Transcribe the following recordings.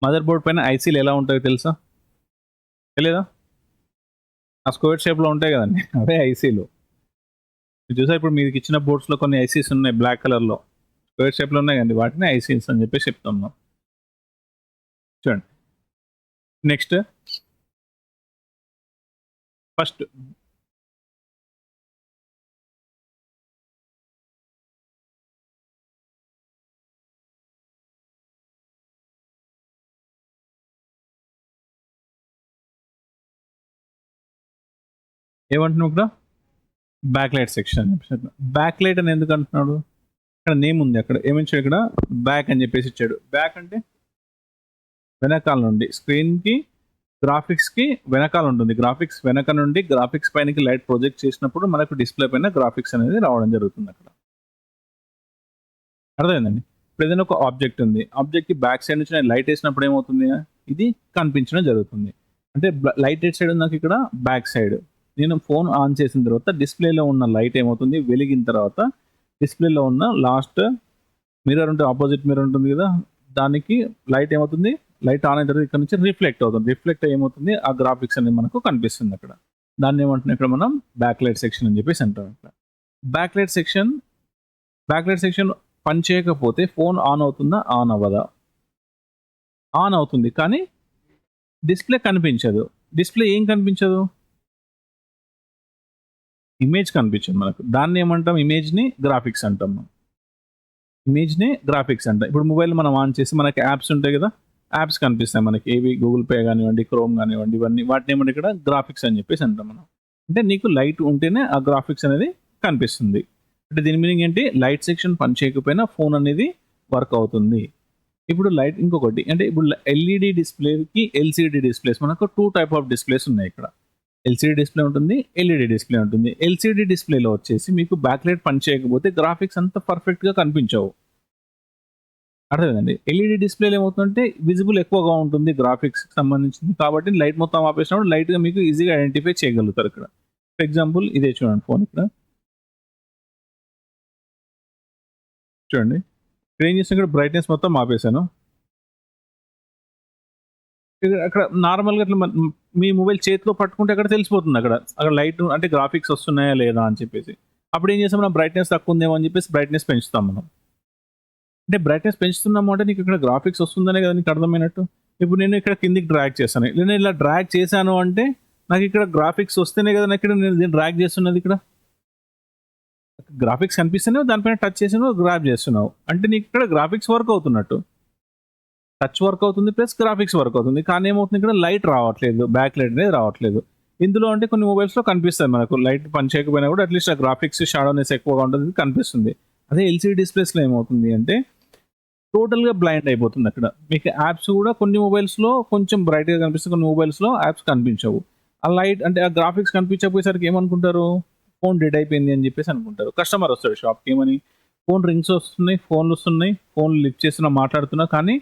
Mother board పైన ఐసీలు ఎలా ఉంటాయో తెలుసా? తెలీదా? ఆ స్క్వేర్ షేప్‌లో ఉంటాయి గదండీ! అవే ఐసీలు. మీరు చూసారా ఇప్పుడు మీకిచ్చిన బోర్డ్స్‌లో కొన్ని ఐసీస్ ఉన్నాయి బ్లాక్ కలర్‌లో. స్క్వేర్ షేప్‌లో ఉన్నాయి గదండీ! వాటిని ఐసీస్ అని జెప్పేసి చెప్తున్నాం. చూడండి. నెక్స్ట్ ఫస్ట్ ఏమంటున్నావు ఇక్కడ? బ్యాక్ లైట్ సెక్షన్ అని చెప్పేసి. బ్యాక్ లైట్ అని ఎందుకు అంటున్నాడు? ఇక్కడ నేమ్ ఉంది అక్కడ. ఏమిచ్చాడు ఇక్కడ? బ్యాక్ అని జెప్పేసి ఇచ్చాడు. బ్యాక్ అంటే వెనకాల నుండి స్క్రీన్‌కి గ్రాఫిక్స్‌కి వెనకాల ఉంటుంది. గ్రాఫిక్స్ వెనక నుండి గ్రాఫిక్స్ పైనకి లైట్ ప్రొజెక్ట్ చేసినప్పుడు మనకు డిస్‌ప్లే పైన గ్రాఫిక్స్ అనేది రావడం జరుగుతుందక్కడ. అర్థమైందండి. ఇప్పుడు ఏదైనా ఒక ఆబ్జెక్ట్ ఉంది. ఆబ్జెక్ట్‌కి బ్యాక్ సైడ్ నుంచి నేను లైట్ ఏసినప్పుడు ఏమవుతుంది? ఇది కనిపించడం జరుగుతుంది. అంటే లైట్ ఎటు సైడ్ ఉంది నాకిక్కడ? Back side. నేను ఫోన్ ఆన్ చేసిన తర్వాత డిస్‌ప్లేలో ఉన్న లైట్ ఏమవుతుంది? వెలిగిన తర్వాత డిస్‌ప్లేలో ఉన్న లాస్ట్ మిర్రర్ ఉంటే ఆపోజిట్ మిర్రర్ ఉంటుంది గదా! దానికి లైట్ ఏమవుతుంది? లైట్ ఆన్ అయిన తర్వాత ఇక్కడ నుంచి రిఫ్లెక్ట్ అవుతుంది. రిఫ్లెక్ట్ అయ్యి ఏమవుతుంది? ఆ గ్రాఫిక్స్ అనేది మనకు కనిపిస్తుంది అక్కడ. దాన్ని ఏమంటున్నాం ఇక్కడ మనం బ్యాక్ లైట్ సెక్షన్ అని జెప్పేసి అంటాం ఇక్కడ. Back light section back light section పని చేయకపోతే ఫోన్ ఆన్ అవుతుందా? ఆన్ అవ్వదా? ఆన్ అవుతుంది. కానీ డిస్‌ప్లే కనిపించదు. డిస్‌ప్లే ఏం కనిపించదు? ఇమేజ్ కనిపించదు మనకు. దాన్ని ఏమంటాం? ఇమేజ్‌ని గ్రాఫిక్స్ అంటాం మనం. ఇమేజ్‌ని గ్రాఫిక్స్ అంటాం. ఇప్పుడు మొబైల్ మనం ఆన్ చేసి మనకి యాప్స్ ఉంటాయి గదా! యాప్స్ కనిపిస్తాయి మనకి. ఏవి గూగుల్ పే గానివ్వండి, క్రోమ్ గానివ్వండి ఇవన్నీ వాటిని ఏమంటే ఇక్కడ గ్రాఫిక్స్ అని జెప్పేసి అంటాం మనం. అంటే నీకు లైట్ ఉంటేనే ఆ గ్రాఫిక్స్ అనేది కనిపిస్తుంది. అంటే దీని మీనింగ్ ఏంటి? లైట్ సెక్షన్ పని చేయకపోయినా ఫోన్ అనేది వర్క్ అవుతుంది. ఇప్పుడు లైట్ ఇంకొకటి అంటే ఇప్పుడు ఎల్ఈడీ డిస్‌ప్లేకి, ఎల్‌సీడీ డిస్‌ప్లేస్ మనకు 2 టైప్ ఆఫ్ డిస్‌ప్లేస్ ఉన్నాయి ఇక్కడ. ఎల్‌సీడీ డిస్‌ప్లే ఉంటుంది. ఎల్ఈడీ డిస్‌ప్లే ఉంటుంది. ఎల్‌సీడీ డిస్‌ప్లేలో వచ్చేసి మీకు బ్యాక్ లైట్ పని చేయకపోతే గ్రాఫిక్స్ అంత పర్ఫెక్ట్‌గా కనిపించవు. అర్థమైందండి. ఎల్ఈడీ డిస్‌ప్లేలో ఏమవుతుందంటే విజిబుల్ ఎక్కువగా ఉంటుంది గ్రాఫిక్స్‌కి సంబంధించింది. కాబట్టి లైట్ మొత్తం ఆపేసినప్పుడు లైట్‌గా మీకు ఈజీగా ఐడెంటిఫై చేయగలుగుతారు ఇక్కడ. ఫర్ ఎగ్జాంపుల్ ఇదే చూడండి ఫోన్ ఇక్కడ. చూడండి. ఇక్కడ ఏం చేసాను ఇక్కడ బ్రైట్‌నెస్ మొత్తం ఆపేసాను. అక్కడ నార్మల్‌గా అట్లా మీ మొబైల్ చేతిలో పట్టుకుంటే అక్కడ తెలిసిపోతుంది అక్కడ. అక్కడ లైట్ అంటే గ్రాఫిక్స్ వస్తున్నాయా లేదా అని చెప్పేసి. అప్పుడు ఏం చేస్తాం మనం బ్రైట్‌నెస్ తక్కువ ఉందేమో అని చెప్పేసి బ్రైట్‌నెస్ పెంచుతాం మనం. అంటే బ్రైట్‌నెస్ పెంచుతున్నాము అంటే నీకు ఇక్కడ గ్రాఫిక్స్ వస్తుందనే కదా నీకు అర్థమైనట్టు. ఇప్పుడు నేను ఇక్కడ కిందకి డ్రాగ్ చేశాను. నేను ఇలా డ్రాగ్ చేశాను అంటే నాకు ఇక్కడ గ్రాఫిక్స్ వస్తేనే కదా నాకు ఇక్కడ నేను దీన్ని డ్రాగ్ చేస్తున్నది ఇక్కడ. గ్రాఫిక్స్ కనిపిస్తేనే దానిపైన టచ్ చేసాను గ్రాబ్ చేస్తున్నావు. అంటే నీకు ఇక్కడ గ్రాఫిక్స్ వర్క్ అవుతున్నట్టు. టచ్ వర్క్ అవుతుంది ప్లస్ గ్రాఫిక్స్ వర్క్ అవుతుంది. కానీ ఏమవుతుంది ఇక్కడ లైట్ రావట్లేదు. బ్యాక్ లైట్ అనేది రావట్లేదు. ఇందులో అంటే కొన్ని మొబైల్స్‌లో కనిపిస్తాయి మనకు. లైట్ పని చేయకపోయినా కూడా అట్‌లీస్ట్ ఆ గ్రాఫిక్స్ షాడోనెస్ ఎక్కువగా ఉంటుంది కనిపిస్తుంది. అదే ఎల్‌సీడీ డిస్‌ప్లేస్‌లో ఏమవుతుంది అంటే టోటల్‌గా బ్లైండ్ అయిపోతుంది అక్కడ. మీకు యాప్స్ కూడా కొన్ని మొబైల్స్‌లో కొంచెం బ్రైట్‌గా కనిపిస్తాయి. కొన్ని మొబైల్స్‌లో యాప్స్ కనిపించవు. ఆ లైట్ అంటే ఆ గ్రాఫిక్స్ కనిపించకపోయేసరికి ఏమనుకుంటారు? ఫోన్ డెడ్ అయిపోయింది అని చెప్పేసి అనుకుంటారు. కస్టమర్ వస్తాడు షాప్‌కి ఏమని? ఫోన్ రింగ్స్ వస్తున్నాయి, ఫోన్‌లు వస్తున్నాయి, ఫోన్ లిఫ్ట్ చేస్తున్నా మాట్లాడుతున్నా కానీ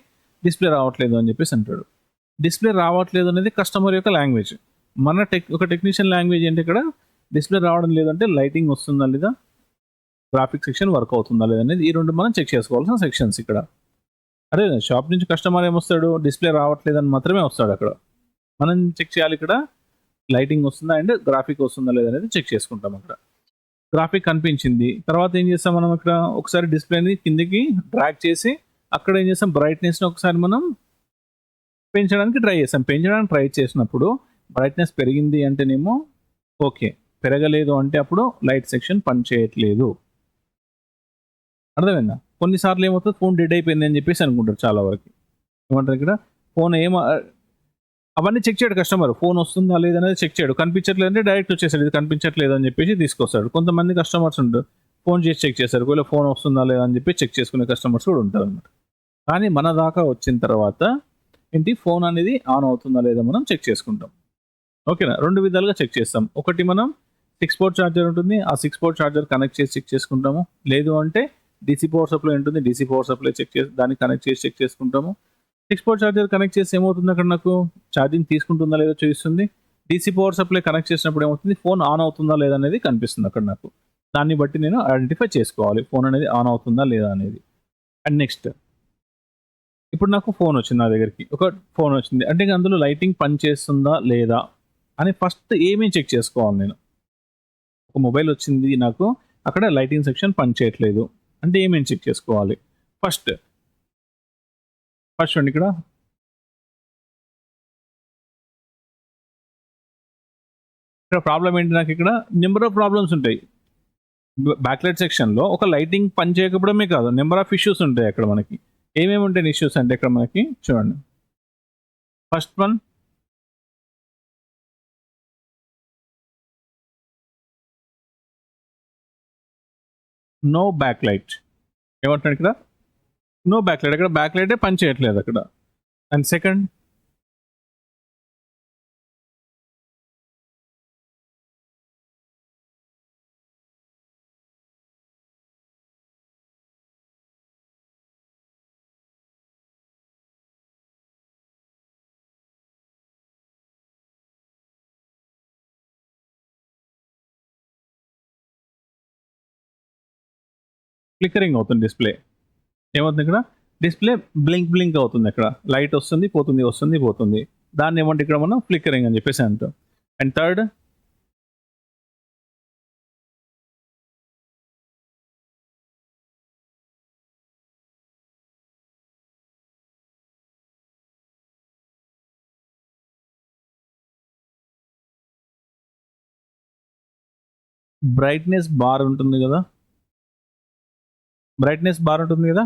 డిస్‌ప్లే రావట్లేదు అని చెప్పేసి అంటాడు. డిస్‌ప్లే రావట్లేదు అనేది కస్టమర్ యొక్క లాంగ్వేజ్. మన ఒక టెక్నీషియన్ లాంగ్వేజ్ ఏంటి ఇక్కడ? డిస్‌ప్లే రావడం లేదంటే లైటింగ్ వస్తుందా లేదా? గ్రాఫిక్ సెక్షన్ వర్క్ అవుతుందా లేదా అనేది ఈ 2 మనం చెక్ చేసుకోవాల్సిన సెక్షన్స్ ఇక్కడ. అదే షాప్ నుంచి కస్టమర్ ఏమొస్తాడు? డిస్‌ప్లే రావట్లేదని మాత్రమే వస్తాడక్కడ. మనం చెక్ చేయాలి ఇక్కడ లైటింగ్ వస్తుందా అండ్ గ్రాఫిక్ వస్తుందా లేదా అనేది చెక్ చేసుకుంటాం అక్కడ. గ్రాఫిక్ కనిపించింది. తర్వాత ఏం చేస్తాం మనం ఇక్కడ ఒకసారి డిస్‌ప్లేని కిందకి డ్రాగ్ చేసి అక్కడ ఏం చేస్తాం బ్రైట్‌నెస్‌ని ఒకసారి మనం పెంచడానికి ట్రై చేసాం. పెంచడానికి ట్రై చేసినప్పుడు బ్రైట్‌నెస్ పెరిగింది అంటేనేమో ఓకే. పెరగలేదు అంటే అప్పుడు లైట్ సెక్షన్ పనిచేయట్లేదు. అర్థమైందా? కొన్ని సార్లు ఏమవుతది ఫోన్ డెడ్ అయిపోయింది అని చెప్పేసి అనుకుంటారు చాలా వరకి. ఏమంటారు ఇక్కడ ఫోన్ అవన్నీ చెక్ చేయడు కస్టమర్. ఫోన్ వస్తుందా లేదా అనేది చెక్ చేయడు. కనిపించట్లేదంటే డైరెక్ట్ వచ్చేసాడు. ఇది కనిపించట్లేదు అని చెప్పేసి తీసుకొస్తాడు. కొంతమంది కస్టమర్స్ ఉంటారు. ఫోన్ చేసి చెక్ చేస్తారు. ఒకవేళ ఫోన్ వస్తుందా లేదా అని చెప్పి చెక్ చేసుకునే కస్టమర్స్ కూడా ఉంటారన్నమాట. కానీ మన దాకా వచ్చిన తర్వాత ఏంటి ఫోన్ అనేది ఆన్ అవుతుందా లేదా మనం చెక్ చేసుకుంటాం. ఓకేనా? 2 విధాలుగా చెక్ చేస్తాం. ఒకటి మనం 6 పోర్ట్ చార్జర్ ఉంటుంది. ఆ 6 పోర్ట్ చార్జర్ కనెక్ట్ చేసి చెక్ చేసుకుంటాము. లేదు అంటే డీసీ పవర్ సప్లై ఉంటుంది. డీసీ పవర్ సప్లై చెక్ చేసి దాన్ని కనెక్ట్ చేసి చెక్ చేసుకుంటాము. 6 పోర్ట్ చార్జర్ కనెక్ట్ చేసి ఏమవుతుంది అక్కడ నాకు ఛార్జింగ్ తీసుకుంటుందా లేదో చూపిస్తుంది. డీసీ పవర్ సప్లై కనెక్ట్ చేసినప్పుడు ఏమవుతుంది ఫోన్ ఆన్ అవుతుందా లేదా అనేది కనిపిస్తుంది అక్కడ నాకు. దాన్ని బట్టి నేను ఐడెంటిఫై చేసుకోవాలి. ఫోన్ అనేది ఆన్ అవుతుందా లేదా అనేది. అండ్ నెక్స్ట్ ఇప్పుడు నాకు ఫోన్ వచ్చింది నా దగ్గరికి. ఒక ఫోన్ వచ్చింది. అంటే అందులో లైటింగ్ పనిచేస్తుందా లేదా అని ఫస్ట్ ఏమేం చెక్ చేసుకోవాలి నేను. ఒక మొబైల్ వచ్చింది నాకు. అక్కడ లైటింగ్ సెక్షన్ పనిచేయట్లేదు. అంటే ఏమేం చెక్ చేసుకోవాలి? ఫస్ట్, ఫస్ట్ చూడండి ఇక్కడ ప్రాబ్లమ్ ఏంటి నాకిక్కడ నంబర్ ఆఫ్ ప్రాబ్లమ్స్ ఉంటాయి. బ్యాక్‌లైట్ సెక్షన్‌లో ఒక లైటింగ్ పని చేయకపోవడమే కాదు. నంబర్ ఆఫ్ ఇష్యూస్ ఉంటాయి అక్కడ మనకి. ఏమేమి ఉంటాయి ఇష్యూస్ అంటే ఇక్కడ మనకి చూడండి. First one no backlight. ఏమంటున్నాడు ఇక్కడ? No backlight. అక్కడ బ్యాక్‌లైటే పని చేయట్లేదు అక్కడ. అండ్ సెకండ్ ఫ్లికరింగ్ అవుతుంది డిస్‌ప్లే. ఏమవుతుంది ఇక్కడ? డిస్‌ప్లే బ్లింక్ అవుతుంది అక్కడ. లైట్ వస్తుంది, పోతుంది, వస్తుంది, పోతుంది. దాన్ని ఏమంటే ఇక్కడ మనం ఫ్లికరింగ్ అని చెప్పేసి అంటాం. అండ్ థర్డ్ బ్రైట్‌నెస్ బార్ ఉంటుంది గదా! బ్రైట్‌నెస్ బార్ ఉంటుంది గదా!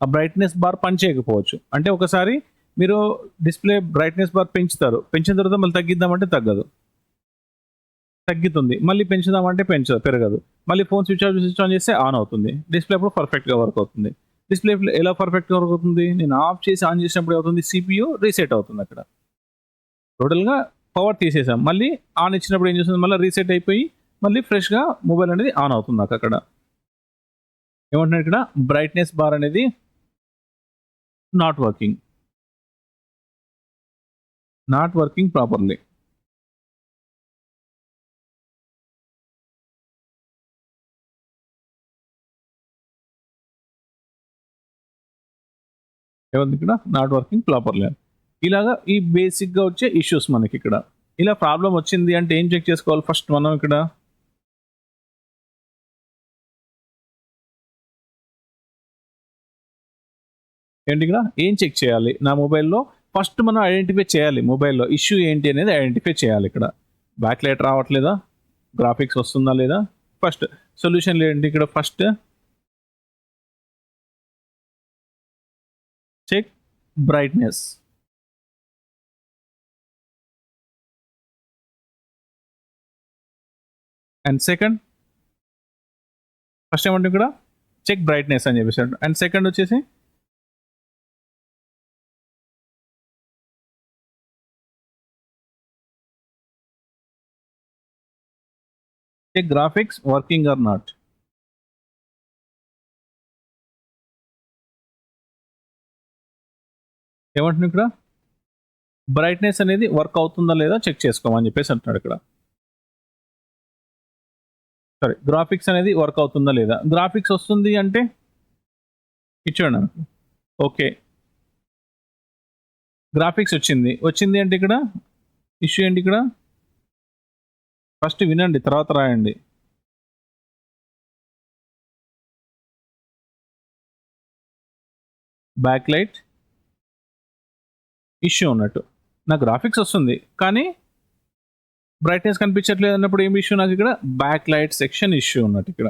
ఆ బ్రైట్‌నెస్ బార్ పని చేయకపోవచ్చు. అంటే ఒకసారి మీరు డిస్‌ప్లే బ్రైట్‌నెస్ బార్ పెంచుతారు. పెంచిన తర్వాత మళ్ళీ తగ్గిద్దామంటే తగ్గదు. తగ్గుతుంది. మళ్ళీ పెంచుదామంటే పెరగదు. మళ్ళీ ఫోన్ స్విచ్ ఆన్ చేస్తే ఆన్ అవుతుంది. డిస్‌ప్లే అప్పుడు పర్ఫెక్ట్‌గా వర్క్ అవుతుంది. డిస్‌ప్లే ఎలా పర్ఫెక్ట్‌గా వర్క్ అవుతుంది? నేను ఆఫ్ చేసి ఆన్ చేసినప్పుడు ఏమవుతుంది? సీపీయూ రీసెట్ అవుతుంది అక్కడ. టోటల్‌గా పవర్ తీసేసాం. మళ్ళీ ఆన్ ఇచ్చినప్పుడు ఏం చేస్తుంది? మళ్ళీ రీసెట్ అయిపోయి మళ్ళీ ఫ్రెష్‌గా మొబైల్ అనేది ఆన్ అవుతుంది నాకక్కడ. ఏమంటున్నాడు ఇక్కడ? బ్రైట్‌నెస్ బార్ అనేది not working. Not working properly. ఏముంది ఇక్కడ? నాట్ వర్కింగ్ ప్రాపర్‌లీ అని. ఇలాగా ఈ బేసిక్‌గా వచ్చే ఇష్యూస్ మనకిక్కడ. ఇలా ప్రాబ్లమ్ వచ్చింది అంటే ఏం చెక్ చేసుకోవాలి ఫస్ట్ మనం ఇక్కడ? ఏంటి ఇక్కడ? ఏం చెక్ చేయాలి? నా మొబైల్‌లో ఫస్ట్ మనం ఐడెంటిఫై చేయాలి మొబైల్‌లో ఇష్యూ ఏంటి అనేది ఐడెంటిఫై చేయాలి ఇక్కడ. బ్యాక్ లైట్ రావట్లేదా? గ్రాఫిక్స్ వస్తుందా లేదా? ఫస్ట్ సొల్యూషన్ ఏంటి ఇక్కడ first check brightness. And second first ఏమంటే ఇక్కడ చెక్ బ్రైట్‌నెస్ అని చెప్పేసాడు. అండ్ సెకండ్ వచ్చేసి check graphics working or not. ఏమంటున్నాడు ఇక్కడ? బ్రైట్‌నెస్ అనేది వర్క్ అవుతుందా లేదా చెక్ చేసుకోమని చెప్పేసి అంటున్నాడు ఇక్కడ. సరే గ్రాఫిక్స్ అనేది వర్క్ అవుతుందా లేదా? గ్రాఫిక్స్ వస్తుంది అంటే ఇచ్చాడు నాకు. ఓకే. గ్రాఫిక్స్ వచ్చింది. వచ్చింది అంటే ఇక్కడ ఇష్యూ ఏంటి ఇక్కడ? ఫస్ట్ వినండి తర్వాత రాయండి. బ్యాక్ లైట్ ఇష్యూ ఉన్నట్టు. నా గ్రాఫిక్స్ వస్తుంది. కానీ బ్రైట్‌నెస్ కనిపించట్లేదు అన్నప్పుడు ఏం ఇష్యూ నాకు ఇక్కడ? బ్యాక్ లైట్ సెక్షన్ ఇష్యూ ఉన్నట్టు ఇక్కడ.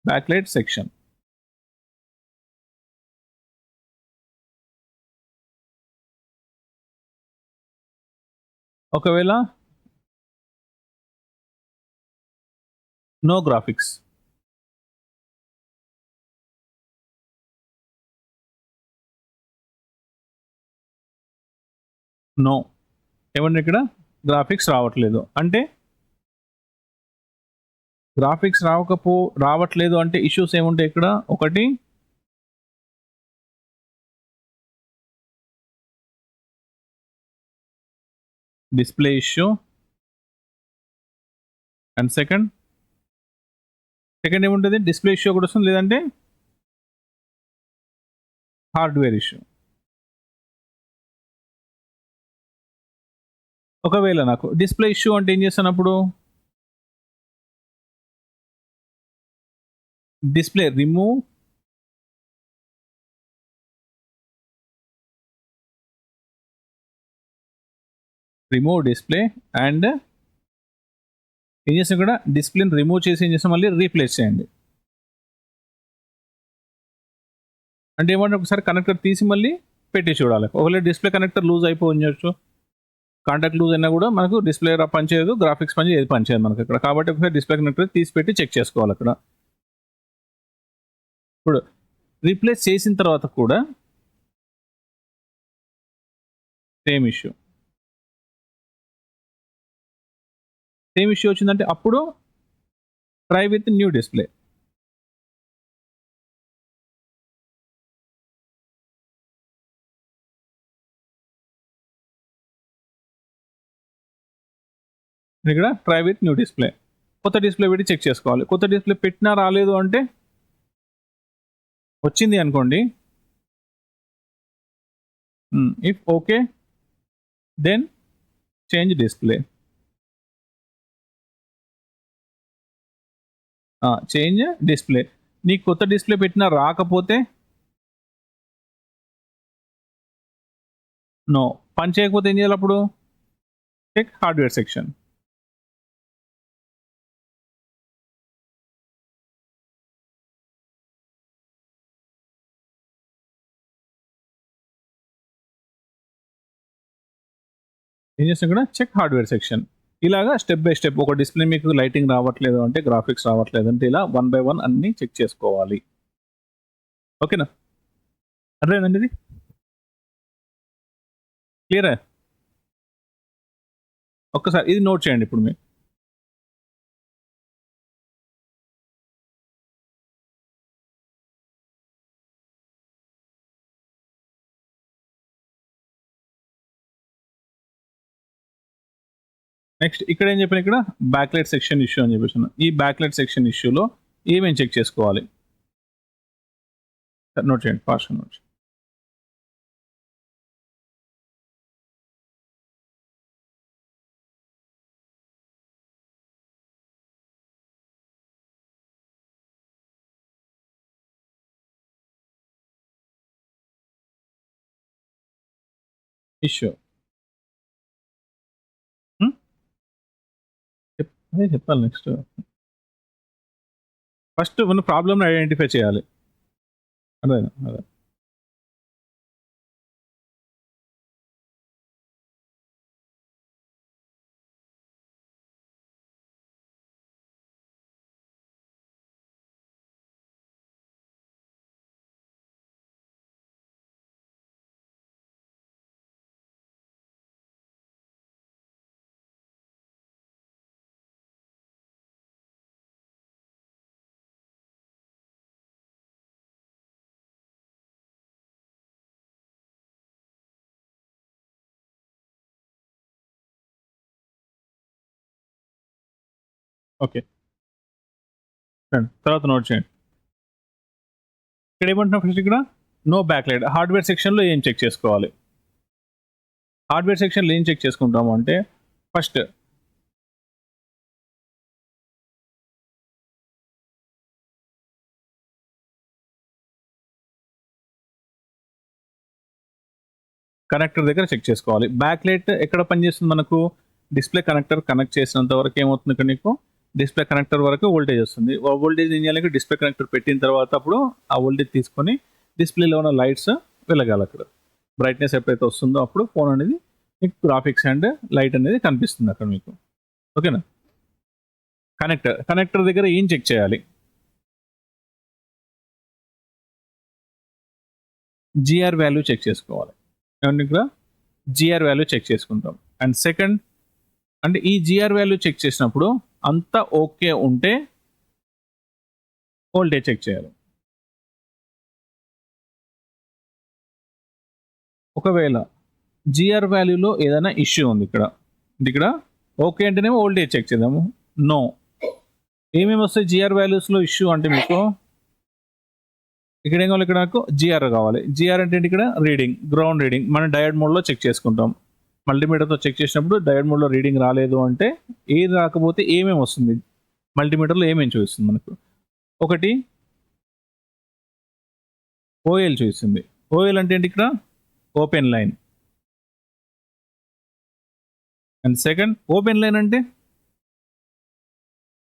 Back light section. ఒకవేళ నో గ్రాఫిక్స్. నో. ఏమండి ఇక్కడ? గ్రాఫిక్స్ రావట్లేదు. అంటే గ్రాఫిక్స్ రావట్లేదు అంటే ఇష్యూస్ ఏముంటాయి ఇక్కడ? ఒకటి డిస్‌ప్లే ఇష్యూ. అండ్ సెకండ్ ఏముంటది? డిస్‌ప్లే ఇష్యూ ఒకటి వస్తుంది. లేదంటే హార్డ్వేర్ ఇష్యూ. ఒకవేళ నాకు డిస్ప్లే ఇష్యూ అంటే ఏం చేస్తాను అప్పుడు, డిస్ప్లే రిమూవ్ డిస్ప్లే అండ్ ఏం చేస్తాం కూడా డిస్ప్లేని రిమూవ్ చేసి ఏం చేస్తాం మళ్ళీ రీప్లేస్ చేయండి. అంటే ఏమంటే ఒకసారి కనెక్టర్ తీసి మళ్ళీ పెట్టి చూడాలి. ఒకవేళ డిస్ప్లే కనెక్టర్ లూజ్ అయిపోవచ్చు, కాంటాక్ట్ లూజ్ అయినా కూడా మనకు డిస్ప్లే పనిచేయదు, గ్రాఫిక్స్ పని ఏది పనిచేయదు మనకి ఇక్కడ. కాబట్టి ఒకసారి డిస్ప్లే కనెక్టర్ తీసి పెట్టి చెక్ చేసుకోవాలి అక్కడ. ఇప్పుడు రీప్లేస్ చేసిన తర్వాత కూడా సేమ్ ఇష్యూ వచ్చిందంటే అప్పుడు ట్రై విత్ న్యూ డిస్ప్లే. ఇక్కడ ట్రై విత్ న్యూ డిస్ప్లే, కొత్త డిస్ప్లే పెట్టి చెక్ చేసుకోవాలి. కొత్త డిస్ప్లే పెట్టినా రాలేదు అంటే, వచ్చింది అనుకోండి, if okay then change display. Change display. నీకు కొత్త డిస్ప్లే పెట్టినా రాకపోతే, నో పని చేయకపోతే ఏం చేయాలి అప్పుడు, చెక్ హార్డ్వేర్ సెక్షన్. ఏం చేస్తాం కూడా చెక్ హార్డ్వేర్ సెక్షన్. ఇలాగా స్టెప్ బై స్టెప్, ఒక డిస్ప్లే మీకు లైటింగ్ రావట్లేదు అంటే, గ్రాఫిక్స్ రావట్లేదు అంటే, ఇలా 1 by 1 అన్ని చెక్ చేసుకోవాలి. ఓకేనా, అర్థమైందండి ఇది, క్లియరా? ఒక్కసారి ఇది నోట్ చేయండి ఇప్పుడు మీరు. నెక్స్ట్ ఇక్కడ ఏం చెప్పిన, ఇక్కడ బ్యాక్లైట్ సెక్షన్ ఇష్యూ అని చెప్పేసి. ఈ బ్యాక్లైట్ సెక్షన్ ఇష్యూలో ఏమేమి చెక్ చేసుకోవాలి నోట్ చేయండి, ఫాస్ట్ నోట్ చేయండి. ఇష్యూ అదే చెప్పాలి. నెక్స్ట్ ఫస్ట్ మన ప్రాబ్లమ్ని ఐడెంటిఫై చేయాలి. అదే అదే ఓకే. తర్వాత నోట్ చేయండి. ఇక్కడ ఏమంటున్నా ఫస్ట్, ఇక్కడ నో బ్యాక్లైట్. హార్డ్వేర్ సెక్షన్లో ఏం చెక్ చేసుకోవాలి, హార్డ్వేర్ సెక్షన్లో ఏం చెక్ చేసుకుంటాము అంటే, ఫస్ట్ కనెక్టర్ దగ్గర చెక్ చేసుకోవాలి. బ్యాక్లైట్ ఎక్కడ పనిచేస్తుంది మనకు, డిస్ప్లే కనెక్టర్ కనెక్ట్ చేసినంత వరకు ఏమవుతుంది ఇక్కడ నీకు, డిస్ప్లే కనెక్టర్ వరకు వోల్టేజ్ వస్తుంది. వోల్టేజ్ ఏం చేయాలి, డిస్ప్లే కనెక్టర్ పెట్టిన తర్వాత అప్పుడు ఆ వోల్టేజ్ తీసుకొని డిస్ప్లేలో ఉన్న లైట్స్ వెలగాలి. అక్కడ బ్రైట్నెస్ ఎప్పుడైతే వస్తుందో అప్పుడు ఫోన్ అనేది మీకు గ్రాఫిక్స్ అండ్ లైట్ అనేది కనిపిస్తుంది అక్కడ మీకు. ఓకేనా, కనెక్టర్ దగ్గర ఏం చెక్ చేయాలి, జిఆర్ వాల్యూ చెక్ చేసుకోవాలి. ఏమంటే ఇక్కడ జిఆర్ వాల్యూ చెక్ చేసుకుంటాం. అండ్ సెకండ్ అంటే ఈ జిఆర్ వాల్యూ చెక్ చేసినప్పుడు అంతా ఓకే ఉంటే వోల్టేజ్ చెక్ చేయాలి. ఒకవేళ జిఆర్ వాల్యూలో ఏదైనా ఇష్యూ ఉంది ఇక్కడ ఓకే అంటేనేమో వోల్టేజ్ చెక్ చేద్దాము. నో, ఏమేమి వస్తాయి జిఆర్ వాల్యూస్లో ఇష్యూ అంటే మీకు ఇక్కడ ఏం కావాలి, ఇక్కడ నాకు జిఆర్ కావాలి. జిఆర్ అంటే ఏంటి, ఇక్కడ రీడింగ్, గ్రౌండ్ రీడింగ్. మనం డయోడ్ మోడ్లో చెక్ చేసుకుంటాం. మల్టీమీటర్తో చెక్ చేసినప్పుడు డయోడ్ మోడ్లో రీడింగ్ రాలేదు అంటే ఏది రాకపోతే ఏమేమి వస్తుంది, మల్టీమీటర్లో ఏమేమి చూపిస్తుంది మనకు. ఒకటి ఓఎల్ చూపిస్తుంది. ఓఎల్ అంటే ఏంటి, ఇక్కడ open line. And second open line అంటే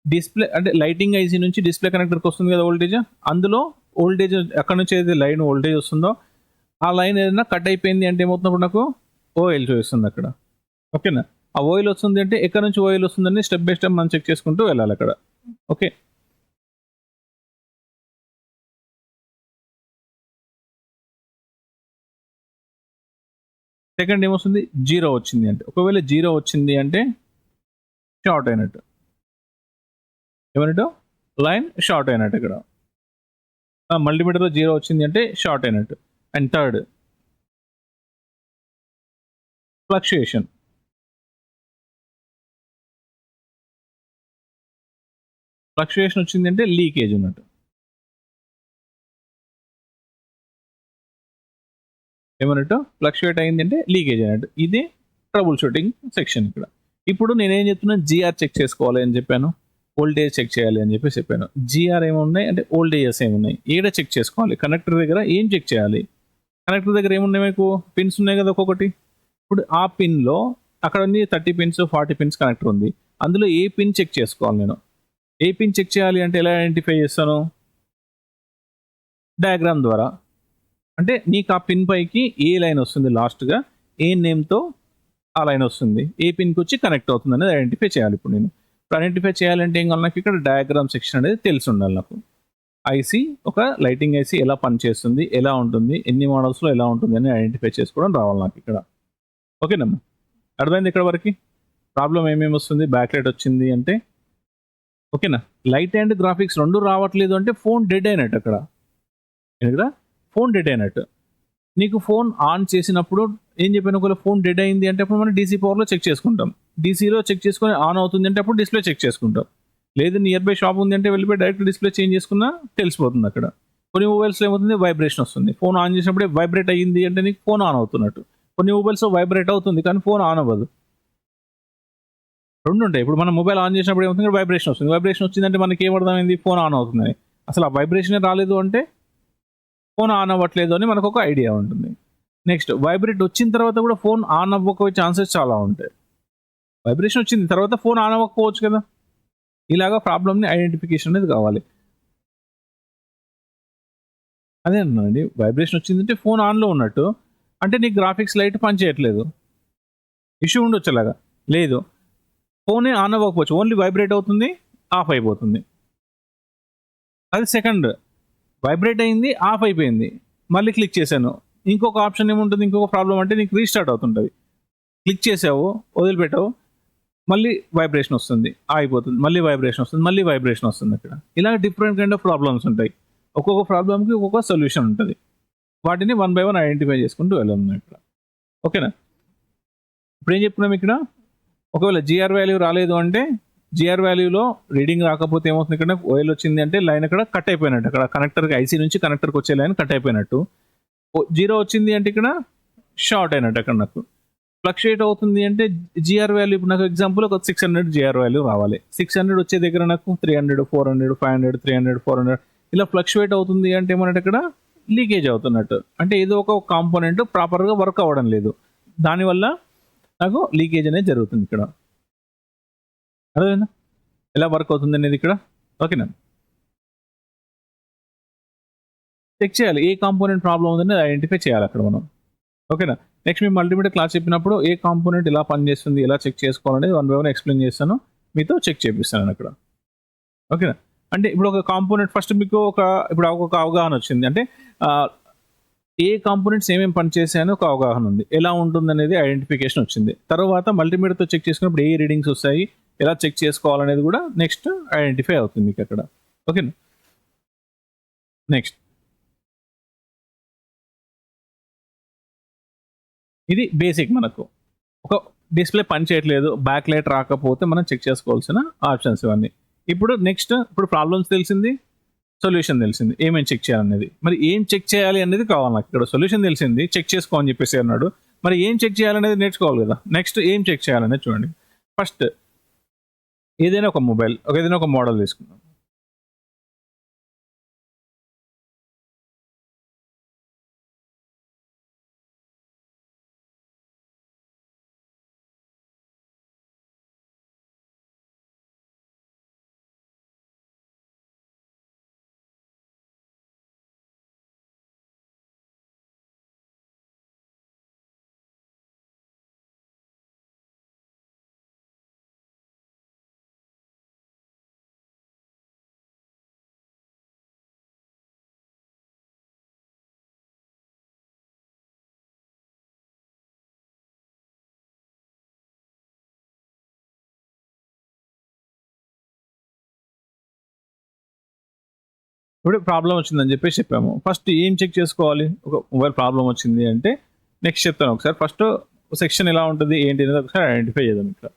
డిస్ప్లే, అంటే లైటింగ్ ఐసీ నుంచి డిస్ప్లే కనెక్టర్కి వస్తుంది కదా వోల్టేజ్, అందులో వోల్టేజ్ అక్కడ నుంచి ఏదైతే లైన్ వోల్టేజ్ వస్తుందో ఆ లైన్ ఏదైనా కట్ అయిపోయింది అంటే ఏమవుతున్నప్పుడు నాకు ఓఎల్ చూపిస్తుంది అక్కడ. ఓకేనా, ఆ ఓయిల్ వస్తుంది అంటే ఎక్కడ నుంచి ఓయిల్ వస్తుందని స్టెప్ బై స్టెప్ మనం చెక్ చేసుకుంటూ వెళ్ళాలి అక్కడ. ఓకే, సెకండ్ ఏమొస్తుంది, జీరో వచ్చింది అంటే, ఒకవేళ జీరో వచ్చింది అంటే షార్ట్ అయినట్టు, ఏమన్నట్టు లైన్ షార్ట్ అయినట్టు. ఇక్కడ మల్టీమీటర్లో జీరో వచ్చింది అంటే షార్ట్ అయినట్టు. And third fluctuation. ఫ్లక్చుయేషన్ వచ్చింది అంటే లీకేజ్ ఉన్నట్టు. ఏమన్నట్టు ఫ్లక్చుయేట్ అయింది అంటే లీకేజ్ అయినట్టు. ఇది ట్రబుల్ షూటింగ్ సెక్షన్. ఇక్కడ ఇప్పుడు నేనేం చెప్తున్నా, జిఆర్ చెక్ చేసుకోవాలి అని చెప్పాను, వోల్టేజ్ చెక్ చేయాలి అని చెప్పేసి చెప్పాను. జిఆర్ ఏమున్నాయి అంటే వోల్టేజెస్ ఏమున్నాయి, ఏడ చెక్ చేసుకోవాలి, కనెక్టర్ దగ్గర ఏం చెక్ చేయాలి. కనెక్టర్ దగ్గర ఏమున్నాయి, మీకు పిన్స్ ఉన్నాయి కదా ఒక్కొక్కటి. ఇప్పుడు ఆ పిన్లో అక్కడ ఉంది 30 పిన్స్ 40 పిన్స్ కనెక్టర్ ఉంది, అందులో ఏ పిన్ చెక్ చేసుకోవాలి నేను. ఏ పిన్ చెక్ చేయాలి అంటే ఎలా ఐడెంటిఫై చేస్తాను, డయాగ్రామ్ ద్వారా. అంటే నీకు ఆ పిన్ పైకి ఏ లైన్ వస్తుంది, లాస్ట్గా ఏ నేమ్తో ఆ లైన్ వస్తుంది, ఏ పిన్కి వచ్చి కనెక్ట్ అవుతుంది అనేది ఐడెంటిఫై చేయాలి. ఇప్పుడు నేను ఐడెంటిఫై చేయాలంటే ఏం కావాలి, నాకు ఇక్కడ డయాగ్రామ్ సెక్షన్ అనేది తెలిసి ఉండాలి నాకు. ఐసీ, ఒక లైటింగ్ ఐసీ ఎలా పనిచేస్తుంది, ఎలా ఉంటుంది, ఎన్ని మోడల్స్లో ఎలా ఉంటుంది అని ఐడెంటిఫై చేసుకోవడం రావాలి నాకు ఇక్కడ. ఓకేనమ్మా, అర్థమైంది ఇక్కడ వరకు. ప్రాబ్లం ఏమేమి వస్తుంది, బ్యాక్ లైట్ వచ్చింది అంటే ఓకేనా. లైట్ అండ్ గ్రాఫిక్స్ రెండు రావట్లేదు అంటే ఫోన్ డెడ్ అయినట్టు అక్కడ. ఇక్కడ ఫోన్ డెడ్ అయినట్టు. నీకు ఫోన్ ఆన్ చేసినప్పుడు ఏం చెప్పాను, ఒకవేళ ఫోన్ డెడ్ అయింది అంటే అప్పుడు మనం డీసీ పవర్లో చెక్ చేసుకుంటాం. డీసీలో చెక్ చేసుకొని ఆన్ అవుతుంది అంటే అప్పుడు డిస్ప్లే చెక్ చేసుకుంటాం. లేదు నియర్ బై షాప్ ఉంది అంటే వెళ్ళిపోయి డైరెక్ట్ డిస్ప్లే చేంజ్ చేసుకున్నా తెలిసిపోతుంది అక్కడ. కొన్ని మొబైల్స్లో ఏమవుతుంది, వైబ్రేషన్ వస్తుంది. ఫోన్ ఆన్ చేసినప్పుడే వైబ్రేట్ అయ్యింది అంటే నీకు ఫోన్ ఆన్ అవుతున్నట్టు. కొన్ని మొబైల్స్ వైబ్రేట్ అవుతుంది కానీ ఫోన్ ఆన్ అవ్వదు. రెండు ఉంటాయి. ఇప్పుడు మనం మొబైల్ ఆన్ చేసినప్పుడు ఏమవుతుంది, వైబ్రేషన్ వస్తుంది. వైబ్రేషన్ వచ్చిందంటే మనకి ఏమర్థమైంది, ఫోన్ ఆన్ అవుతుంది. అసలు ఆ వైబ్రేషనే రాలేదు అంటే ఫోన్ ఆన్ అవ్వట్లేదు అని మనకు ఒక ఐడియా ఉంటుంది. నెక్స్ట్ వైబ్రేట్ వచ్చిన తర్వాత కూడా ఫోన్ ఆన్ అవ్వకపోయే ఛాన్సెస్ చాలా ఉంటాయి. వైబ్రేషన్ వచ్చింది తర్వాత ఫోన్ ఆన్ అవ్వకపోవచ్చు కదా. ఇలాగా ప్రాబ్లమ్ని ఐడెంటిఫికేషన్ అనేది కావాలి. అదే అన్నానండి, వైబ్రేషన్ వచ్చిందంటే ఫోన్ ఆన్లో ఉన్నట్టు, అంటే నీకు గ్రాఫిక్స్ లైట్ పనిచేయట్లేదు, ఇష్యూ ఉండొచ్చు. అలాగా లేదు, ఫోనే ఆన్ అవ్వకపోవచ్చు, ఓన్లీ వైబ్రేట్ అవుతుంది, ఆఫ్ అయిపోతుంది. అది సెకండ్, వైబ్రేట్ అయింది, ఆఫ్ అయిపోయింది, మళ్ళీ క్లిక్ చేశాను. ఇంకొక ఆప్షన్ ఏముంటుంది, ఇంకొక ప్రాబ్లం అంటే నీకు రీస్టార్ట్ అవుతుంటుంది. క్లిక్ చేసావు, వదిలిపెట్టావు, మళ్ళీ వైబ్రేషన్ వస్తుంది, ఆగిపోతుంది, మళ్ళీ వైబ్రేషన్ వస్తుంది, మళ్ళీ వైబ్రేషన్ వస్తుంది. అక్కడ ఇలా డిఫరెంట్ కైండ్ ఆఫ్ ప్రాబ్లమ్స్ ఉంటాయి. ఒక్కొక్క ప్రాబ్లమ్కి ఒక్కొక్క సొల్యూషన్ ఉంటుంది. వాటిని 1 by 1 ఐడెంటిఫై చేసుకుంటూ వెళ్ళాము ఇక్కడ. ఓకేనా, ఇప్పుడు ఏం చెప్తున్నాం ఇక్కడ, ఒకవేళ జిఆర్ వాల్యూ రాలేదు అంటే, జిఆర్ వాల్యూలో రీడింగ్ రాకపోతే ఏమవుతుంది, ఇక్కడ ఓఎల్ వచ్చింది అంటే లైన్ అక్కడ కట్ అయిపోయినట్టు, అక్కడ కనెక్టర్కి ఐసీ నుంచి కనెక్టర్కి వచ్చే లైన్ కట్ అయిపోయినట్టు. జీరో వచ్చింది అంటే ఇక్కడ షార్ట్ అయినట్టు. అక్కడ నాకు ఫ్లక్చుయేట్ అవుతుంది అంటే జిఆర్ వాల్యూ, ఇప్పుడు నాకు ఎగ్జాంపుల్ ఒక 600 జిఆర్ వాల్యూ రావాలి. 600 వచ్చే దగ్గర నాకు 300 400 500 300 400 ఇలా ఫ్లక్చుయేట్ అవుతుంది అంటే ఏమన్నట్టు ఇక్కడ లీకేజ్ అవుతున్నట్టు. అంటే ఏదో ఒక కాంపోనెంట్ ప్రాపర్గా వర్క్ అవ్వడం లేదు, దానివల్ల నాకు లీకేజ్ అనేది జరుగుతుంది ఇక్కడ. అర్థమైందా ఎలా వర్క్ అవుతుంది అనేది ఇక్కడ. ఓకేనా, చెక్ చేయాలి ఏ కాంపోనెంట్ ప్రాబ్లం ఉందని ఐడెంటిఫై చేయాలి అక్కడ మనం. ఓకేనా, నెక్స్ట్ మేము మల్టీమీడియా క్లాస్ చెప్పినప్పుడు ఏ కాంపోనెంట్ ఎలా పనిచేస్తుంది, ఎలా చెక్ చేసుకోవాలనేది 1 by 1 ఎక్స్ప్లెయిన్ చేస్తాను, మీతో చెక్ చేపిస్తాను అక్కడ. ఓకేనా, అంటే ఇప్పుడు ఒక కాంపోనెంట్ ఫస్ట్ మీకు ఇప్పుడు ఒక అవగాహన వచ్చింది అంటే ఏ కాంపోనెంట్స్ ఏమేమి పనిచేసాయని ఒక అవగాహన ఉంది, ఎలా ఉంటుంది అనేది ఐడెంటిఫికేషన్ వచ్చింది. తర్వాత మల్టీమీడియాతో చెక్ చేసుకున్నప్పుడు ఏ రీడింగ్స్ వస్తాయి, ఎలా చెక్ చేసుకోవాలనేది కూడా నెక్స్ట్ ఐడెంటిఫై అవుతుంది మీకు అక్కడ. ఓకేనా, నెక్స్ట్ ఇది బేసిక్. మనకు ఒక డిస్ప్లే పని చేయట్లేదు, బ్యాక్ లైట్ రాకపోతే మనం చెక్ చేసుకోవాల్సిన ఆప్షన్స్ ఇవన్నీ. ఇప్పుడు నెక్స్ట్, ఇప్పుడు ప్రాబ్లమ్స్ తెలిసింది, సొల్యూషన్ తెలిసింది ఏమేమి చెక్ చేయాలనేది. మరి ఏం చెక్ చేయాలి అనేది కావాలి నాకు. ఇక్కడ సొల్యూషన్ తెలిసింది, చెక్ చేసుకో అని చెప్పేసి అన్నాడు. మరి ఏం చెక్ చేయాలనేది నేర్చుకోవాలి కదా. నెక్స్ట్ ఏం చెక్ చేయాలనేది చూడండి. ఫస్ట్ ఏదైనా ఒక మొబైల్, ఏదైనా ఒక మోడల్ తీసుకుందాం. ఇప్పుడు ప్రాబ్లం వచ్చిందని చెప్పేసి చెప్పాము. ఫస్ట్ ఏం చెక్ చేసుకోవాలి? ఒక మొబైల్ ప్రాబ్లం వచ్చింది అంటే నెక్స్ట్ చెప్తాను ఒకసారి. ఫస్ట్ సెక్షన్ ఎలా ఉంటుంది ఏంటి అనేది ఒకసారి ఐడెంటిఫై చేద్దాం. ఇక్కడ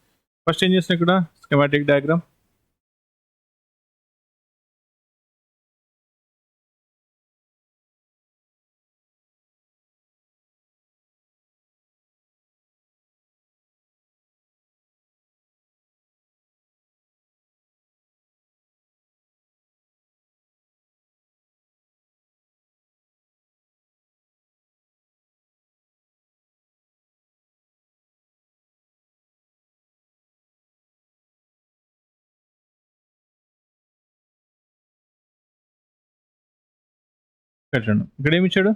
ఫస్ట్ ఏం చేసిన ఇక్కడ స్కెమాటిక్ డయాగ్రామ్. పెట్టండి. ఇక్కడ ఏమి ఇచ్చాడు?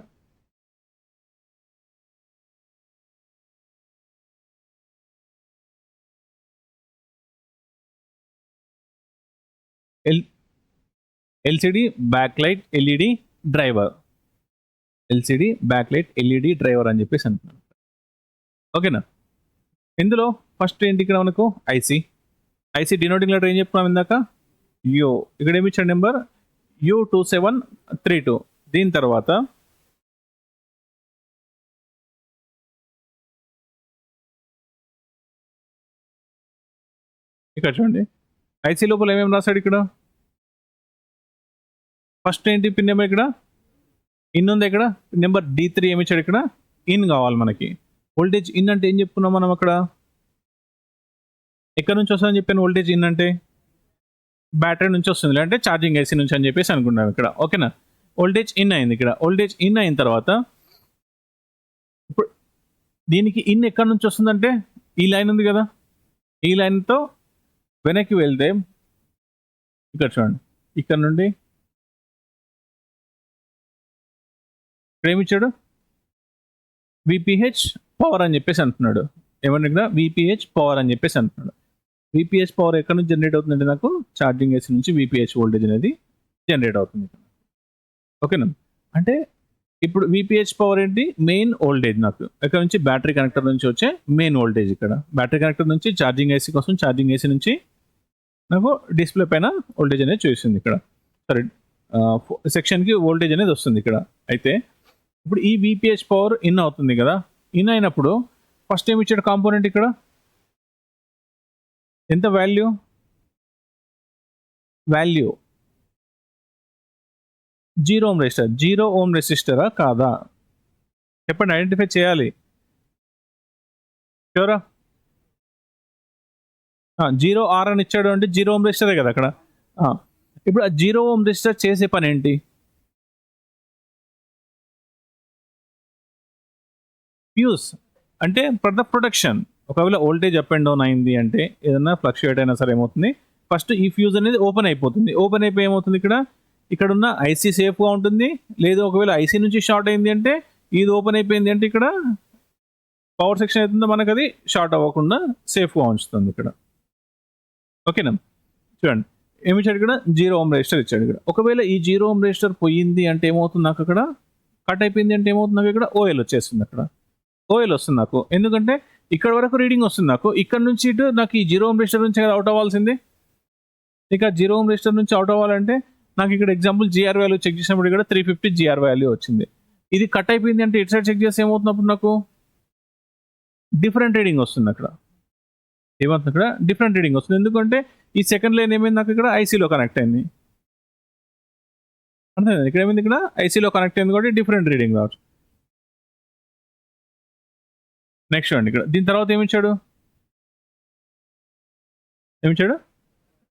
LCD back light LED driver. LCD back light LED driver అని చెప్పేసి అంటున్నాను. ఓకేనా? ఇందులో ఫస్ట్ ఏంటి ఇక్కడ మనకు ఐసీ డినోటింగ్ లెటర్ ఏం చెప్పుకున్నాం ఇందాక? యూ. ఇక్కడ ఏమి ఇచ్చాడు నెంబర్? U2732. దీని తర్వాత ఇక్కడ చూడండి ఐసీ లోపల ఏమేమి రాశాడు ఇక్కడ? ఫస్ట్ ఏంటి పిన్ నెంబర్? ఇక్కడ ఇన్ ఉంది. ఇక్కడ నెంబర్ D3 ఏమి ఇచ్చాడు? ఇక్కడ ఇన్ కావాలి మనకి. వోల్టేజ్ ఇన్ అంటే ఏం చెప్పుకున్నాం మనం అక్కడ? ఎక్కడి నుంచి వస్తుందని చెప్పాను? వోల్టేజ్ ఇన్ అంటే బ్యాటరీ నుంచి వస్తుంది, లేదంటే ఛార్జింగ్ ఐసీ నుంచి అని చెప్పేసి అనుకుంటాం ఇక్కడ. ఓకేనా? వోల్టేజ్ ఇన్ అయింది. ఇక్కడ వోల్టేజ్ ఇన్ అయిన తర్వాత ఇప్పుడు దీనికి ఇన్ ఎక్కడి నుంచి వస్తుందంటే ఈ లైన్ ఉంది కదా, ఈ లైన్తో వెనక్కి వెళ్తే ఇక్కడ చూడండి, ఇక్కడ నుండి ఇక్కడ ఏమిచ్చాడు? విపిహెచ్ పవర్ అని చెప్పేసి అంటున్నాడు. ఏమన్నా ఇక్కడ విపిహెచ్ పవర్ అని చెప్పేసి అంటున్నాడు. విపిహెచ్ పవర్ ఎక్కడ నుంచి జనరేట్ అవుతుందంటే నాకు ఛార్జింగ్ ఏసీ నుంచి విపిహెచ్ వోల్టేజ్ అనేది జనరేట్ అవుతుంది. ఓకేనా? అంటే ఇప్పుడు విపిహెచ్ పవర్ ఏంటి? మెయిన్ వోల్టేజ్ నాకు ఇక్కడ నుంచి బ్యాటరీ కనెక్టర్ నుంచి వచ్చే మెయిన్ వోల్టేజ్. ఇక్కడ బ్యాటరీ కనెక్టర్ నుంచి ఛార్జింగ్ ఏసీ కోసం, ఛార్జింగ్ ఏసీ నుంచి నాకు డిస్ప్లే పైన వోల్టేజ్ అనేది చూపిస్తుంది. ఇక్కడ సరే సెక్షన్కి వోల్టేజ్ అనేది వస్తుంది ఇక్కడ. అయితే ఇప్పుడు ఈ విపిహెచ్ పవర్ ఇన్ అవుతుంది కదా, ఇన్ అయినప్పుడు ఫస్ట్ ఏమి ఇచ్చాడు కాంపోనెంట్? ఇక్కడ ఎంత వాల్యూ 0 ohm రెసిస్టర్. 0 ohm రెసిస్టరా కాదా చెప్పండి, ఐడెంటిఫై చేయాలి. ఎవరా 0 R అని ఇచ్చాడు అంటే 0 ohm రెసిస్టరే కదా అక్కడ. ఇప్పుడు ఆ 0 ohm రెసిస్టర్ చేసే పని ఏంటి? ఫ్యూజ్ అంటే ఫర్ ద ప్రొటెక్షన్. ఒకవేళ వోల్టేజ్ అప్ అండ్ డౌన్ అయింది అంటే, ఏదైనా ఫ్లక్చుయేట్ అయినా సరే ఏమవుతుంది, ఫస్ట్ ఈ ఫ్యూజ్ అనేది ఓపెన్ అయిపోతుంది. ఓపెన్ అయిపోయి ఏమవుతుంది, ఇక్కడ ఉన్న ఐసీ సేఫ్గా ఉంటుంది. లేదు ఒకవేళ ఐసీ నుంచి షార్ట్ అయింది అంటే, ఇది ఓపెన్ అయిపోయింది అంటే ఇక్కడ పవర్ సెక్షన్ అవుతుందో మనకు అది షార్ట్ అవ్వకుండా సేఫ్గా ఉంచుతుంది ఇక్కడ. ఓకేనా? చూడండి ఏమి ఇచ్చాడు ఇక్కడ? 0 ohm రెసిస్టర్ ఇచ్చాడు ఇక్కడ. ఒకవేళ ఈ 0 ohm రెసిస్టర్ పోయింది అంటే ఏమవుతుంది నాకు? అక్కడ కట్ అయిపోయింది అంటే ఏమవుతుంది నాకు? ఇక్కడ ఓఎల్ వచ్చేస్తుంది. అక్కడ ఓఎల్ వస్తుంది నాకు, ఎందుకంటే ఇక్కడ వరకు రీడింగ్ వస్తుంది నాకు. ఇక్కడ నుంచి ఇటు నాకు ఈ 0 ohm రెసిస్టర్ నుంచి అవుట్ అవ్వాల్సింది. ఇక 0 ohm రెసిస్టర్ నుంచి అవుట్ అవ్వాలంటే నాకు ఇక్కడ ఎగ్జాంపుల్ జిఆర్ వాల్యూ చెక్ చేసినప్పుడు ఇక్కడ 350 జిఆర్ వాల్యూ వచ్చింది. ఇది కట్ అయిపోయింది అంటే ఇటు సైడ్ చెక్ చేస్తే ఏమవుతున్నప్పుడు నాకు డిఫరెంట్ రీడింగ్ వస్తుంది. అక్కడ ఏమవుతుంది? ఇక్కడ డిఫరెంట్ రీడింగ్ వస్తుంది, ఎందుకంటే ఈ సెకండ్ లైన్ ఏమైంది నాకు? ఇక్కడ ఐసీలో కనెక్ట్ అయింది. అంతే ఇక్కడ ఏమైంది, ఇక్కడ ఐసీలో కనెక్ట్ అయింది కాబట్టి డిఫరెంట్ రీడింగ్ రావచ్చు. నెక్స్ట్ చూడండి ఇక్కడ దీని తర్వాత ఏమిచ్చాడు,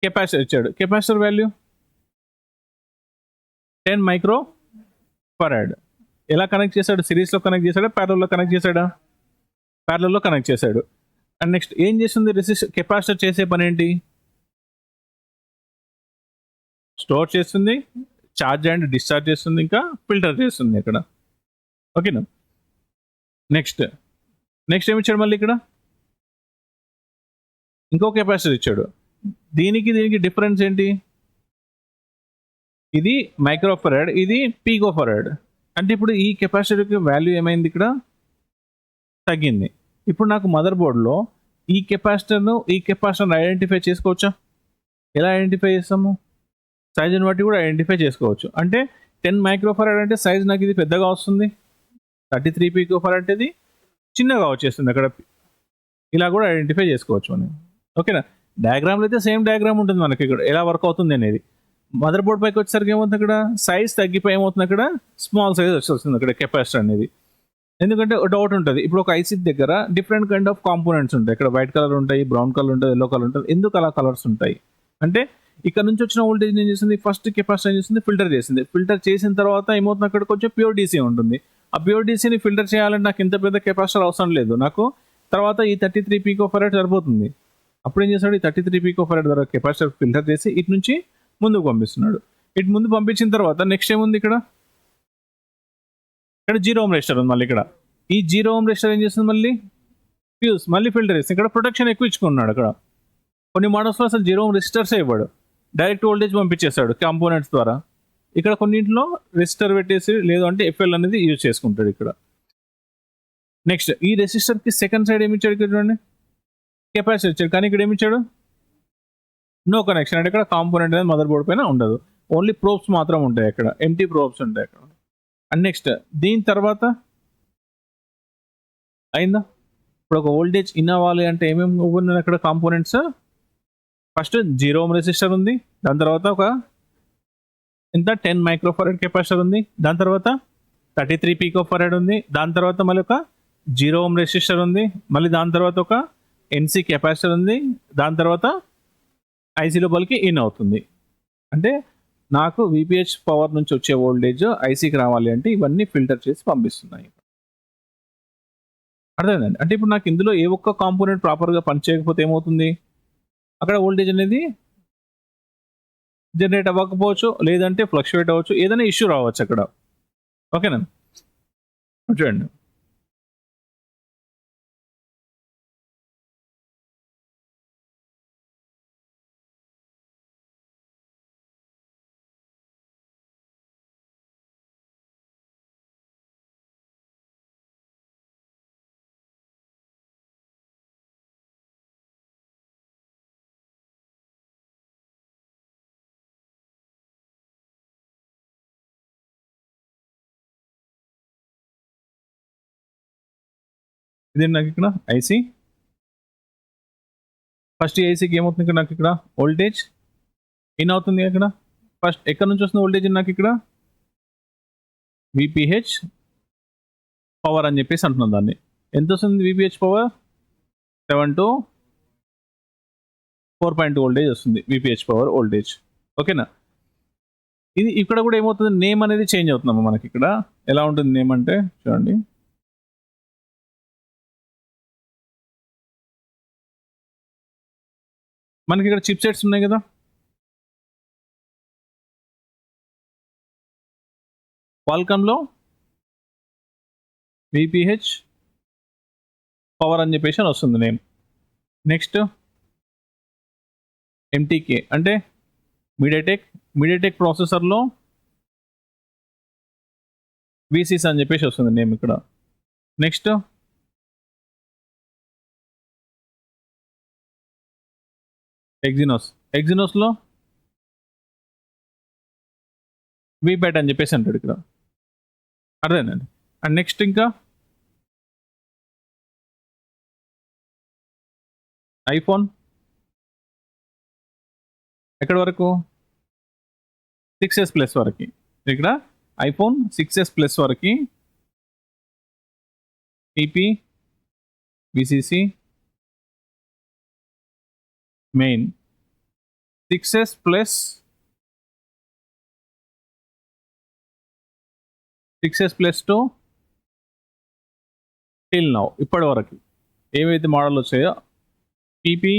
కెపాసిటర్ ఇచ్చాడు. Capacitor value 10 micro farad. ఎలా కనెక్ట్ చేశాడు, సిరీస్లో కనెక్ట్ చేశాడా, ప్యారల్లో కనెక్ట్ చేశాడా, ప్యారల్లో కనెక్ట్ చేశాడు. అండ్ నెక్స్ట్ ఏం చేస్తుంది కెపాసిటర్ చేసే పని ఏంటి, స్టోర్ చేస్తుంది, ఛార్జ్ అండ్ డిశ్చార్జ్ చేస్తుంది, ఇంకా ఫిల్టర్ చేస్తుంది ఇక్కడ. ఓకేనా. నెక్స్ట్ ఏమి ఇచ్చాడు మళ్ళీ ఇక్కడ, ఇంకో కెపాసిటర్ ఇచ్చాడు. దీనికి డిఫరెన్స్ ఏంటి, ఇది మైక్రోఫరాడ్, ఇది పీకోఫరాడ్. అంటే ఇప్పుడు ఈ కెపాసిటర్కి వాల్యూ ఏమైంది, ఇక్కడ తగ్గింది. ఇప్పుడు నాకు మదర్ బోర్డ్లో ఈ కెపాసిటర్ను ఐడెంటిఫై చేసుకోవచ్చా, ఎలా ఐడెంటిఫై చేస్తాము, సైజుని బట్టి కూడా ఐడెంటిఫై చేసుకోవచ్చు. అంటే 10 మైక్రోఫరాడ్ అంటే సైజ్ నాకు ఇది పెద్దగా వస్తుంది, 33 పీకోఫరాడ్ అంటే ఇది చిన్నగా వచ్చేస్తుంది. అక్కడ ఇలా కూడా ఐడెంటిఫై చేసుకోవచ్చు మనం. ఓకేనా. డయాగ్రామ్లో అయితే సేమ్ డయాగ్రామ్ ఉంటుంది మనకి ఇక్కడ ఎలా వర్క్ అవుతుంది అనేది. మదర్ బోర్డ్ పైకి వచ్చేసరికి ఏమవుతుంది, అక్కడ సైజ్ తగ్గిపోయి ఏమవుతుంది, అక్కడ స్మాల్ సైజ్ వచ్చేస్తుంది అక్కడ కెపాసిటర్ అనేది. ఎందుకంటే డౌట్ ఉంటుంది, ఇప్పుడు ఒక ఐసీ దగ్గర డిఫరెంట్ కైండ్ ఆఫ్ కాంపోనెంట్స్ ఉంటాయి. ఇక్కడ వైట్ కలర్ ఉంటాయి, బ్రౌన్ కలర్ ఉంటుంది, ఎల్లో కలర్ ఉంటుంది. ఎందుకు అలా కలర్స్ ఉంటాయి అంటే ఇక్కడ నుంచి వచ్చిన వోల్టేజ్ ఏం చేస్తుంది, ఫస్ట్ కెపాసిటర్ ఏం చేస్తుంది, ఫిల్టర్ చేసింది. ఫిల్టర్ చేసిన తర్వాత ఏమవుతుంది, అక్కడ కొంచెం ప్యూర్ డీసీ ఉంటుంది. ఆ ప్యూర్ డీసీని ఫిల్టర్ చేయాలంటే నాకు ఇంత పెద్ద కెపాసిటర్ అవసరం లేదు, నాకు తర్వాత ఈ 33 పీకోఫరాడ్ సరిపోతుంది. అప్పుడు ఏం చేస్తాడు, ఈ 33 పీకోఫరాడ్ ద్వారా కెపాసిటర్ ఫిల్టర్ చేసి ఇటు నుంచి ముందుకు పంపిస్తున్నాడు. ఇటు ముందు పంపించిన తర్వాత నెక్స్ట్ ఏముంది, ఇక్కడ 0 ఓం రెసిస్టర్ ఉంది. మళ్ళీ ఇక్కడ ఈ 0 ఓం రెసిస్టర్ ఏం చేస్తుంది, మళ్ళీ ఫిల్టర్ చేస్తుంది. ఇక్కడ ప్రొటెక్షన్ ఎక్కువ ఇచ్చుకున్నాడు. అక్కడ కొన్ని మోడల్స్లో అసలు 0 ఓం రెసిస్టర్సే ఇవ్వడు, డైరెక్ట్ వోల్టేజ్ పంపించేస్తాడు కాంపోనెంట్స్ ద్వారా. ఇక్కడ కొన్నింటిలో రెసిస్టర్ పెట్టేసి లేదు అంటే ఎఫ్ఎల్ అనేది యూజ్ చేసుకుంటాడు ఇక్కడ. నెక్స్ట్ ఈ రెసిస్టర్కి సెకండ్ సైడ్ ఏమి ఇచ్చాడు, ఇక్కడ చూడండి కెపాసిటర్ ఇచ్చాడు. కానీ ఇక్కడ ఏమి ఇచ్చాడు, నో కనెక్షన్. అంటే ఇక్కడ కాంపోనెంట్ అనేది మదర్ బోర్డ్ పైన ఉండదు, ఓన్లీ ప్రోబ్స్ మాత్రం ఉంటాయి, అక్కడ ఎంటీ ప్రోబ్స్ ఉంటాయి అక్కడ. అండ్ నెక్స్ట్ దీని తర్వాత అయిందా, ఇప్పుడు ఒక వోల్టేజ్ ఇన్ అవ్వాలి అంటే ఏమేమి ఉన్నాయి అక్కడ కాంపోనెంట్స్, ఫస్ట్ 0 ఓం రెసిస్టర్ ఉంది, దాని తర్వాత ఒక 10 మైక్రోఫరాడ్ కెపాసిటర్ ఉంది, దాని తర్వాత 33 పీకోఫరాడ్ ఉంది, దాని తర్వాత మళ్ళీ ఒక 0 ఓం రెసిస్టర్ ఉంది, మళ్ళీ దాని తర్వాత ఒక ఎన్సీ కెపాసిటర్ ఉంది, దాని తర్వాత ఐసీ లోపలికి ఇన్ అవుతుంది. అంటే నాకు విపిహెచ్ పవర్ నుంచి వచ్చే వోల్టేజ్ ఐసీకి రావాలి అంటే ఇవన్నీ ఫిల్టర్ చేసి పంపిస్తున్నాయి. అర్థమైందండి. అంటే ఇప్పుడు నాకు ఇందులో ఏ ఒక్క కాంపోనెంట్ ప్రాపర్గా పనిచేయకపోతే ఏమవుతుంది, అక్కడ వోల్టేజ్ అనేది జనరేట్ అవ్వకపోవచ్చు, లేదంటే ఫ్లక్చువేట్ అవ్వచ్చు, ఏదైనా ఇష్యూ రావచ్చు అక్కడ. ఓకేనా. చూడండి ఇది నాకు ఇక్కడ ఐసీ. ఫస్ట్ ఈ ఐసీకి ఏమవుతుంది, ఇక్కడ నాకు ఇక్కడ వోల్టేజ్ ఇన్ అవుతుంది. అక్కడ ఫస్ట్ ఎక్కడి నుంచి వస్తుంది వోల్టేజ్, నాకు ఇక్కడ విపిహెచ్ పవర్ అని చెప్పేసి అంటున్నాం. దాన్ని ఎంత వస్తుంది విపిహెచ్ పవర్, 7 to 4.2 వోల్టేజ్ వస్తుంది విపిహెచ్ పవర్ వోల్టేజ్. ఓకేనా. ఇది ఇక్కడ కూడా ఏమవుతుంది, నేమ్ అనేది చేంజ్ అవుతుందమ్మా మనకి. ఇక్కడ ఎలా ఉంటుంది నేమ్ అంటే చూడండి, మనకి ఇక్కడ చిప్ సెట్స్ ఉన్నాయి కదా, క్వాల్కామ్లో విపిహెచ్ పవర్ అని చెప్పేసి అని వస్తుంది నేమ్. నెక్స్ట్ ఎంటీకే అంటే మీడియాటెక్ ప్రాసెసర్లో విసిస్ అని చెప్పేసి వస్తుంది నేమ్ ఇక్కడ. నెక్స్ట్ ఎగ్జినోస్లో వీప్యాట్ అని చెప్పేసి అంటాడు ఇక్కడ. అర్థమైందండి. అండ్ నెక్స్ట్ ఇంకా ఐఫోన్ ఎక్కడి వరకు 6s ప్లస్ వరకు. ఇక్కడ ఐఫోన్ 6s ప్లస్ వరకు TP VCC main 6s plus 6s plus to till now ఇప్పటి వరకు ఏవైతే మోడల్ వచ్చాయో టీపీ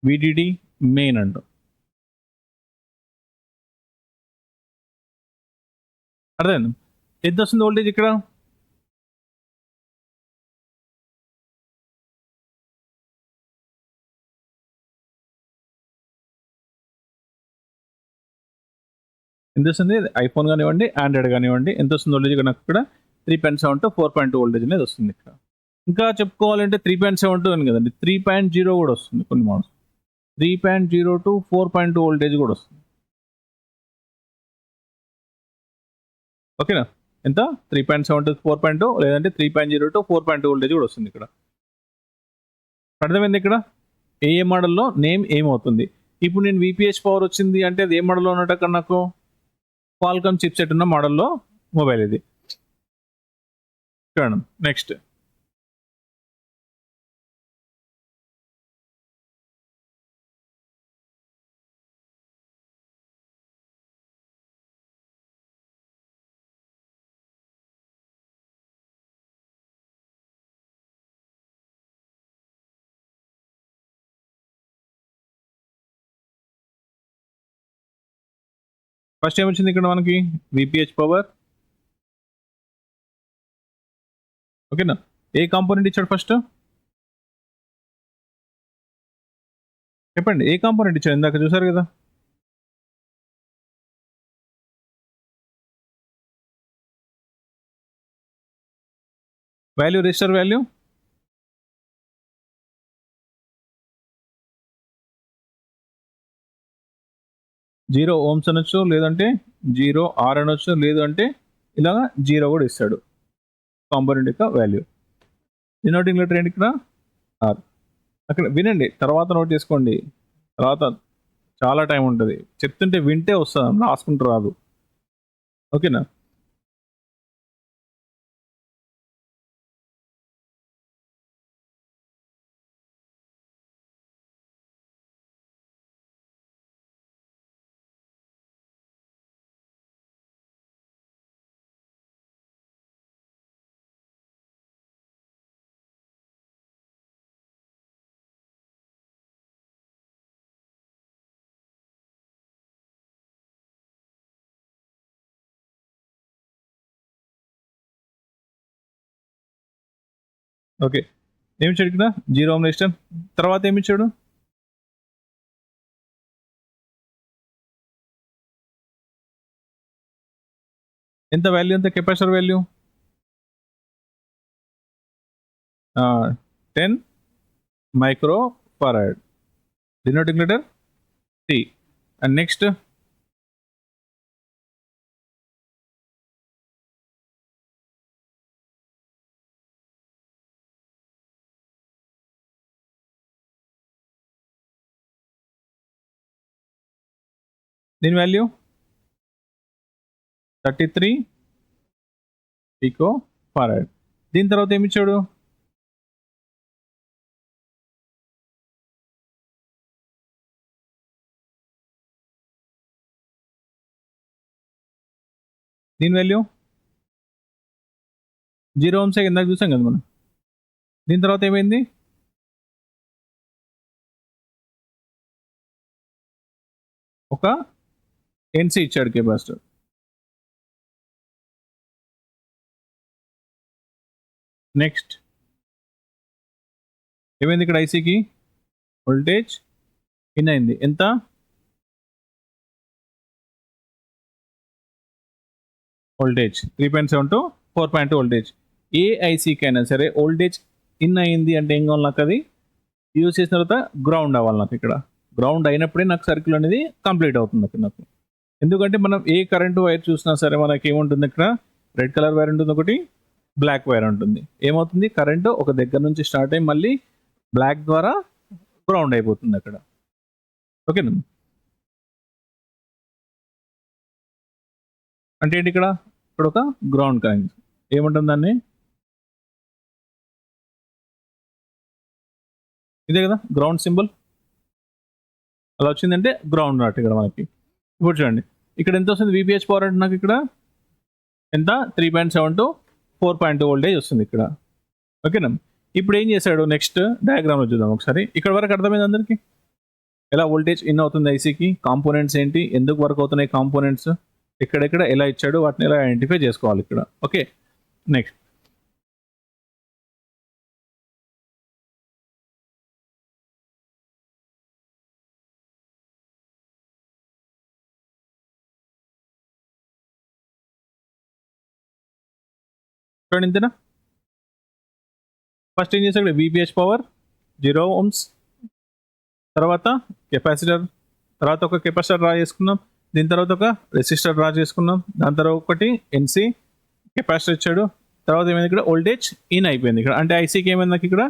విడిడి మెయిన్ అంటూ అర్థమైంది. ఎంత వస్తుంది వోల్టేజ్ ఇక్కడ? ఎంత వస్తుంది? ఐఫోన్ కానివ్వండి, ఆండ్రాయిడ్ కానివ్వండి, ఎంత వస్తుంది వోల్టేజ్ నాకు ఇక్కడ 3.7 to 4.2 వోల్టేజ్ అనేది వస్తుంది ఇక్కడ. ఇంకా చెప్పుకోవాలంటే 3.72 అని కదండి, 3.0 కూడా వస్తుంది కొన్ని మోడల్స్. 3.0 to 4.2 వోల్టేజ్ కూడా వస్తుంది. ఓకేనా? ఎంత? 3.7 to 4.2 లేదంటే 3.0 to 4.2 వోల్టేజ్ కూడా వస్తుంది ఇక్కడ. అర్థమైంది ఇక్కడ ఏ మోడల్లో నేమ్ ఏమవుతుంది. ఇప్పుడు నేను విపిహెచ్ పవర్ వచ్చింది అంటే అది ఏ మోడల్లో ఉన్నట్టు అక్కడ నాకు క్వాల్కామ్ చిప్ సెట్ ఉన్న మోడల్లో మొబైల్ ఇది. చూడండి నెక్స్ట్ ఫస్ట్ ఏమొచ్చింది ఇక్కడ మనకి విపిహెచ్ పవర్. ఓకేనా? ఏ కాంపోనెంట్ ఇచ్చాడు ఫస్ట్ చెప్పండి, ఏ కాంపోనెంట్ ఇచ్చాడు? ఇందాక చూసారు కదా, value register value zero ohms అనొచ్చు, లేదంటే 0R అనొచ్చు, లేదు అంటే ఇలాగా 0 కూడా ఇస్తాడు కాంపోనెంట్ యొక్క వాల్యూ. డినోటింగ్ లెటర్ ఏంటి ఇక్కడ? ఆర్. అక్కడ వినండి, తర్వాత నోట్ చేసుకోండి, తర్వాత చాలా టైం ఉంటుంది. చెప్తుంటే వింటే వస్తుంది, రాసుకుంటూ రాదు. ఓకేనా? ఓకే, ఏమిచ్చాడు ఇక్కడ? 0 ఓమ్ రెజిస్టర్. తర్వాత ఏమిచ్చాడు? ఎంత వాల్యూ? ఎంత capacitor value? 10 micro farad. Denoting letter C. And next దీని వాల్యూ 33 పికో ఫారాడ్. దీని తర్వాత ఏమి ఇచ్చాడు? దీని వాల్యూ 0 ఓమ్స్ ఇందాక చూసాం కదా మనం. దీని తర్వాత ఏమైంది? ఒక ఎన్సీ ఇచ్చాడు కెపాసిటర్. నెక్స్ట్ ఏమైంది ఇక్కడ? ఐసీకి వోల్టేజ్ ఇన్ అయింది. ఎంత? Voltage 3.7 to 4.2 voltage. ఏ ఐసీకి అయినా సరే వోల్టేజ్ ఇన్ అయింది అంటే ఏం కావాలి నాకు? అది యూజ్ చేసిన తర్వాత గ్రౌండ్ అవ్వాలి నాకు. ఇక్కడ గ్రౌండ్ అయినప్పుడే నాకు సర్కిల్ అనేది కంప్లీట్ అవుతుంది అక్కడ నాకు. ఎందుకంటే మనం ఏ కరెంటు వైర్ చూసినా సరే మనకి ఏముంటుంది ఇక్కడ? రెడ్ కలర్ వైర్ ఉంటుంది, ఒకటి బ్లాక్ వైర్ ఉంటుంది. ఏమవుతుంది? కరెంటు ఒక దగ్గర నుంచి స్టార్ట్ అయ్యి మళ్ళీ బ్లాక్ ద్వారా గ్రౌండ్ అయిపోతుంది అక్కడ. ఓకేనా? అంటే ఏంటి ఇక్కడ ఇక్కడ ఒక గ్రౌండ్ కనెక్ట్ ఏముంటుంది దాన్ని ఇదే కదా గ్రౌండ్ సింబల్ అలా వచ్చిందంటే గ్రౌండ్ నాట్ ఇక్కడ మనకి ఇప్పుడు చూడండి ఇక్కడ ఎంత వస్తుంది విపిహెచ్ పవర్ అంటే నాకు ఇక్కడ ఎంత 3.7 టు 4.2 వోల్టేజ్ వస్తుంది ఇక్కడ ఓకేనా ఇప్పుడు ఏం చేశాడు నెక్స్ట్ డయాగ్రామ్లో చూద్దాం ఒకసారి ఇక్కడ వరకు అర్థమైంది అందరికీ ఎలా వోల్టేజ్ ఇన్ అవుతుంది ఐసీకి కాంపోనెంట్స్ ఏంటి ఎందుకు వర్క్ అవుతున్నాయి కాంపోనెంట్స్ ఎక్కడెక్కడ ఎలా ఇచ్చాడు వాటిని ఎలా ఐడెంటిఫై చేసుకోవాలి ఇక్కడ ఓకే నెక్స్ట్ చూడండి ఇంతేనా ఫస్ట్ ఏం చేశాడు విపిహెచ్ పవర్ 0 ohms తర్వాత కెపాసిటర్ తర్వాత ఒక కెపాసిటర్ డ్రా చేసుకున్నాం దీని తర్వాత ఒక రెసిస్టర్ డ్రా చేసుకున్నాం దాని తర్వాత ఒకటి ఎన్సీ కెపాసిటర్ ఇచ్చాడు తర్వాత ఏమైంది ఇక్కడ వోల్టేజ్ ఇన్ అయిపోయింది ఇక్కడ అంటే ఐసీకి ఏమైంది నాకు ఇక్కడ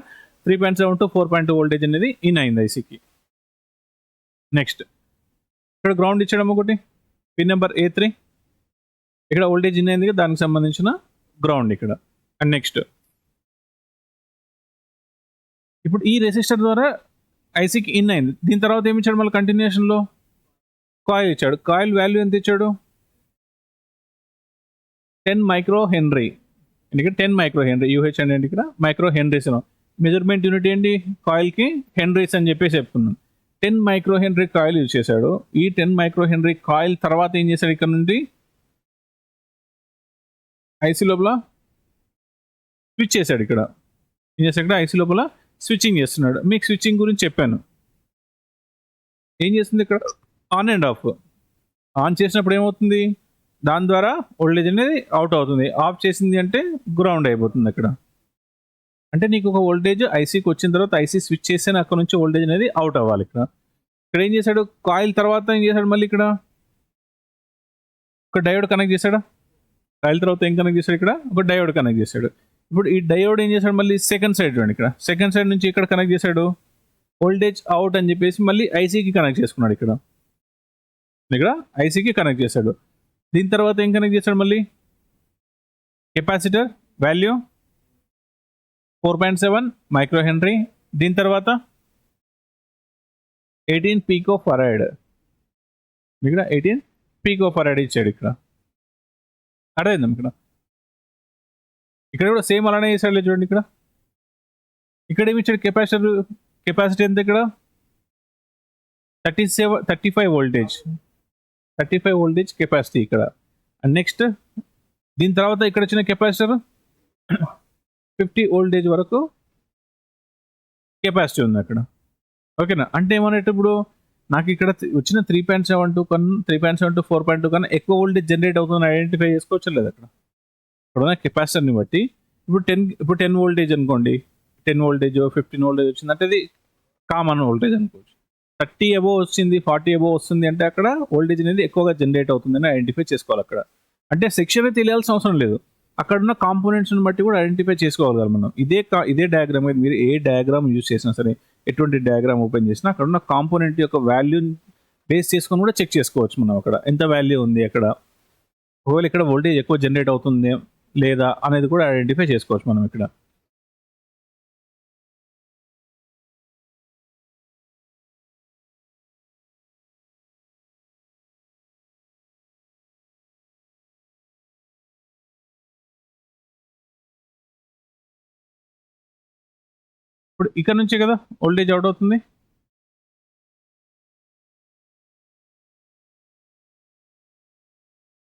3.7 టు 4.2 వోల్టేజ్ అనేది ఇన్ అయింది ఐసీకి నెక్స్ట్ ఇక్కడ గ్రౌండ్ ఇచ్చడం ఒకటి పిన్ నెంబర్ A3 ఇక్కడ వోల్టేజ్ ఇన్ అయింది దానికి సంబంధించిన గ్రౌండ్ ఇక్కడ అండ్ నెక్స్ట్ ఇప్పుడు ఈ రెసిస్టర్ ద్వారా ఐసీకి ఇన్ అయింది దీని తర్వాత ఏమి ఇచ్చాడు మళ్ళీ కంటిన్యూషన్లో కాయిల్ ఇచ్చాడు కాయిల్ వాల్యూ ఎంత ఇచ్చాడు 10 మైక్రో హెన్రీ ఎందుకంటే 10 మైక్రో హెన్రీ యూహెచ్ అంటే ఇక్కడ మైక్రో హెన్రీస్ మెజర్మెంట్ యూనిట్ ఏంటి కాయిల్కి హెన్రీస్ అని చెప్పేసి చెప్పుకున్నాం 10 మైక్రో హెన్రీ కాయిల్ యూజ్ చేశాడు ఈ 10 మైక్రో హెన్రీ కాయిల్ తర్వాత ఏం చేశాడు ఇక్కడ నుండి ఐసీ లోపల స్విచ్ చేశాడు ఇక్కడ ఏం చేశాడు ఇక్కడ ఐసీ లోపల స్విచ్చింగ్ చేస్తున్నాడు మీకు స్విచ్చింగ్ గురించి చెప్పాను ఏం చేస్తుంది ఇక్కడ ఆన్ అండ్ ఆఫ్ ఆన్ చేసినప్పుడు ఏమవుతుంది దాని ద్వారా వోల్టేజ్ అనేది అవుట్ అవుతుంది ఆఫ్ చేసింది అంటే గ్రౌండ్ అయిపోతుంది అక్కడ అంటే నీకు ఒక వోల్టేజ్ ఐసీకి వచ్చిన తర్వాత ఐసీ స్విచ్ చేస్తే అక్కడ నుంచి వోల్టేజ్ అనేది అవుట్ అవ్వాలి ఇక్కడ ఇక్కడ ఏం చేశాడు కాయిల్ తర్వాత ఏం చేశాడు మళ్ళీ ఇక్కడ ఒక డయోడ్ కనెక్ట్ చేశాడు కాయిల్ తర్వాత ఏం కనెక్ట్ చేశాడు ఇక్కడ ఒక డయోడ్ కనెక్ట్ చేశాడు ఇప్పుడు ఈ డయోడ్ ఏం చేశాడు మళ్ళీ సెకండ్ సైడ్ చూడండి ఇక్కడ సెకండ్ సైడ్ నుంచి ఇక్కడ కనెక్ట్ చేశాడు వోల్టేజ్ అవుట్ అని చెప్పేసి మళ్ళీ ఐసీకి కనెక్ట్ చేసుకున్నాడు ఇక్కడ ఐసీకి కనెక్ట్ చేశాడు దీని తర్వాత ఏం కనెక్ట్ చేశాడు మళ్ళీ కెపాసిటర్ వాల్యూ 4.7 మైక్రో హెన్రీ దీని తర్వాత 18 పీకో ఫరాడ్ ఇక్కడ 18 పీకో ఫరాడ్ ఇచ్చాడు ఇక్కడ అర్థమైంది ఇక్కడ ఇక్కడ కూడా సేమ్ అలానే చేశాడు చూడండి ఇక్కడ ఏమి ఇచ్చాడు కెపాసిటీ ఎంత ఇక్కడ 35 వోల్టేజ్ 35 వోల్టేజ్ కెపాసిటీ ఇక్కడ అండ్ నెక్స్ట్ దీని తర్వాత ఇక్కడ వచ్చిన కెపాసిటర్ 50 వోల్టేజ్ వరకు కెపాసిటీ ఉంది అక్కడ ఓకేనా అంటే ఏమన్నట్టు ఇప్పుడు నాకు ఇక్కడ వచ్చిన 3.72 కన్నా 3.7 టు 4.2 కన్నా ఎక్కువ వోల్టేజ్ జనరేట్ అవుతుందని ఐడెంటిఫై చేసుకోవచ్చు లేదు అక్కడ ఉన్న కెపాసిటర్ని బట్టి ఇప్పుడు 10 వోల్టేజ్ అనుకోండి 10 వోల్టేజ్ 15 వోల్టేజ్ వచ్చింది అంటే అది కామన్ వోల్టేజ్ అనుకోవచ్చు 30 అబోవ్ వచ్చింది 40 అబోవ్ వస్తుంది అంటే అక్కడ వోల్టేజ్ అనేది ఎక్కువగా జనరేట్ అవుతుందని ఐడెంటిఫై చేసుకోవాలి అక్కడ అంటే సెక్షన్ తెలియాల్సిన అవసరం లేదు అక్కడ ఉన్న కాంపోనెంట్స్ని బట్టి కూడా ఐడెంటిఫై చేసుకోగలగాలి మనం ఇదే డయాగ్రామ్ మీరు ఏ డయాగ్రామ్ యూజ్ చేసినా సరే ఎటువంటి డయాగ్రామ్ ఓపెన్ చేసినా అక్కడ ఉన్న కాంపోనెంట్ యొక్క వాల్యూని బేస్ చేసుకొని కూడా చెక్ చేసుకోవచ్చు మనం అక్కడ ఎంత వాల్యూ ఉంది అక్కడ ఒకవేళ ఇక్కడ వోల్టేజ్ ఎక్కువ జనరేట్ అవుతుంది లేదా అనేది కూడా ఐడెంటిఫై చేసుకోవచ్చు మనం ఇక్కడ ఇప్పుడు ఇక్కడ నుంచే కదా వోల్టేజ్ అవుట్ అవుతుంది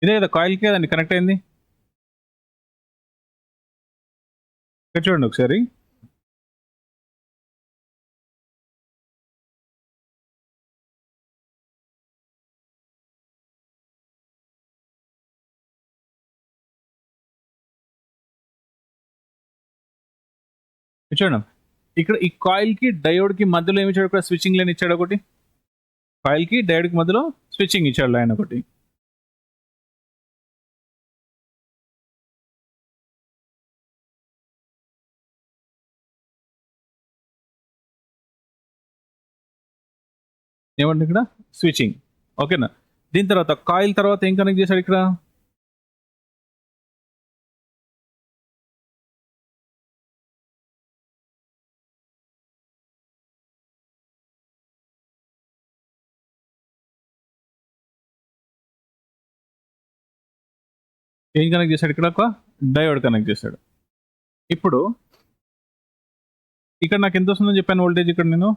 ఇదే కదా కాయిల్కి కదండి కనెక్ట్ అయింది ఇక్కడ చూడండి ఒకసారి చూడండి ఇక్కడ ఈ కాయిల్కి డయోడ్కి మధ్యలో ఏమి ఇచ్చాడు ఇక్కడ స్విచ్చింగ్ లైన్ ఇచ్చాడు ఒకటి కాయిల్కి డయోడ్కి మధ్యలో స్విచ్చింగ్ ఇచ్చాడు లైన్ ఒకటి ఏమంటే ఇక్కడ స్విచ్చింగ్ ఓకేనా దీని తర్వాత కాయిల్ తర్వాత ఏం కనెక్ట్ చేశాడు ఇక్కడ ఏం కనెక్ట్ చేశాడు ఇక్కడ? ఒక డయోడ్ కనెక్ట్ చేశాడు. ఇప్పుడు ఇక్కడ నాకు ఎంత వస్తుందని చెప్పాను వోల్టేజ్? ఇక్కడ నేను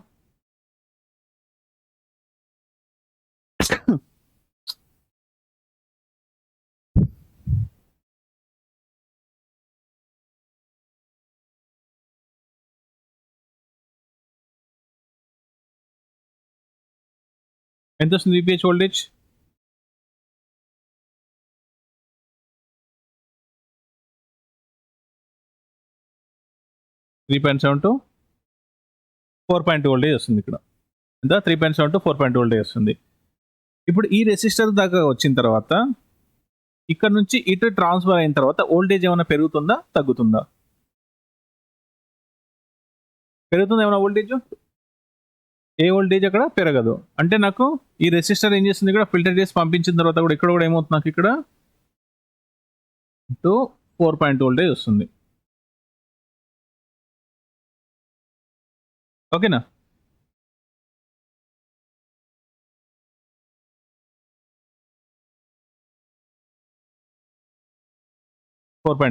ఎంత వస్తుంది VPH వోల్టేజ్? త్రీ 4.2 వోల్టేజ్ వస్తుంది ఇక్కడ. ఎంత? 3.7 to 4.2 వోల్టేజ్ వస్తుంది. ఇప్పుడు ఈ రెసిస్టర్ దాకా వచ్చిన తర్వాత ఇక్కడ నుంచి ఇటు ట్రాన్స్ఫర్ అయిన తర్వాత వోల్టేజ్ ఏమైనా పెరుగుతుందా తగ్గుతుందా? పెరుగుతుందా ఏమైనా వోల్టేజ్? ఏ వోల్టేజ్ అక్కడ పెరగదు. అంటే నాకు ఈ రెసిస్టర్ ఏం చేస్తుంది? ఇక్కడ ఫిల్టర్ చేసి పంపించిన తర్వాత కూడా ఇక్కడ కూడా ఏమవుతుంది? నాకు ఇక్కడ 4.2 వోల్టేజ్ వస్తుంది. ఓకేనా?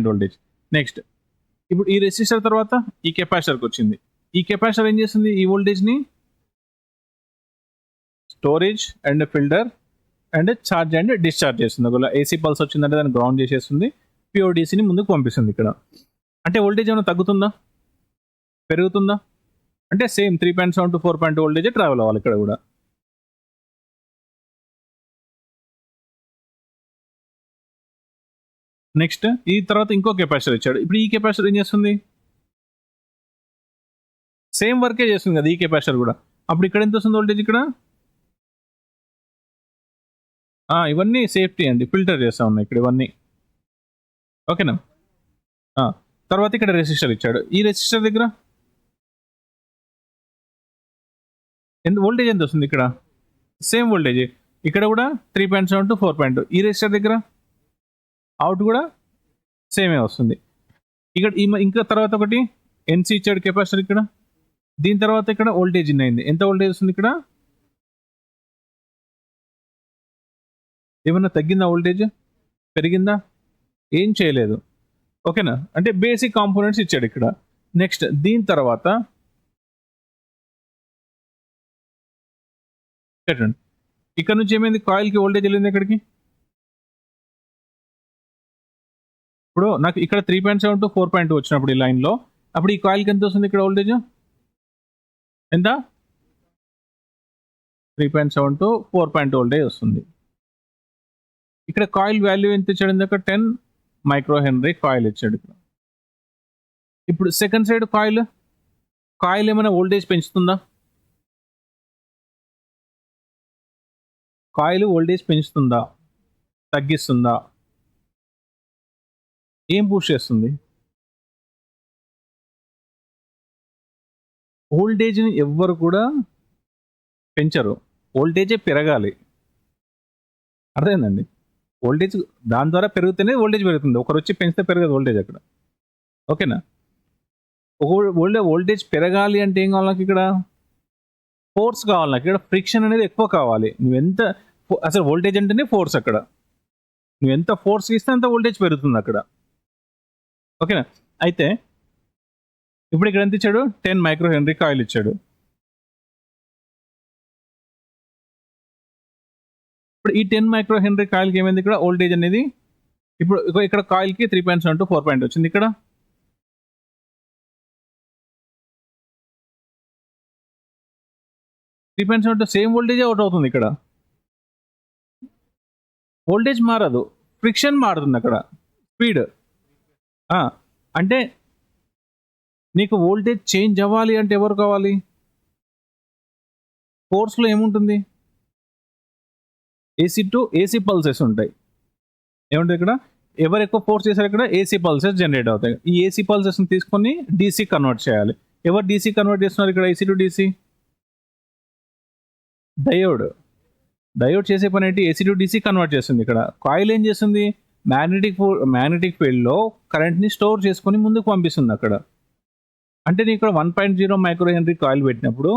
వోల్టేజ్. నెక్స్ట్ ఇప్పుడు ఈ రెసిస్టర్ తర్వాత ఈ కెపాసిటర్కి వచ్చింది. ఈ కెపాసిటర్ ఏం చేస్తుంది? ఈ వోల్టేజ్ని storage and filter and charge and discharge చేస్తుంది. ఒకవేళ AC పల్స్ వచ్చిందంటే దాన్ని గ్రౌండ్ చేసేస్తుంది, ప్యూర్ DCని ముందుకు పంపిస్తుంది. ఇక్కడ అంటే వోల్టేజ్ ఏమైనా తగ్గుతుందా పెరుగుతుందా? అంటే సేమ్ 3.7 to 4.2 వోల్టేజ్ ట్రావెల్ అవ్వాలి ఇక్కడ కూడా. నెక్స్ట్ ఈ తర్వాత ఇంకో కెపాసిటర్ ఇచ్చాడు. ఇప్పుడు ఈ కెపాసిటర్ ఏం చేస్తుంది? సేమ్ వర్కే చేస్తుంది కదా ఈ కెపాసిటర్ కూడా. అప్పుడు ఇక్కడ ఎంత వస్తుంది వోల్టేజ్? ఇక్కడ ఇవన్నీ సేఫ్టీ అండి, ఫిల్టర్ చేస్తా ఉన్నాయి ఇక్కడ ఇవన్నీ. ఓకేనా? తర్వాత ఇక్కడ రెసిస్టర్ ఇచ్చాడు. ఈ రెసిస్టర్ దగ్గర వోల్టేజ్ ఎంత వస్తుంది? ఇక్కడ సేమ్ వోల్టేజ్. ఇక్కడ కూడా 3.7 to 4.2. ఈ రెసిస్టర్ దగ్గర అవుట్ కూడా సేమే వస్తుంది. ఇక్కడ ఇంకా తర్వాత ఒకటి NC ఇచ్చాడు కెపాసిటర్ ఇక్కడ. దీని తర్వాత ఇక్కడ వోల్టేజ్ ఇన్ అయింది. ఎంత వోల్టేజ్ వస్తుంది? ఇక్కడ ఏమన్నా తగ్గిందా వోల్టేజ్? పెరిగిందా? ఏం చేయలేదు. ఓకేనా? అంటే బేసిక్ కాంపోనెంట్స్ ఇచ్చాడు ఇక్కడ. నెక్స్ట్ దీని తర్వాత ఇక్కడ నుంచి ఏమైంది? కాయిల్కి వోల్టేజ్ వెళ్ళింది ఎక్కడికి? ఇప్పుడు నాకు ఇక్కడ 3.7 to 4.2 వచ్చినప్పుడు ఈ లైన్లో, అప్పుడు ఈ కాయిల్కి ఎంత వస్తుంది ఇక్కడ వోల్టేజ్? ఎంత? 3.7 to 4.2 వోల్టేజ్ వస్తుంది. ఇక్కడ కాయిల్ వాల్యూ ఎంత ఇచ్చాడు? ఇందాక 10 మైక్రో హెన్రీ కాయిల్ ఇచ్చాడు ఇక్కడ. ఇప్పుడు సెకండ్ సైడ్ కాయిల్ ఏమైనా వోల్టేజ్ పెంచుతుందా? కాయిల్ వోల్టేజ్ పెంచుతుందా తగ్గిస్తుందా? ఏం పుష్ చేస్తుంది? వోల్టేజ్ని ఎవ్వరు కూడా పెంచరు, వోల్టేజే పెరగాలి. అర్థమైందండి? వోల్టేజ్ దాని ద్వారా పెరిగితేనే వోల్టేజ్ పెరుగుతుంది. ఒకరు వచ్చి పెంచితే పెరగదు వోల్టేజ్ అక్కడ. ఓకేనా? వోల్టేజ్ పెరగాలి అంటే ఏం కావాలి నాకు? ఇక్కడ ఫోర్స్ కావాలి నాకు. ఇక్కడ ఫ్రిక్షన్ అనేది ఎక్కువ కావాలి. నువ్వెంత అసలు వోల్టేజ్ అంటేనే ఫోర్స్. అక్కడ నువ్వు ఎంత ఫోర్స్ ఇస్తే అంత వోల్టేజ్ పెరుగుతుంది అక్కడ. ఓకేనా? అయితే ఇప్పుడు ఇక్కడ ఎంత ఇచ్చాడు? 10 మైక్రో హెన్రీ కాయిల్ ఇచ్చాడు. ఇప్పుడు ఈ 10 మైక్రో హెన్రీ కాయిల్కి ఏమైంది? ఇక్కడ వోల్టేజ్ అనేది ఇప్పుడు ఇక్కడ కాయిల్కి 3.7 to 4.2 వచ్చింది. ఇక్కడ 3.7 సేమ్ వోల్టేజ్ అవుట్ అవుతుంది. ఇక్కడ వోల్టేజ్ మారదు, ఫ్రిక్షన్ మారుతుంది అక్కడ, స్పీడ్. అంటే నీకు వోల్టేజ్ చేంజ్ అవ్వాలి అంటే ఎవరు కావాలి? ఫోర్స్లో ఏముంటుంది? AC పల్సెస్ ఉంటాయి. ఏముంటుంది ఇక్కడ? ఎవరు ఎక్కువ ఫోర్స్ చేశారు ఇక్కడ AC పల్సెస్ జనరేట్ అవుతాయి. ఈ AC పల్సెస్ని తీసుకొని DC కన్వర్ట్ చేయాలి. ఎవరు DC కన్వర్ట్ చేస్తున్నారు ఇక్కడ? AC to DC డయోడ్ చేసే పని ఏంటి? AC to DC కన్వర్ట్ చేస్తుంది. ఇక్కడ కాయిల్ ఏం చేస్తుంది? మ్యాగ్నెటిక్ ఫీల్డ్లో కరెంట్ని స్టోర్ చేసుకొని ముందుకు పంపిస్తుంది అక్కడ. అంటే నేను ఇక్కడ 1.0 మైక్రో హెన్రీ కాయిల్ పెట్టినప్పుడు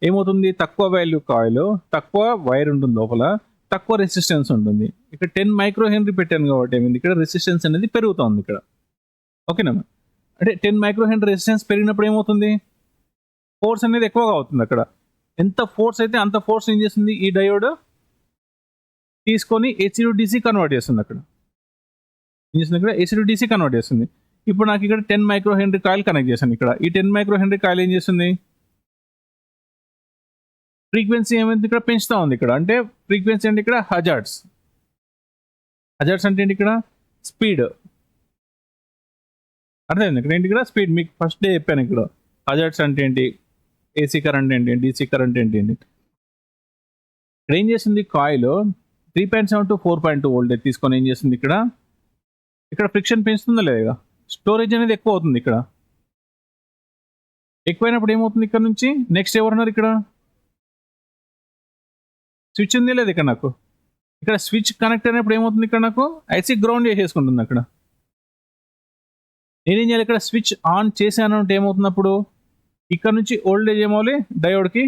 ఏమవుతుంది? తక్కువ వాల్యూ కాయిల్, తక్కువ వైర్ ఉంటుంది లోపల, తక్కువ రెసిస్టెన్స్ ఉంటుంది. ఇక్కడ 10 మైక్రో హెన్రీ పెట్టాను కాబట్టి ఏమైంది ఇక్కడ రెసిస్టెన్స్ అనేది పెరుగుతుంది ఇక్కడ. ఓకేనా? అంటే 10 మైక్రో హెన్రీ రెసిస్టెన్స్ పెరిగినప్పుడు ఏమవుతుంది? ఫోర్స్ అనేది ఎక్కువగా అవుతుంది అక్కడ. ఎంత ఫోర్స్ అయితే అంత ఫోర్స్ ఏం చేస్తుంది ఈ డయోడ్ తీసుకొని ఏసీ టు డీసీ కన్వర్ట్ చేస్తుంది అక్కడ. ఏం చేస్తుంది ఇక్కడ ఏసీ టు డీసీ కన్వర్ట్ చేస్తుంది. ఇప్పుడు నాకు ఇక్కడ 10 మైక్రో హెన్రీ కాయిల్ కనెక్ట్ చేశాను ఇక్కడ. ఈ 10 మైక్రో హెన్రీ కాయిల్ ఏం చేస్తుంది? ఫ్రీక్వెన్సీ ఏమైంది ఇక్కడ పెంచుతా ఉంది ఇక్కడ. అంటే ఫ్రీక్వెన్సీ అంటే ఇక్కడ హజార్డ్స్. హజార్డ్స్ అంటే ఏంటి ఇక్కడ? స్పీడ్. అర్థమైంది ఇక్కడ ఏంటి ఇక్కడ స్పీడ్. మీకు ఫస్ట్ డే చెప్పాను ఇక్కడ హజార్డ్స్ అంటే ఏంటి, ఏసీ కరెంట్ ఏంటి, డీసీ కరెంట్ ఏంటి. ఇక్కడ ఏం చేస్తుంది కాయిల్ 3.7 to 4.2 వోల్టేజ్ తీసుకొని ఏం చేస్తుంది ఇక్కడ ఫ్రిక్షన్ పెంచుతుందా లేదా? స్టోరేజ్ అనేది ఎక్కువ అవుతుంది ఇక్కడ. ఎక్కువైనప్పుడు ఏమవుతుంది ఇక్కడ నుంచి నెక్స్ట్ ఎవరున్నారు ఇక్కడ? స్విచ్ ఉంది లేదు ఇక్కడ నాకు. ఇక్కడ స్విచ్ కనెక్ట్ అయినప్పుడు ఏమవుతుంది ఇక్కడ నాకు ఐసీ గ్రౌండ్ చేసేసుకుంటుంది అక్కడ. నేనేం చేయాలి ఇక్కడ స్విచ్ ఆన్ చేశాను అంటే ఏమవుతున్నప్పుడు ఇక్కడ నుంచి వోల్టేజ్ ఏమవ్వాలి డయోడ్కి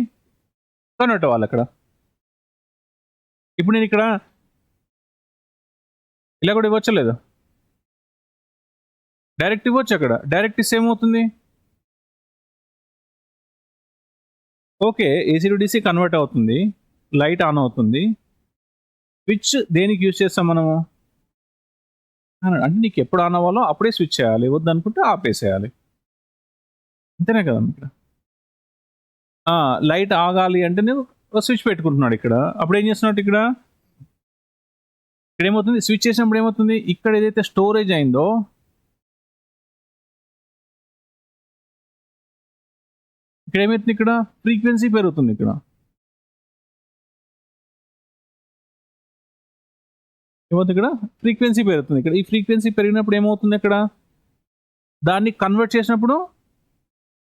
కన్వర్ట్ అవ్వాలి అక్కడ. ఇప్పుడు నేను ఇక్కడ ఇలా కూడా ఇవ్వచ్చు లేదా? డైరెక్ట్ ఇవ్వచ్చు అక్కడ. డైరెక్ట్ ఇస్తే ఏమవుతుంది? Okay AC to DC convert అవుతుంది, లైట్ ఆన్ అవుతుంది. స్విచ్ దేనికి యూజ్ చేస్తాం మనము అంటే నీకు ఎప్పుడు ఆన్ అవ్వాలో అప్పుడే స్విచ్ చేయాలి, వద్దు అనుకుంటే ఆపేసేయాలి. అంతేనే కదా ఇక్కడ. లైట్ ఆగాలి అంటే నేను స్విచ్ పెట్టుకుంటున్నాడు ఇక్కడ. అప్పుడు ఏం చేస్తున్నాడు ఇక్కడ ఏమవుతుంది? స్విచ్ చేసినప్పుడు ఏమవుతుంది? ఇక్కడ ఏదైతే స్టోరేజ్ అయిందో ఇక్కడ ఏమవుతుంది? ఇక్కడ ఫ్రీక్వెన్సీ పెరుగుతుంది ఇక్కడ. ఏమవుతుంది? ఇక్కడ ఫ్రీక్వెన్సీ పెరుగుతుంది ఇక్కడ. ఈ ఫ్రీక్వెన్సీ పెరిగినప్పుడు ఏమవుతుంది? ఇక్కడ దాన్ని కన్వర్ట్ చేసినప్పుడు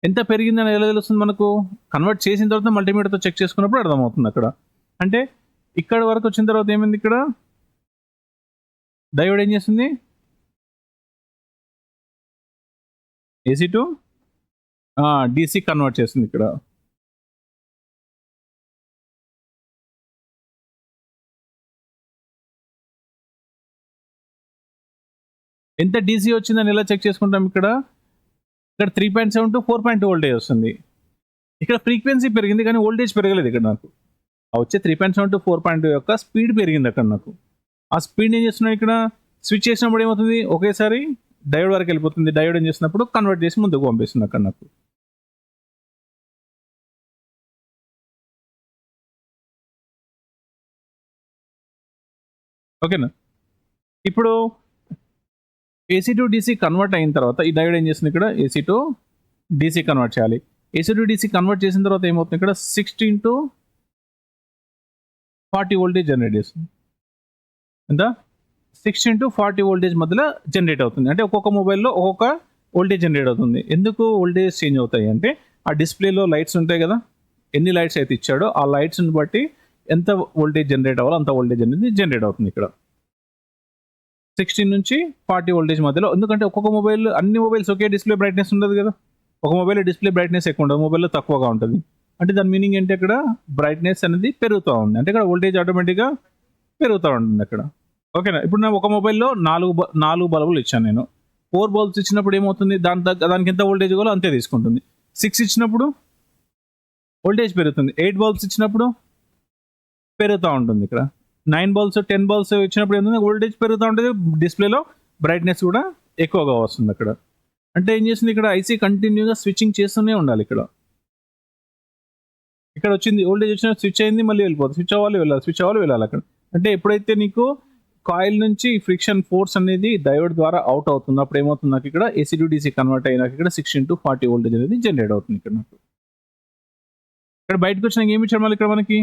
ఎంత పెరిగిందని ఎలా తెలుస్తుంది మనకు? కన్వర్ట్ చేసిన తర్వాత మల్టీమీటర్తో చెక్ చేసుకున్నప్పుడు అర్థమవుతుంది అక్కడ. అంటే ఇక్కడ వరకు వచ్చిన తర్వాత ఏమైంది? ఇక్కడ డయోడ్ ఏం చేస్తుంది? ఏసీ టు డీసీ కన్వర్ట్ చేస్తుంది ఇక్కడ. ఎంత డీసీ వచ్చిందని ఎలా చెక్ చేసుకుంటాం? ఇక్కడ 3.7 to 4.2 వోల్టేజ్ వస్తుంది. ఇక్కడ ఫ్రీక్వెన్సీ పెరిగింది కానీ వోల్టేజ్ పెరగలేదు ఇక్కడ నాకు. వచ్చే 3.7 to 4.2 యొక్క స్పీడ్ పెరిగింది అక్కడ నాకు. ఆ స్పీడ్ ఏం చేస్తున్నాడు ఇక్కడ స్విచ్ చేసినప్పుడు ఏమవుతుంది? ఒకేసారి డయోడ్ వరకు వెళ్ళిపోతుంది. డయోడ్ ఏం చేసినప్పుడు కన్వర్ట్ చేసి ముందుకు పంపిస్తుంది అక్కడ నాకు. ఓకేనా? ఇప్పుడు ఏసీ టు డీసీ కన్వర్ట్ అయిన తర్వాత ఈ డయోడ్ ఏం చేస్తుంది? ఇక్కడ ఏసీ టు డీసీ కన్వర్ట్ చేయాలి. ఏసీ టు డీసీ కన్వర్ట్ చేసిన తర్వాత ఏమవుతుంది? ఇక్కడ 16 to 40 వోల్టేజ్ జనరేట్ చేస్తుంది. ఎంత? 16 to 40 వోల్టేజ్ మధ్యలో జనరేట్ అవుతుంది. అంటే ఒక్కొక్క మొబైల్లో ఒక్కొక్క వోల్టేజ్ జనరేట్ అవుతుంది. ఎందుకు వోల్టేజ్ చేంజ్ అవుతాయి అంటే ఆ డిస్ప్లేలో లైట్స్ ఉంటాయి కదా, ఎన్ని లైట్స్ అయితే ఇచ్చాడో ఆ లైట్స్ని బట్టి ఎంత వోల్టేజ్ జనరేట్ అవ్వాలో అంత వోల్టేజ్ అనేది జనరేట్ అవుతుంది ఇక్కడ. 16 నుంచి 40 వోల్టేజ్ మధ్యలో. ఎందుకంటే ఒక్కొక్క మొబైల్ అన్ని మొబైల్స్ ఒకే డిస్ప్లే బ్రైట్నెస్ ఉండదు కదా. ఒక మొబైల్ డిస్ప్లే బ్రైట్నెస్ ఎక్కువ ఉంటుంది, మొబైల్లో తక్కువగా ఉంటుంది. అంటే దాని మీనింగ్ ఏంటి? అక్కడ బ్రైట్నెస్ అనేది పెరుగుతూ ఉంది, అంటే ఇక్కడ వోల్టేజ్ ఆటోమేటిక్గా పెరుగుతూ ఉంటుంది అక్కడ. ఓకేనా? ఇప్పుడు నేను ఒక మొబైల్లో 4 బల్బులు ఇచ్చాను నేను. 4 బల్బ్స్ ఇచ్చినప్పుడు ఏమవుతుంది? దానికి ఎంత వోల్టేజ్ కావాలో అంతే తీసుకుంటుంది. 6 ఇచ్చినప్పుడు వోల్టేజ్ పెరుగుతుంది. 8 బల్బ్స్ ఇచ్చినప్పుడు పెరుగుతూ ఉంటుంది ఇక్కడ. 9 బల్బ్స్ 10 బల్బ్స్ ఇచ్చినప్పుడు ఏంటంటే వోల్టేజ్ పెరుగుతూ ఉంటుంది, డిస్ప్లేలో బ్రైట్నెస్ కూడా ఎక్కువగా వస్తుంది అక్కడ. అంటే ఏం చేస్తుంది? ఇక్కడ ఐసీ కంటిన్యూగా స్విచ్చింగ్ చేస్తూనే ఉండాలి ఇక్కడ. ఇక్కడ వచ్చింది వోల్టేజ్ వచ్చిన స్విచ్ అయింది, మళ్ళీ వెళ్ళిపోతుంది. స్విచ్ అవ్వాలి వెళ్ళాలి అక్కడ. అంటే ఎప్పుడైతే నీకు కాయిల్ నుంచి ఫ్రిక్షన్ ఫోర్స్ అనేది డయోడ్ ద్వారా అవుట్ అవుతుంది అప్పుడు ఏమవుతుంది? నాకు ఇక్కడ ఏసీ టు డీసీ కన్వర్ట్ అయినాక ఇక్కడ 16 to 40 వోల్టేజ్ అనేది జనరేట్ అవుతుంది ఇక్కడ నాకు. ఇక్కడ బయటకు వచ్చినాక ఏమి ఇచ్చాడు మళ్ళీ ఇక్కడ మనకి?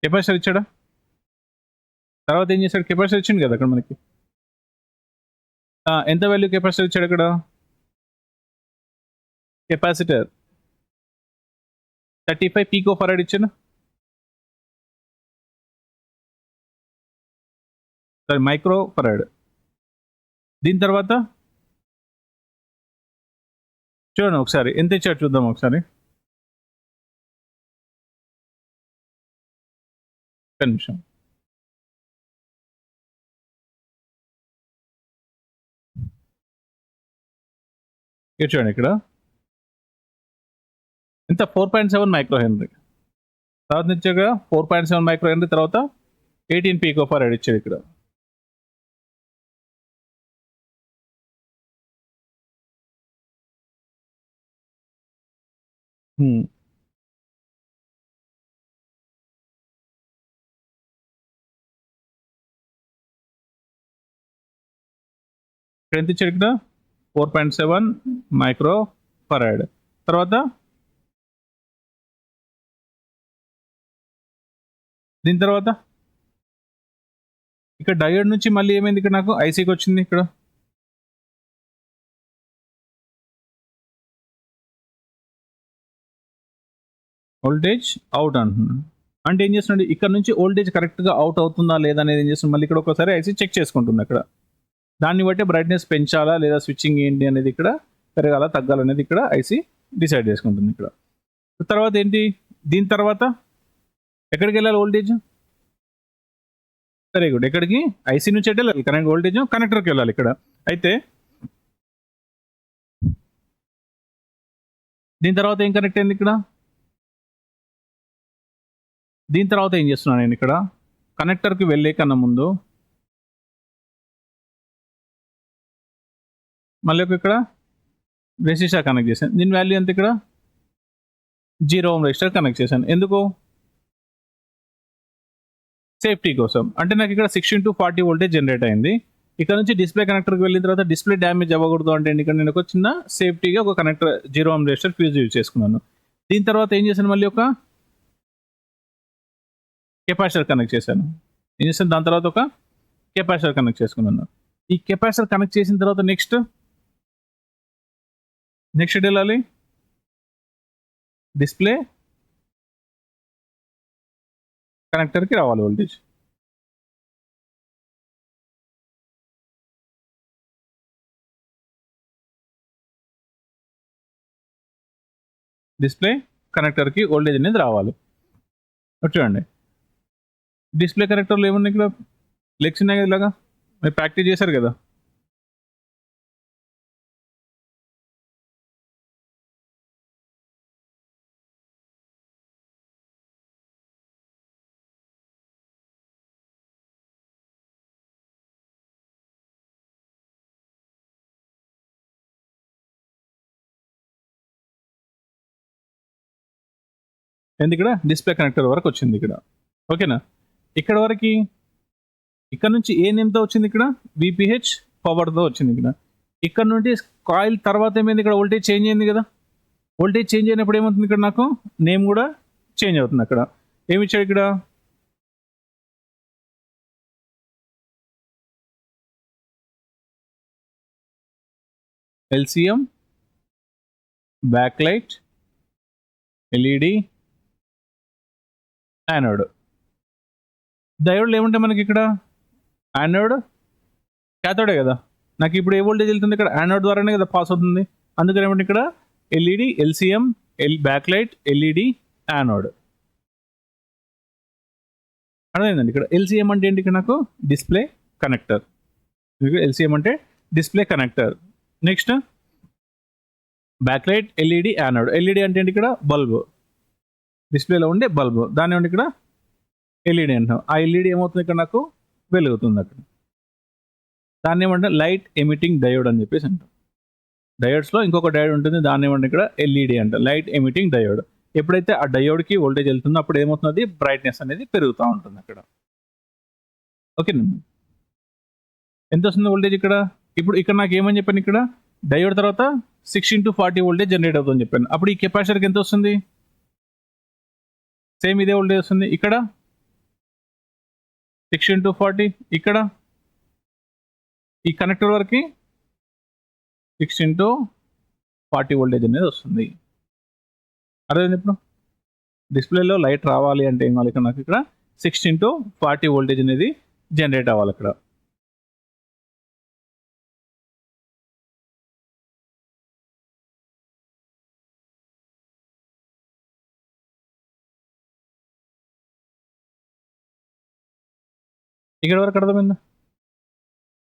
కెపాసిటర్ ఇచ్చాడా? తర్వాత ఏం చేశాడు? కెపాసిటర్ ఇచ్చిండు కదా అక్కడ మనకి. ఎంత వాల్యూ కెపాసిటర్ ఇచ్చాడు అక్కడ? కెపాసిటర్ 35 పీకో ఫరాడ్ ఇచ్చాను, సారీ మైక్రో ఫరాడ్. దీని తర్వాత చూడండి ఒకసారి ఎంత ఇచ్చాడు చూద్దాం ఒకసారి. ఒక్క నిమిషం. ఇక్కడ చూడండి ఇక్కడ ఇంత 4.7 మైక్రో హెన్రీ, తర్వాత ఇచ్చాక 4.7 మైక్రో హెన్రీ, తర్వాత 18 పీకో ఫరాడ్ ఇచ్చాడు ఇక్కడ. ఇక్కడ ఎంత ఇచ్చాడు ఇక్కడ 4.7 మైక్రో ఫరాడ్. తర్వాత దీని తర్వాత ఇక్కడ డయోడ్ నుంచి మళ్ళీ ఏమైంది, ఇక్కడ నాకు ఐసీకి వచ్చింది. ఇక్కడ వోల్టేజ్ అవుట్ అంటున్నాడు, అంటే ఏం చేస్తున్నాడు ఇక్కడ నుంచి వోల్టేజ్ కరెక్ట్గా అవుట్ అవుతుందా లేదా అనేది ఏం చేస్తుంది, మళ్ళీ ఇక్కడ ఒకసారి ఐసీ చెక్ చేసుకుంటుంది. అక్కడ దాన్ని బట్టి బ్రైట్నెస్ పెంచాలా లేదా స్విచ్చింగ్ ఏంటి అనేది ఇక్కడ పెరగాల తగ్గాలనేది ఇక్కడ ఐసీ డిసైడ్ చేసుకుంటుంది. ఇక్కడ తర్వాత ఏంటి, దీని తర్వాత ఎక్కడికి వెళ్ళాలి వోల్టేజ్, వెరీ గుడ్, ఎక్కడికి ఐసీ నుంచి వెళ్ళాలి కరెంట్ వోల్టేజ్ కనెక్టర్కి వెళ్ళాలి ఇక్కడ. అయితే దీని తర్వాత ఏం కనెక్ట్ అయింది ఇక్కడ, దీని తర్వాత ఏం చేస్తున్నాను నేను ఇక్కడ కనెక్టర్కి వెళ్ళే కన్నా ముందు మళ్ళీ ఇక్కడ రెసిస్టర్ కనెక్ట్ చేశాను. దీని వాల్యూ ఎంత ఇక్కడ 0 ఓం రెసిస్టర్ కనెక్ట్ చేశాను. ఎందుకు, సేఫ్టీ కోసం. అంటే నాకు ఇక్కడ 16-40 వోల్టేజ్ జనరేట్ అయింది. ఇక్కడ నుంచి డిస్ప్లే కనెక్టర్కి వెళ్ళిన తర్వాత డిస్ప్లే డ్యామేజ్ అవ్వకూడదు అంటే ఇక్కడ నేను ఒక చిన్న సేఫ్టీగా ఒక connector 0 ohm resistor fuse use చేసుకున్నాను. దీని తర్వాత ఏం చేశాను, మళ్ళీ ఒక కెపాసిటర్ కనెక్ట్ చేశాను. ఏం చేశాను, దాని తర్వాత ఒక కెపాసిటర్ కనెక్ట్ చేసుకున్నాను. ఈ కెపాసిటర్ కనెక్ట్ చేసిన తర్వాత నెక్స్ట్ వెళ్ళాలి డిస్ప్లే కనెక్టర్కి రావాలి వోల్టేజ్. డిస్ప్లే కనెక్టర్కి వోల్టేజ్ అనేది రావాలి. చూడండి డిస్ప్లే కనెక్టర్లు ఏమున్నాయి ఇక్కడ లెగ్స్ ఉన్నాయి కదా, ఇలాగా మీరు ప్రాక్టీస్ చేశారు కదా. ఎందుకు ఇక్కడ డిస్ప్లే కనెక్టర్ వరకు వచ్చింది ఇక్కడ, ఓకేనా. ఇక్కడ వరకు ఇక్కడ నుంచి ఏ నేమ్తో వచ్చింది, ఇక్కడ విపిహెచ్ పవర్తో వచ్చింది. ఇక్కడ నుండి కాయిల్ తర్వాత ఏమైంది, ఇక్కడ వోల్టేజ్ చేంజ్ అయింది కదా. వోల్టేజ్ చేంజ్ అయినప్పుడు ఏమవుతుంది, ఇక్కడ నాకు నేమ్ కూడా చేంజ్ అవుతుంది. అక్కడ ఏమి ఇచ్చాడు, ఇక్కడ LCM, back light, LED, anode. డయోడ్లు ఏముంటాయి మనకి ఇక్కడ, యానోడ్ క్యాథోడే కదా. నాకు ఇప్పుడు ఏ వోల్టేజ్ వెళ్తుంది, ఇక్కడ యానోడ్ ద్వారానే కదా పాస్ అవుతుంది. అందుకని ఏమంటే ఇక్కడ LED, LCM, back light, LED, anode. అర్థమైందండి. ఇక్కడ ఎల్సిఎం అంటే ఏంటి, ఇక్కడ నాకు డిస్ప్లే కనెక్టర్. ఎల్సిఎం అంటే display connector. Next back light, LED, anode. LED అంటే ఏంటి, ఇక్కడ బల్బ్, డిస్ప్లేలో ఉండే బల్బ్, దాన్ని ఏమంటే ఇక్కడ ఎల్ఈడి అంటాం. ఆ ఎల్ఈడి ఏమవుతుంది, ఇక్కడ నాకు వెలుగుతుంది. అక్కడ దాన్ని ఏమంటే లైట్ ఎమిటింగ్ డయోడ్ అని చెప్పేసి అంటాం. డయోడ్స్లో ఇంకొక డయోడ్ ఉంటుంది, దాన్ని ఏమంటే ఇక్కడ ఎల్ఈడి అంట, లైట్ ఎమిటింగ్ డయోడ్. ఎప్పుడైతే ఆ డయోడ్కి వోల్టేజ్ వెళ్తుందో అప్పుడు ఏమవుతుంది, బ్రైట్నెస్ అనేది పెరుగుతూ ఉంటుంది అక్కడ. ఓకేనండి, ఎంత వస్తుంది వోల్టేజ్ ఇక్కడ. ఇప్పుడు ఇక్కడ నాకు ఏమని చెప్పాను, ఇక్కడ డయోడ్ తర్వాత 16-40 వోల్టేజ్ జనరేట్ అవుతుందని చెప్పాను. అప్పుడు ఈ కెపాసిటర్కి ఎంత వస్తుంది, సేమ్ ఇదే వోల్టేజ్ వస్తుంది. ఇక్కడ 16-40, ఇక్కడ ఈ కనెక్టర్ వరకు 16-40 వోల్టేజ్ అనేది వస్తుంది. అర్థమైంది ఇప్పుడు. డిస్ప్లేలో లైట్ రావాలి అంటే ఏం కావాలి ఇక్కడ నాకు ఇక్కడ 16 to 40 వోల్టేజ్ అనేది జనరేట్ అవ్వాలి ఇక్కడ. ఇక్కడ వరకు అర్థమైందా?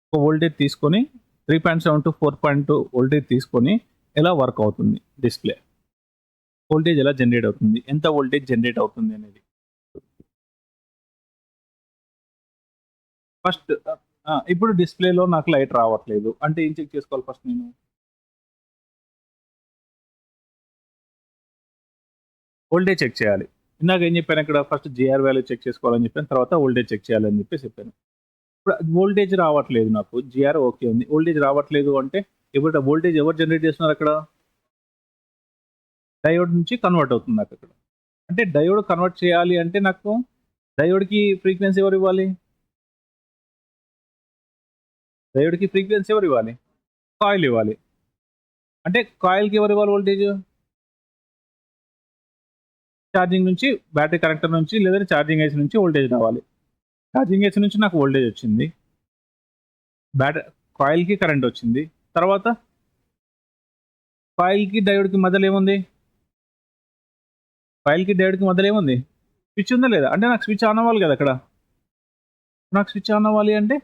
ఒక వోల్టేజ్ తీసుకొని 3.7 to 4.2 వోల్టేజ్ తీసుకొని ఎలా వర్క్ అవుతుంది డిస్ప్లే, వోల్టేజ్ ఎలా జనరేట్ అవుతుంది, ఎంత వోల్టేజ్ జనరేట్ అవుతుంది అనేది ఫస్ట్. ఇప్పుడు డిస్ప్లేలో నాకు లైట్ రావట్లేదు అంటే ఏం చెక్ చేసుకోవాలి ఫస్ట్ నేను? వోల్టేజ్ చెక్ చేయాలి. ఇందాక ఏం చెప్పాను ఇక్కడ? ఫస్ట్ జిఆర్ వాల్యూ చెక్ చేసుకోవాలని చెప్పాను, తర్వాత వోల్టేజ్ చెక్ చేయాలని చెప్పాను. ఇప్పుడు వోల్టేజ్ రావట్లేదు నాకు, జిఆర్ ఓకే ఉంది, వోల్టేజ్ రావట్లేదు అంటే ఇప్పుడు వోల్టేజ్ ఎవరు జనరేట్ చేస్తున్నారు అక్కడ? డయోడ్ నుంచి కన్వర్ట్ అవుతుంది నాకు అక్కడ. అంటే డయోడ్ కన్వర్ట్ చేయాలి అంటే నాకు డయోడ్కి ఫ్రీక్వెన్సీ ఎవరు ఇవ్వాలి? డయోడ్కి ఫ్రీక్వెన్సీ ఎవరు ఇవ్వాలి? కాయిల్ ఇవ్వాలి. అంటే కాయిల్కి ఎవరు ఇవ్వాలి వోల్టేజ్? ఛార్జింగ్ నుంచి, బ్యాటరీ కనెక్టర్ నుంచి లేదంటే ఛార్జింగ్ ఐసి నుంచి వోల్టేజ్ రావాలి. ఛార్జింగ్ ఐసి నుంచి నాకు వోల్టేజ్ వచ్చింది, కాయిల్కి కరెంట్ వచ్చింది. తర్వాత కాయిల్కి డయోడ్కి మధ్యలో ఏముంది? కాయిల్కి డయోడ్కి మధ్యలో ఏముంది? స్విచ్ ఉందా లేదా? అంటే నాకు స్విచ్ ఆన్ అవ్వాలి కదా అక్కడ. నాకు స్విచ్ ఆన్ అవ్వాలి అంటే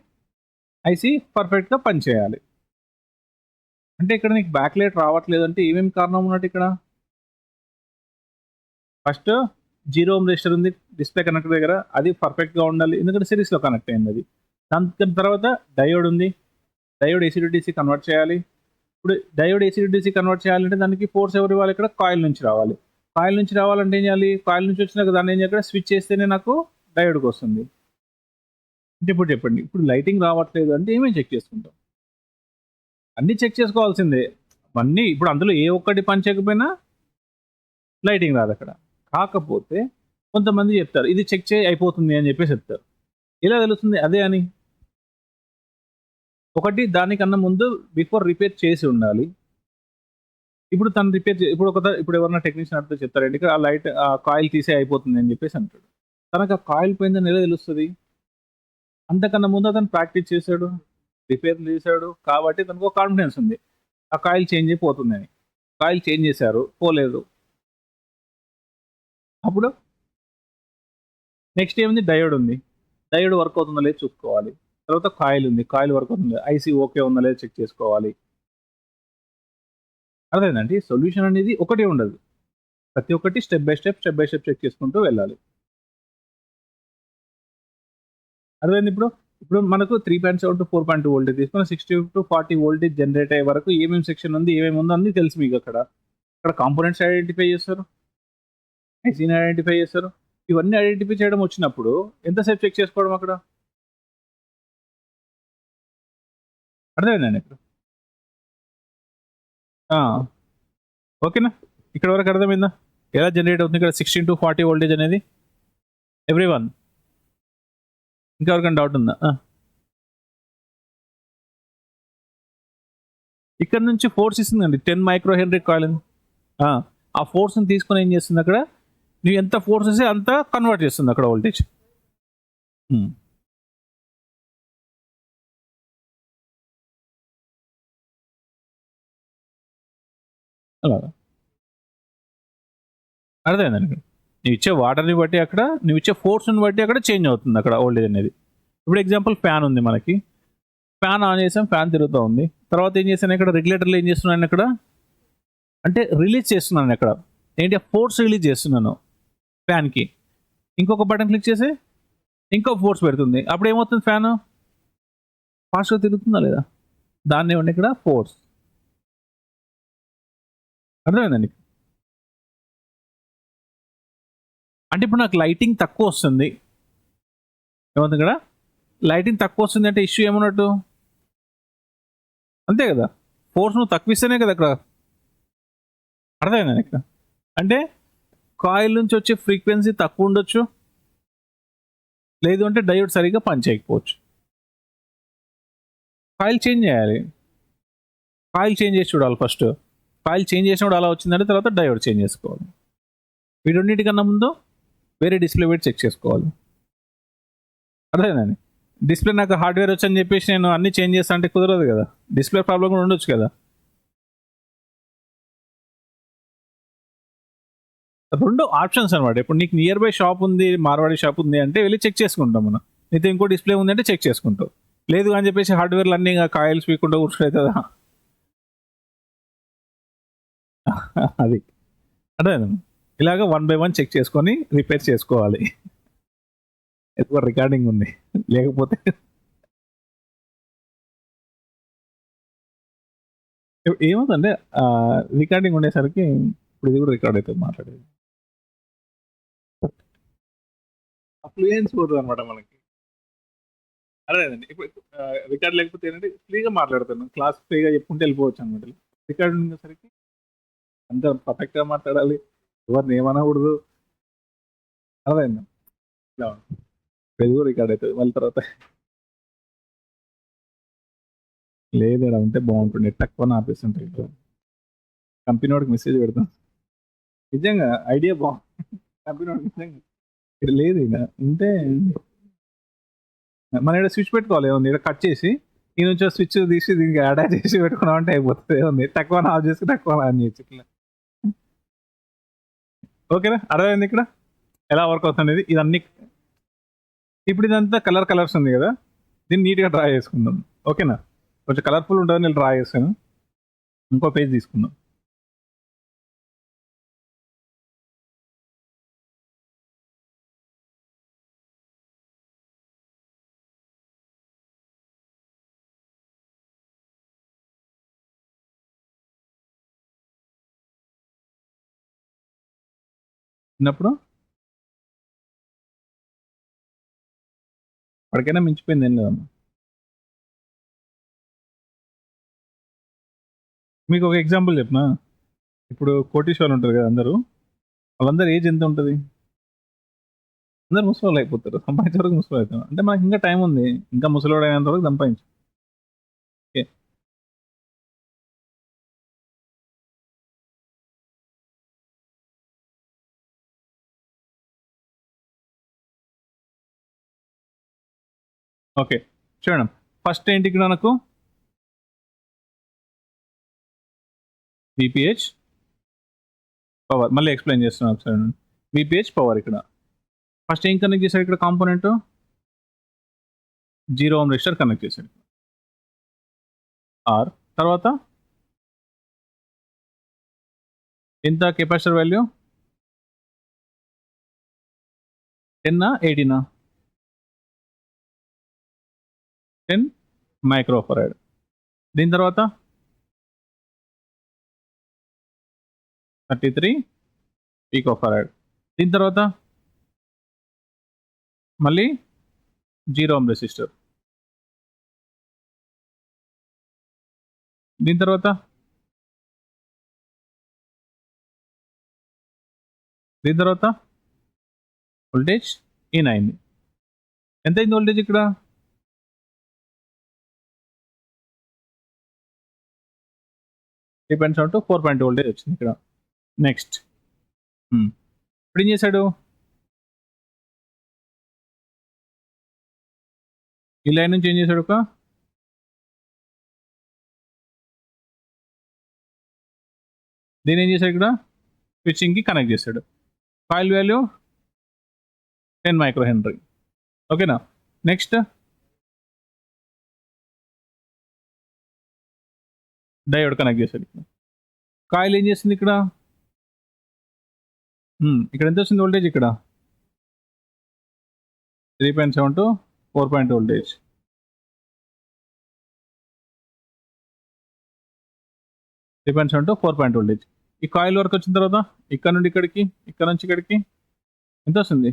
ఐసి పర్ఫెక్ట్గా పనిచేయాలి. అంటే ఇక్కడ నీకు బ్యాక్ లైట్ రావట్లేదు అంటే ఏమేమి కారణం ఉన్నట్టు ఇక్కడ? ఫస్ట్ 0 ohm రెసిస్టర్ ఉంది డిస్ప్లే కనెక్టర్ దగ్గర, అది పర్ఫెక్ట్గా ఉండాలి ఎందుకంటే సిరీస్లో కనెక్ట్ అయింది అది. దాని తర్వాత డయోడ్ ఉంది, diode AC to DC convert చేయాలి. ఇప్పుడు diode AC to DC convert చేయాలంటే దానికి ఫోర్స్ ఎవరు ఇవ్వాలి? ఇక్కడ కాయిల్ నుంచి రావాలి. కాయిల్ నుంచి రావాలంటే ఏం చేయాలి? కాయిల్ నుంచి వచ్చినాక దాన్ని ఏం చేయాలి? స్విచ్ చేస్తేనే నాకు డయోడ్కి వస్తుంది. అంటే ఇప్పుడు చెప్పండి, ఇప్పుడు లైటింగ్ రావట్లేదు అంటే ఏమేమి చెక్ చేసుకుంటాం? అన్నీ చెక్ చేసుకోవాల్సిందే అన్నీ. ఇప్పుడు అందులో ఏ ఒక్కటి పని చేయకపోయినా లైటింగ్ రాదు అక్కడ. కాకపోతే కొంతమంది చెప్తారు ఇది చెక్ చేయి అయిపోతుంది అని చెప్పేసి చెప్తారు. ఎలా తెలుస్తుంది అదే అని? ఒకటి దానికన్నా ముందు బిఫోర్ రిపేర్ చేసి ఉండాలి. ఇప్పుడు తను రిపేర్ ఇప్పుడు ఎవరైనా టెక్నీషియన్ అడిగితే చెప్తారండి ఆ లైట్ ఆ కాయిల్ తీసే అయిపోతుంది అని చెప్పేసి అంటాడు. తనకు ఆ కాయిల్ పోయిందని ఎలా తెలుస్తుంది? అంతకన్నా ముందు అతను ప్రాక్టీస్ చేశాడు, రిపేర్ చేశాడు కాబట్టి తనకు కాన్ఫిడెన్స్ ఉంది ఆ కాయిల్ చేంజ్ అయిపోతుందని. కాయిల్ చేంజ్ చేశారు, పోలేదు. అప్పుడు నెక్స్ట్ ఏముంది? డయోడ్ ఉంది, డయోడ్ వర్క్ అవుతుందా లేదు చూసుకోవాలి. తర్వాత కాయిల్ ఉంది, కాయిల్ వర్క్ అవుతుంది, ఐసీ ఓకే ఉందా లేదు చెక్ చేసుకోవాలి. అర్థమైందండి? సొల్యూషన్ అనేది ఒకటే ఉండదు, ప్రతి ఒక్కటి స్టెప్ బై స్టెప్ చెక్ చేసుకుంటూ వెళ్ళాలి. అర్థమైంది? ఇప్పుడు మనకు 3.7 to 4.2 వోల్టేజ్ తీసుకుని 60 to 40 వోల్టేజ్ జనరేట్ అయ్యే వరకు ఏమేమి సెక్షన్ ఉంది, ఏమేమి ఉందో అన్నీ తెలుసు మీకు. అక్కడ కాంపోనెంట్స్ ఐడెంటిఫై చేస్తారు, ఐసీని ఐడెంటిఫై చేస్తారు. ఇవన్నీ ఐడెంటిఫై చేయడం వచ్చినప్పుడు ఎంతసేపు చెక్ చేసుకోవడం అక్కడ? అర్థమైందండి ఇక్కడ? ఓకేనా? ఇక్కడ వరకు అర్థమైందా ఎలా జనరేట్ అవుతుంది ఇక్కడ 16 to 40 వోల్టేజ్ అనేది? ఎవ్రీవన్ ఇంకెవరికైనా డౌట్ ఉందా? ఇక్కడ నుంచి ఫోర్స్ ఇస్తుందండి 10 మైక్రో హెన్రీ కాయిల్. ఆ ఫోర్స్ని తీసుకొని ఏం చేస్తుంది అక్కడ? నువ్వు ఎంత ఫోర్స్ ఇస్తే అంత కన్వర్ట్ చేస్తుంది అక్కడ వోల్టేజ్. అలాగా అర్థమైందండి? నువ్వు ఇచ్చే వాటర్ని బట్టి అక్కడ, నువ్వు ఇచ్చే ఫోర్స్ని బట్టి అక్కడ చేంజ్ అవుతుంది అక్కడ వోల్టేజ్ అనేది. ఇప్పుడు ఎగ్జాంపుల్ ఫ్యాన్ ఉంది మనకి, ఫ్యాన్ ఆన్ చేసాం, ఫ్యాన్ తిరుగుతూ ఉంది. తర్వాత ఏం చేశాను ఇక్కడ? రెగ్యులేటర్లో ఏం చేస్తున్నాను ఇక్కడ అంటే రిలీజ్ చేస్తున్నాను ఇక్కడ. ఏంటి? ఫోర్స్ రిలీజ్ చేస్తున్నాను ఫ్యాన్కి. ఇంకొక బటన్ క్లిక్ చేసి ఇంకో ఫోర్స్ పెడుతుంది. అప్పుడు ఏమవుతుంది? ఫ్యాన్ ఫాస్ట్గా తిరుగుతుందా లేదా? దాన్ని ఏమంటే ఇక్కడ ఫోర్స్. అర్థమైందండి? అంటే ఇప్పుడు నాకు లైటింగ్ తక్కువ వస్తుంది, ఏమవుతుంది ఇక్కడ? లైటింగ్ తక్కువ వస్తుంది అంటే ఇష్యూ ఏమన్నట్టు? అంతే కదా, ఫోర్స్ నువ్వు తక్కువ ఇస్తేనే కదా అక్కడ. అర్థమైందండి ఇక్కడ? అంటే కాయిల్ నుంచి వచ్చే ఫ్రీక్వెన్సీ తక్కువ ఉండొచ్చు, లేదు అంటే డయోడ్ సరిగ్గా పనిచేయకపోవచ్చు. కాయిల్ చేంజ్ చేయాలి, కాయిల్ చేంజ్ చేసి చూడాలి ఫస్ట్. కాయిల్ చేంజ్ చేసినప్పుడు అలా వచ్చిందంటే తర్వాత డయోడ్ చేంజ్ చేసుకోవాలి. వీటన్నిటికన్నా ముందు వేరే డిస్ప్లే పెట్టి చెక్ చేసుకోవాలి. అర్థమైందండి. డిస్ప్లే నాకు హార్డ్వేర్ వచ్చని చెప్పేసి నేను అన్ని చేంజ్ చేస్తా అంటే కుదరదు కదా. డిస్ప్లే ప్రాబ్లం కూడా ఉండొచ్చు కదా. 2 ఆప్షన్స్ అనమాట. ఇప్పుడు నీకు నియర్ బై షాప్ ఉంది, మార్వాడి షాప్ ఉంది అంటే వెళ్ళి చెక్ చేసుకుంటాం మనం. నీతో ఇంకో డిస్ప్లే ఉంది అంటే చెక్ చేసుకుంటావు. లేదు అని చెప్పేసి హార్డ్వేర్లు అన్నీ కాయిల్స్ పీక్కుంటూ కూర్చుంటుందా. అది అర్థమైంది. ఇలాగ 1 by 1 చెక్ చేసుకొని రిపేర్ చేసుకోవాలి. ఎక్కువ రికార్డింగ్ ఉంది లేకపోతే ఏమవుతుందంటే రికార్డింగ్ ఉండేసరికి ఇప్పుడు ఇది కూడా రికార్డ్ అవుతుంది మాట్లాడేది. ఫ్లూయెన్స్ పోతుంది అనమాట మనకి. అదేనండి. ఇప్పుడు రికార్డ్ లేకపోతే ఏంటంటే ఫ్రీగా మాట్లాడతాను. క్లాస్ ఫ్రీగా చెప్పుకుంటే వెళ్ళిపోవచ్చు అనమాట. రికార్డ్ ఉండేసరికి అంత పర్ఫెక్ట్గా మాట్లాడాలి, ఎవరిని ఏమనకూడదు. అర్థమైంది. ఇలా ఇది కూడా రికార్డ్ అవుతుంది మళ్ళీ తర్వాత. లేదు ఇలా ఉంటే బాగుంటుండే, తక్కువ ఆపేస్తుంటాయి. కంపెనీ వాడికి మెసేజ్ పెడతాం. నిజంగా ఐడియా బాగుంది. కంపెనీ వాడికి నిజంగా ఇక్కడ లేదు, ఇక ఉంటే మన ఇక్కడ స్విచ్ పెట్టుకోవాలి. ఏముంది ఇక్కడ కట్ చేసి ఈ నుంచి స్విచ్ తీసి దీనికి అటాచ్ చేసి పెట్టుకున్నాం అంటే అయిపోతుంది. ఏముంది తక్కువ ఆఫ్ చేసి తక్కువ ఆన్ చేయొచ్చు ఇట్లా. ఓకేనా, అర్థమైంది ఇక్కడ ఎలా వర్క్ అవుతుంది అనేది. ఇదన్నీ ఇప్పుడు ఇదంతా కలర్స్ ఉంది కదా, దీన్ని నీట్గా డ్రా చేసుకుందాం. ఓకేనా, కొంచెం కలర్ఫుల్ ఉంటుంది. నేను డ్రా చేశాను. ఇంకో పేజ్ తీసుకుందాం. చిన్నప్పుడు వాడికైనా మించిపోయింది ఏం లేదమ్మా. మీకు ఒక ఎగ్జాంపుల్ చెప్పిన, ఇప్పుడు కోటీశ్వరులు ఉంటారు కదా, వాళ్ళందరూ ఏజ్ ఎంత ఉంటుంది? అందరు ముసలోళ్ళు అయిపోతారు. సంపాదించే వరకు ముసలు అవుతారు. అంటే మనకి ఇంకా టైం ఉంది, ఇంకా ముసలోడు అయినంత వరకు సంపాదించు. ఓకే, ఓకే చూడండి. ఫస్ట్ ఏంటి ఇక్కడ నాకు విపిహెచ్ పవర్, మళ్ళీ ఎక్స్ప్లెయిన్ చేస్తున్నాను ఒకసారి. విపిహెచ్ పవర్ ఇక్కడ ఫస్ట్ ఏం కనెక్ట్ చేశారు? ఇక్కడ కాంపోనెంట్ 0 ohm రెసిస్టర్ కనెక్ట్ చేశారు. ఆర్ తర్వాత ఎంత కెపాసిటర్ వాల్యూ? 10 18 10 మైక్రోఫరాడ్. దీని తర్వాత 33 పికోఫరాడ్. దీని తర్వాత మళ్ళీ 0 ohm రెసిస్టర్. దీని తర్వాత వోల్టేజ్ ఇన్ అయింది. ఎంత అయింది వోల్టేజ్ ఇక్కడ? డిపెండ్స్ ఆన్ 4.2 వోల్టేజ్ వచ్చింది ఇక్కడ. నెక్స్ట్ ఇప్పుడు ఏం చేశాడు? ఈ లైన్ నుంచి ఏం చేశాడు? దీని ఏం చేశాడు? ఇక్కడ స్విచ్చింగ్కి కనెక్ట్ చేశాడు. Coil value 10 micro henry. ఓకేనా, నెక్స్ట్ డయోడ్ కనెక్ట్ చేశాడు. కాయిల్ ఏం చేస్తుంది? ఇక్కడ ఎంత వచ్చింది వోల్టేజ్? ఇక్కడ 3.7 to 4.2 voltage. Depends on 4.2 voltage. ఈ కాయిల్ వరకు వచ్చిన తర్వాత ఇక్కడ నుండి ఇక్కడికి, ఇక్కడ నుంచి ఇక్కడికి ఎంత వస్తుంది?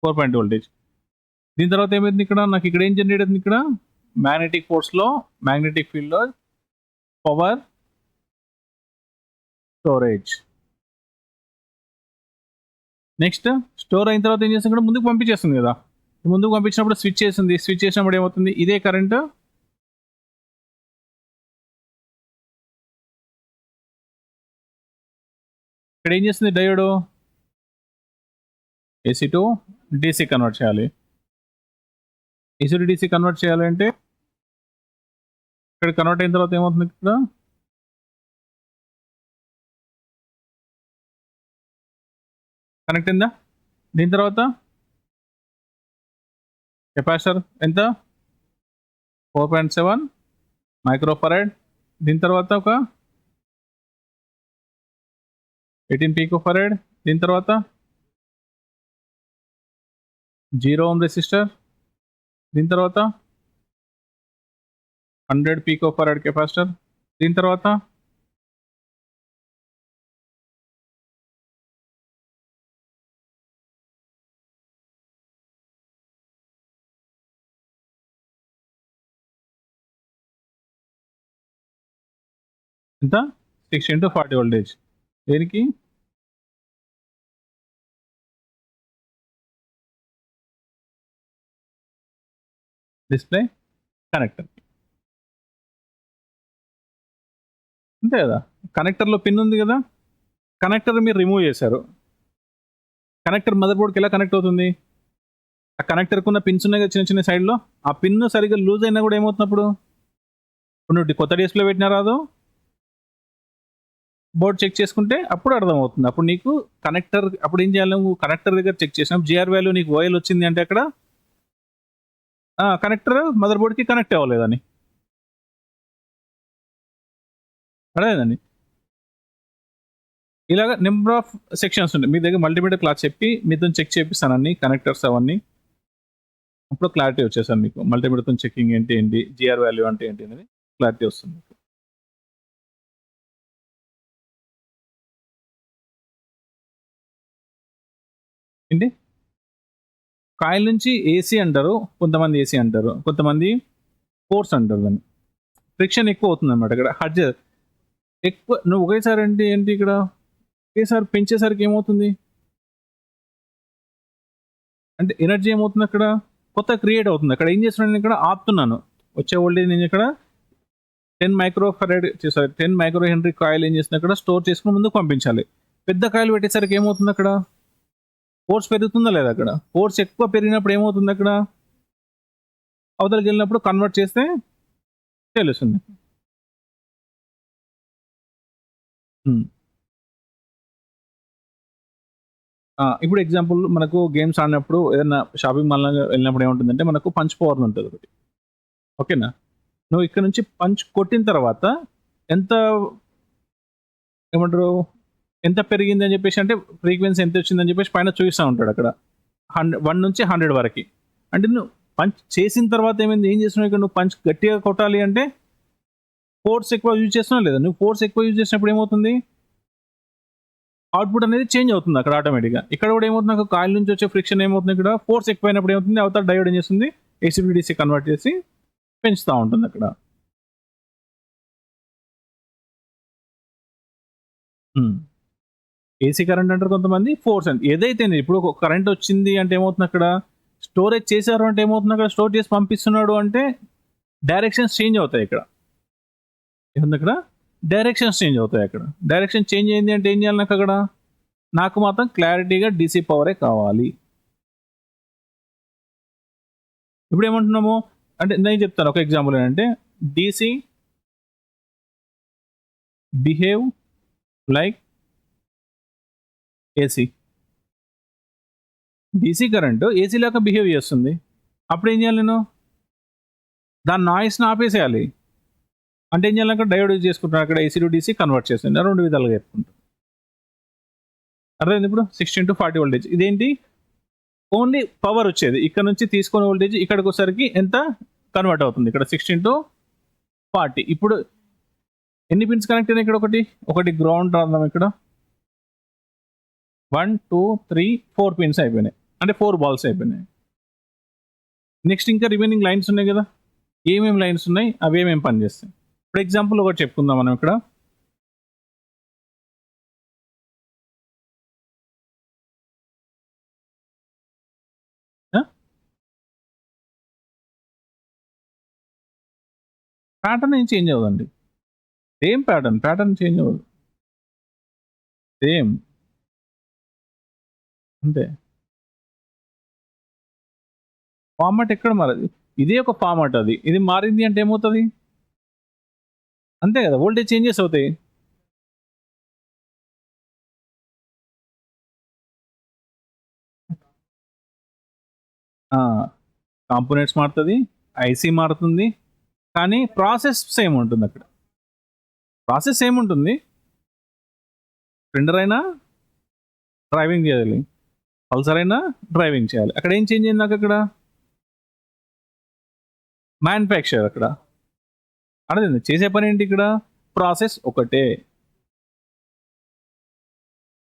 4.2 వోల్టేజ్. దీని తర్వాత ఏమైంది? ఇక్కడ నాకు ఇక్కడ ఏం జనరేట్ అవుతుంది? ఇక్కడ మ్యాగ్నెటిక్ ఫోర్స్లో, మ్యాగ్నెటిక్ ఫీల్డ్లో పవర్ స్టోరేజ్. నెక్స్ట్ స్టోర్ అయిన తర్వాత ఏం చేస్తుంది? ఇక్కడ ముందుకు పంపించేస్తుంది కదా. ముందుకు పంపించినప్పుడు స్విచ్ చేసింది. స్విచ్ చేసినప్పుడు ఏమవుతుంది? ఇదే కరెంట్ ఇక్కడ ఏం చేస్తుంది diode? AC to DC convert చేయాలి. ఏసీ టు డీసీ కన్వర్ట్ చేయాలంటే ఇక్కడ కన్వర్ట్ అయిన తర్వాత ఏమవుతుంది? ఇక్కడ కనెక్ట్ అయిందా? దీని తర్వాత కెపాసిటర్ ఎంత? 4.7 మైక్రోఫరాడ్. దీని తర్వాత ఒక 18 పికోఫరాడ్. దీని తర్వాత 0 ఓం రెసిస్టర్. దీని తర్వాత 100 పికోఫరాడ్ కెపాసిటర్. దీని తర్వాత ఎంత? 6 into 40 వోల్టేజ్. దేనికి? Display connector. అంతే కదా. కనెక్టర్లో పిన్ ఉంది కదా, కనెక్టర్ మీరు రిమూవ్ చేశారు. కనెక్టర్ మదర్ బోర్డ్కి ఎలా కనెక్ట్ అవుతుంది? ఆ కనెక్టర్కి ఉన్న పిన్స్ ఉన్నాయి కదా చిన్న చిన్న సైడ్లో, ఆ పిన్ సరిగ్గా లూజ్ అయినా కూడా ఏమవుతున్నప్పుడు నువ్వు కొత్త డిస్ప్లే పెట్టినా రాదు, బోర్డ్ చెక్ చేసుకుంటే అప్పుడు అర్థమవుతుంది. అప్పుడు నీకు కనెక్టర్, అప్పుడు ఏం చేయాలి? నువ్వు కనెక్టర్ దగ్గర చెక్ చేసినప్పుడు జిఆర్ వాల్యూ నీకు ఓఎల్ వచ్చింది అంటే అక్కడ కనెక్టర్ మదర్ బోర్డ్కి కనెక్ట్ అవ్వలేదని అదేనండి. ఇలాగ నెంబర్ ఆఫ్ సెక్షన్స్ ఉంటాయి. మీ దగ్గర మల్టీమీడియా క్లాస్ చెప్పి మీతో చెక్ చేపిస్తాను అన్ని కనెక్టర్స్ అవన్నీ. అప్పుడు క్లారిటీ వచ్చేసాను మీకు. మల్టీమీడియాతో చెకింగ్ ఏంటి ఏంటి, జిఆర్ వాల్యూ అంటే ఏంటి అనేది క్లారిటీ వస్తుంది మీకు. ఏంటి? కాయిల్ నుంచి ఏసీ అంటారు, కొంతమంది ఏసీ అంటారు, కొంతమంది ఫోర్స్ అంటారు. దాన్ని ఫ్రిక్షన్ ఎక్కువ అవుతుంది అనమాట. ఇక్కడ హడ్జ్ ఎక్కువ నువ్వు ఒకేసారి అంటే ఏంటి, ఇక్కడ ఒకేసారి పెంచేసరికి ఏమవుతుంది అంటే ఎనర్జీ ఏమవుతుంది అక్కడ కొత్త క్రియేట్ అవుతుంది. అక్కడ ఏం చేస్తున్నాను, నేను ఇక్కడ ఆపుతున్నాను. వచ్చే వోల్టేజ్ నేను ఇక్కడ 10 మైక్రోఫరాడ్ చేసారు, 10 మైక్రో హెన్రీ కాయిల్ ఏం చేస్తుంది అక్కడ స్టోర్ చేసుకుని ముందుకు పంపించాలి. పెద్ద కాయిల్ పెట్టేసరికి ఏమవుతుంది అక్కడ ఫోర్స్ పెరుగుతుందా లేదా? అక్కడ ఫోర్స్ ఎక్కువ పెరిగినప్పుడు ఏమవుతుంది అక్కడ అవతలకి వెళ్ళినప్పుడు కన్వర్ట్ చేస్తే తెలుస్తుంది. ఇప్పుడు ఎగ్జాంపుల్ మనకు గేమ్స్ ఆడినప్పుడు ఏదైనా షాపింగ్ మాల్ వెళ్ళినప్పుడు ఏముంటుందంటే మనకు పంచ్ పవర్ ఉంటుంది ఒకటి. ఓకేనా? నువ్వు ఇక్కడ నుంచి పంచ్ కొట్టిన తర్వాత ఎంత ఏమంటారు, ఎంత పెరిగింది అని చెప్పేసి, అంటే ఫ్రీక్వెన్సీ ఎంత వచ్చిందని చెప్పేసి పైన చూపిస్తూ ఉంటాడు అక్కడ 100 నుంచి 100 వరకు. అంటే నువ్వు పంచ్ చేసిన తర్వాత ఏమైంది, ఏం చేస్తున్నావు ఇక్కడ, నువ్వు పంచ్ గట్టిగా కొట్టాలి అంటే ఫోర్స్ ఎక్కువ యూజ్ చేస్తున్నావు లేదా? నువ్వు ఫోర్స్ ఎక్కువ యూజ్ చేసినప్పుడు ఏమవుతుంది, అవుట్పుట్ అనేది చేంజ్ అవుతుంది అక్కడ ఆటోమేటిక్గా. ఇక్కడ కూడా ఏమవుతుంది, నాకు కాయిల్ నుంచి వచ్చే ఫ్రిక్షన్ ఏమవుతుంది, ఇక్కడ ఫోర్స్ ఎక్కువైనప్పుడు ఏమవుతుంది, అవతల డయోడ్ ఏం చేస్తుంది, ఏసీ టు డీసీ కన్వర్ట్ చేసి పెంచుతూ ఉంటుంది అక్కడ. ఏసీ కరెంట్ అంటారు కొంతమంది, ఫోర్స్ అంటే ఏదైతే ఇప్పుడు ఒక కరెంట్ వచ్చింది అంటే ఏమవుతుంది అక్కడ, స్టోరేజ్ చేశారు అంటే ఏమవుతుంది అక్కడ, స్టోర్ చేసి పంపిస్తున్నాడు అంటే డైరెక్షన్స్ చేంజ్ అవుతాయి. ఇక్కడ ఏముంది, అక్కడ డైరెక్షన్స్ చేంజ్ అవుతాయి. అక్కడ డైరెక్షన్ చేంజ్ అయింది అంటే ఏం చేయాలి నాకు, అక్కడ నాకు మాత్రం క్లారిటీగా డీసీ పవరే కావాలి. ఇప్పుడు ఏమంటున్నాము అంటే నేను చెప్తాను ఒక ఎగ్జాంపుల్ ఏంటంటే, DC behave like AC. DC current AC లాగా బిహేవ్ చేస్తుంది. అప్పుడు ఏం చేయాలి, నేను దాని నాయిస్ని ఆపేసేయాలి. అంటే ఏం చేయాలి, అక్కడ డయోడ్ యూజ్ చేసుకుంటాను, అక్కడ ఏసీ టు డీసీ కన్వర్ట్ చేస్తుంది. రెండు విధాలుగా చెప్పుకుంటాను. అర్థమైంది. ఇప్పుడు 16 to 40 వోల్టేజ్ ఇదేంటి, ఓన్లీ పవర్ వచ్చేది ఇక్కడ నుంచి తీసుకునే వోల్టేజ్ ఇక్కడికి వచ్చేసరికి ఎంత కన్వర్ట్ అవుతుంది, ఇక్కడ 16 to 40. ఇప్పుడు ఎన్ని పిన్స్ కనెక్ట్ అయినాయి, ఇక్కడ ఒకటి గ్రౌండ్ రాద్దాం. ఇక్కడ 1 2 3 4 పిన్స్ అయిపోయినాయి, అంటే 4 బాల్స్ అయిపోయినాయి. నెక్స్ట్ ఇంకా రిమైనింగ్ లైన్స్ ఉన్నాయి కదా, ఏమేమి లైన్స్ ఉన్నాయి, అవి ఏమేమి పని చేస్తాయి. ఫర్ ఎగ్జాంపుల్ ఒకటి చెప్పుకుందాం మనం. ఇక్కడ ప్యాటర్న్ ఏం చేంజ్ అవ్వదండి, సేమ్ ప్యాటర్న్ చేంజ్ అవ్వదు, సేమ్ అంతే. ఫార్మాట్ ఎక్కడ మారది? ఇదే ఒక ఫార్మాట్ అది. ఇది మారింది అంటే ఏమవుతది? అంతే కదా! వోల్టేజ్ చేంజెస్ అవుతాయి. ఆ! కాంపోనెంట్స్ మారుతది. ఐసీ మారుతుంది. కానీ ప్రాసెస్ సేమ్ ఉంటుందక్కడ. ప్రాసెస్ సేమ్ ఉంటుంది. స్ప్లెండర్ అయినా డ్రైవింగ్ చేయాలి. పల్సర్ అయినా డ్రైవింగ్ చేయాలి. అక్కడ ఏం చేంజ్ అయింది నాకక్కడ? మ్యానుఫ్యాక్చర్ అక్కడ. అర్థమైందా? చేసే పనేంటి ఇక్కడ? ప్రాసెస్ ఒకటే.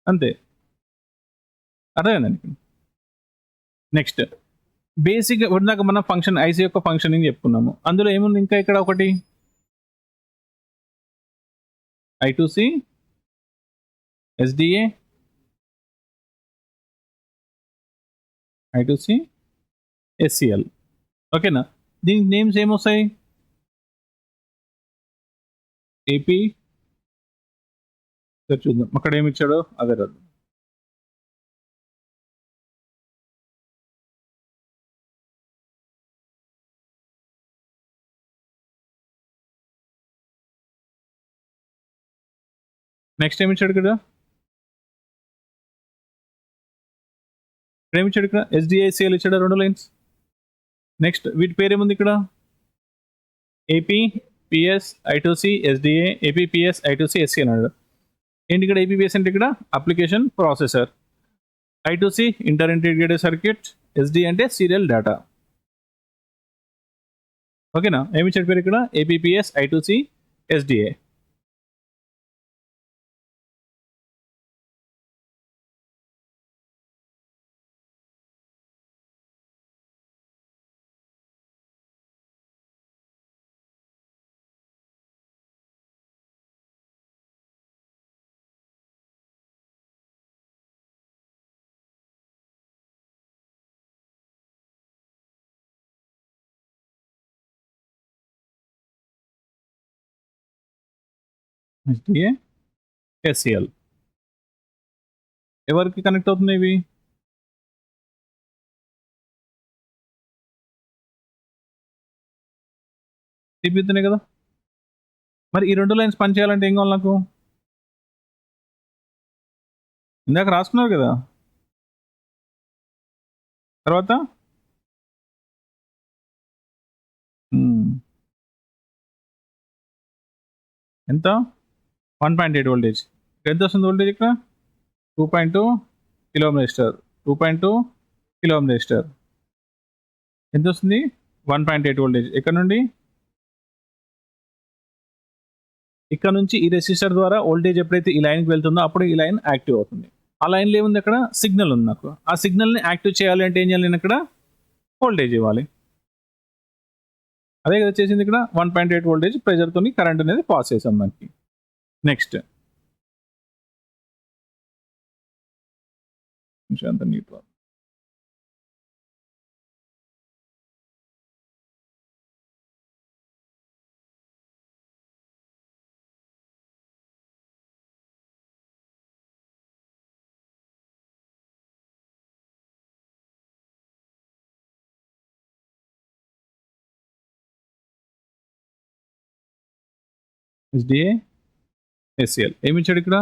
అంతే. అర్థమైందా నీకు? నెక్స్ట్ బేసిక్‌గా ఇందాక మనం ఫంక్షన్ ఐసీ యొక్క ఫంక్షనింగ్ చెప్పుకున్నాము. అందులో ఏముంది ఇంకా ఇక్కడ ఒకటి? I2C, SDA, I2C, SCL. ఓకేనా? దీనికి నేమ్స్ ఏమొస్తాయి? ఏపీ చూద్దాం. అక్కడ ఏమిచ్చాడో అదే రాద్దాం. నెక్స్ట్ ఏమిచ్చాడు ఇక్కడ? ఇక్కడేమిచ్చాడు ఇక్కడ? SDA, SCL ఇచ్చాడా 2 లైన్స్. నెక్స్ట్ వీటి పేరేముంది ఇక్కడ? AP, PS, I2C, SDA, AP, PS, I2C, SCL అన్నాడు. ఏంటి ఇక్కడ ఏపీపీఎస్ అంటే ఇక్కడ application processor, I2C inter integrated circuit, SD అంటే సీరియల్ డేటా. ఓకేనా? ఏమి చెప్పారు ఇక్కడ? APPS, I2C, SDA. SDA, SCL ఎవరికి కనెక్ట్ అవుతుంది ఇవి? సిపియుతోనే కదా. మరి ఈ 2 లైన్స్ పని చేయాలంటే ఏం కావాలి నాకు? ఇందాక రాసుకున్నారు కదా. తర్వాత ఎంత? 1.8 వోల్టేజ్. ఎంత వస్తుంది వోల్టేజ్ ఇక్కడ? 2.2 kilo ohm resistor. 2.2 kilo ohm resistor. ఎంత వస్తుంది? 1.8 వోల్టేజ్. ఎక్కడ నుండి? ఇక్కడ నుంచి ఈ రెసిస్టర్ ద్వారా వోల్టేజ్ ఎప్పుడైతే ఈ లైన్కి వెళ్తుందో అప్పుడు ఈ లైన్ యాక్టివ్ అవుతుంది. ఆ లైన్లో ఏముంది అక్కడ? సిగ్నల్ ఉంది నాకు. ఆ సిగ్నల్ని యాక్టివ్ చేయాలి అంటే ఏం చేయాలి? నేను ఇక్కడ వోల్టేజ్ ఇవ్వాలి. అదే కదా చేసింది ఇక్కడ. 1.8 వోల్టేజ్ ప్రెజర్తో కరెంట్ అనేది పాస్ చేసాం దానికి. నెక్స్ట్ అంత నీట్ SDA, SCL ఏమి ఇచ్చాడు ఇక్కడ?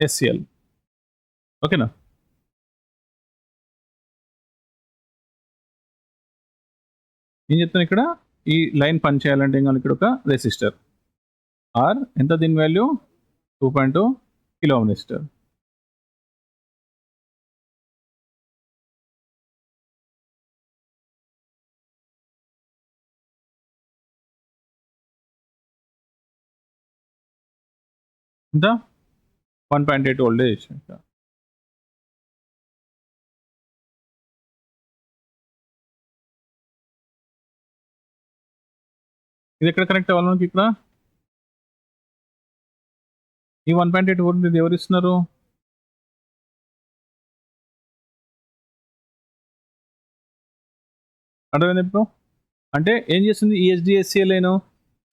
SCL. ఓకేనా? ఏం చెప్తాను ఇక్కడ? ఈ లైన్ పని చేయాలంటే ఏం కావాలి? ఇక్కడ ఒక రెసిస్టర్ ఆర్ ఎంత దీని వాల్యూ? 2.2 kilo ohm resistor. ఎంత? 1.8 వోల్టేజ్. ఇది ఎక్కడ కనెక్ట్ అవ్వాలి మనకి ఇక్కడ? ఈ 1.8 వోల్టేజ్ ఎవరు ఇస్తున్నారు? అర్థమైంది ఇప్పుడు? అంటే ఏం చేస్తుంది ఈ ఎస్డిఎస్సిఎల్ లైన్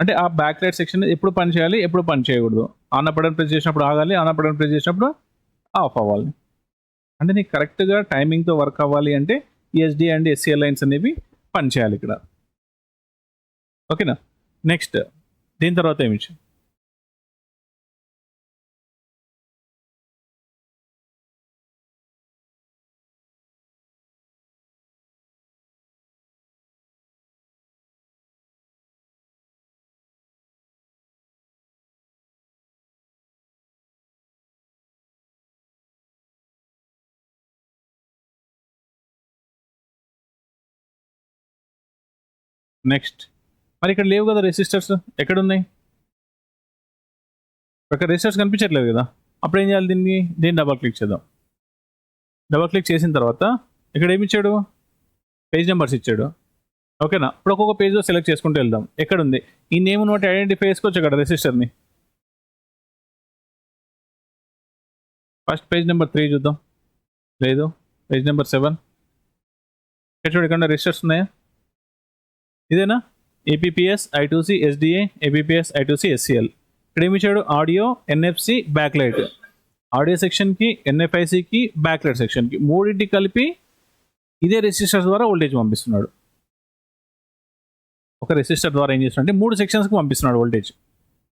అంటే ఆ బ్యాక్ లైట్ సెక్షన్ ఎప్పుడు పని చేయాలి, ఎప్పుడు పని చేయకూడదు. ఆన్ బటన్ ప్రెస్ చేసినప్పుడు ఆగాలి, ఆన్ బటన్ ప్రెస్ చేసినప్పుడు ఆఫ్ అవ్వాలి. అంటే నీకు కరెక్ట్గా టైమింగ్తో వర్క్ అవ్వాలి అంటే ఈ ఎస్డి అండ్ ఎస్సిఎల్ లైన్స్ అనేవి పని చేయాలి ఇక్కడ. ఓకేనా? నెక్స్ట్ దీని తర్వాత ఏమి ఇచ్చాం? నెక్స్ట్ మరి ఇక్కడ లేవు కదా రెసిస్టర్స్, ఎక్కడున్నాయి? ఇక్కడ రెసిస్టర్స్ కనిపించట్లేదు కదా. అప్పుడు ఏం చేయాలి? దీన్ని డబల్ క్లిక్ చేద్దాం. డబల్ క్లిక్ చేసిన తర్వాత ఇక్కడ ఏమి ఇచ్చాడు? పేజ్ నెంబర్స్ ఇచ్చాడు. ఓకేనా? ఇప్పుడు ఒక్కొక్క పేజ్లో సెలెక్ట్ చేసుకుంటూ వెళ్దాం. ఎక్కడుంది ఈ నేమ్ బట్టి ఐడెంటిఫై చేసుకోవచ్చు అక్కడ రెసిస్టర్ని. ఫస్ట్ పేజ్ నెంబర్ 3 చూద్దాం. లేదు. పేజ్ నెంబర్ 7 చూడండి, ఇక్కడ రెసిస్టర్స్ ఉన్నాయా? ఇదేనా? APPS I2C SDA, APPS I2C SCL. ఇక్కడ ఏమి ఇచ్చాడు? Audio, NFC, back light. Audio సెక్షన్కి, NFICకి, బ్యాక్ లైట్ సెక్షన్కి మూడింటికి కలిపి ఇదే రెసిస్టర్ ద్వారా వోల్టేజ్ పంపిస్తున్నాడు. ఒక రెసిస్టర్ ద్వారా ఏం చేస్తున్నాడు అంటే 3 సెక్షన్స్కి పంపిస్తున్నాడు వోల్టేజ్.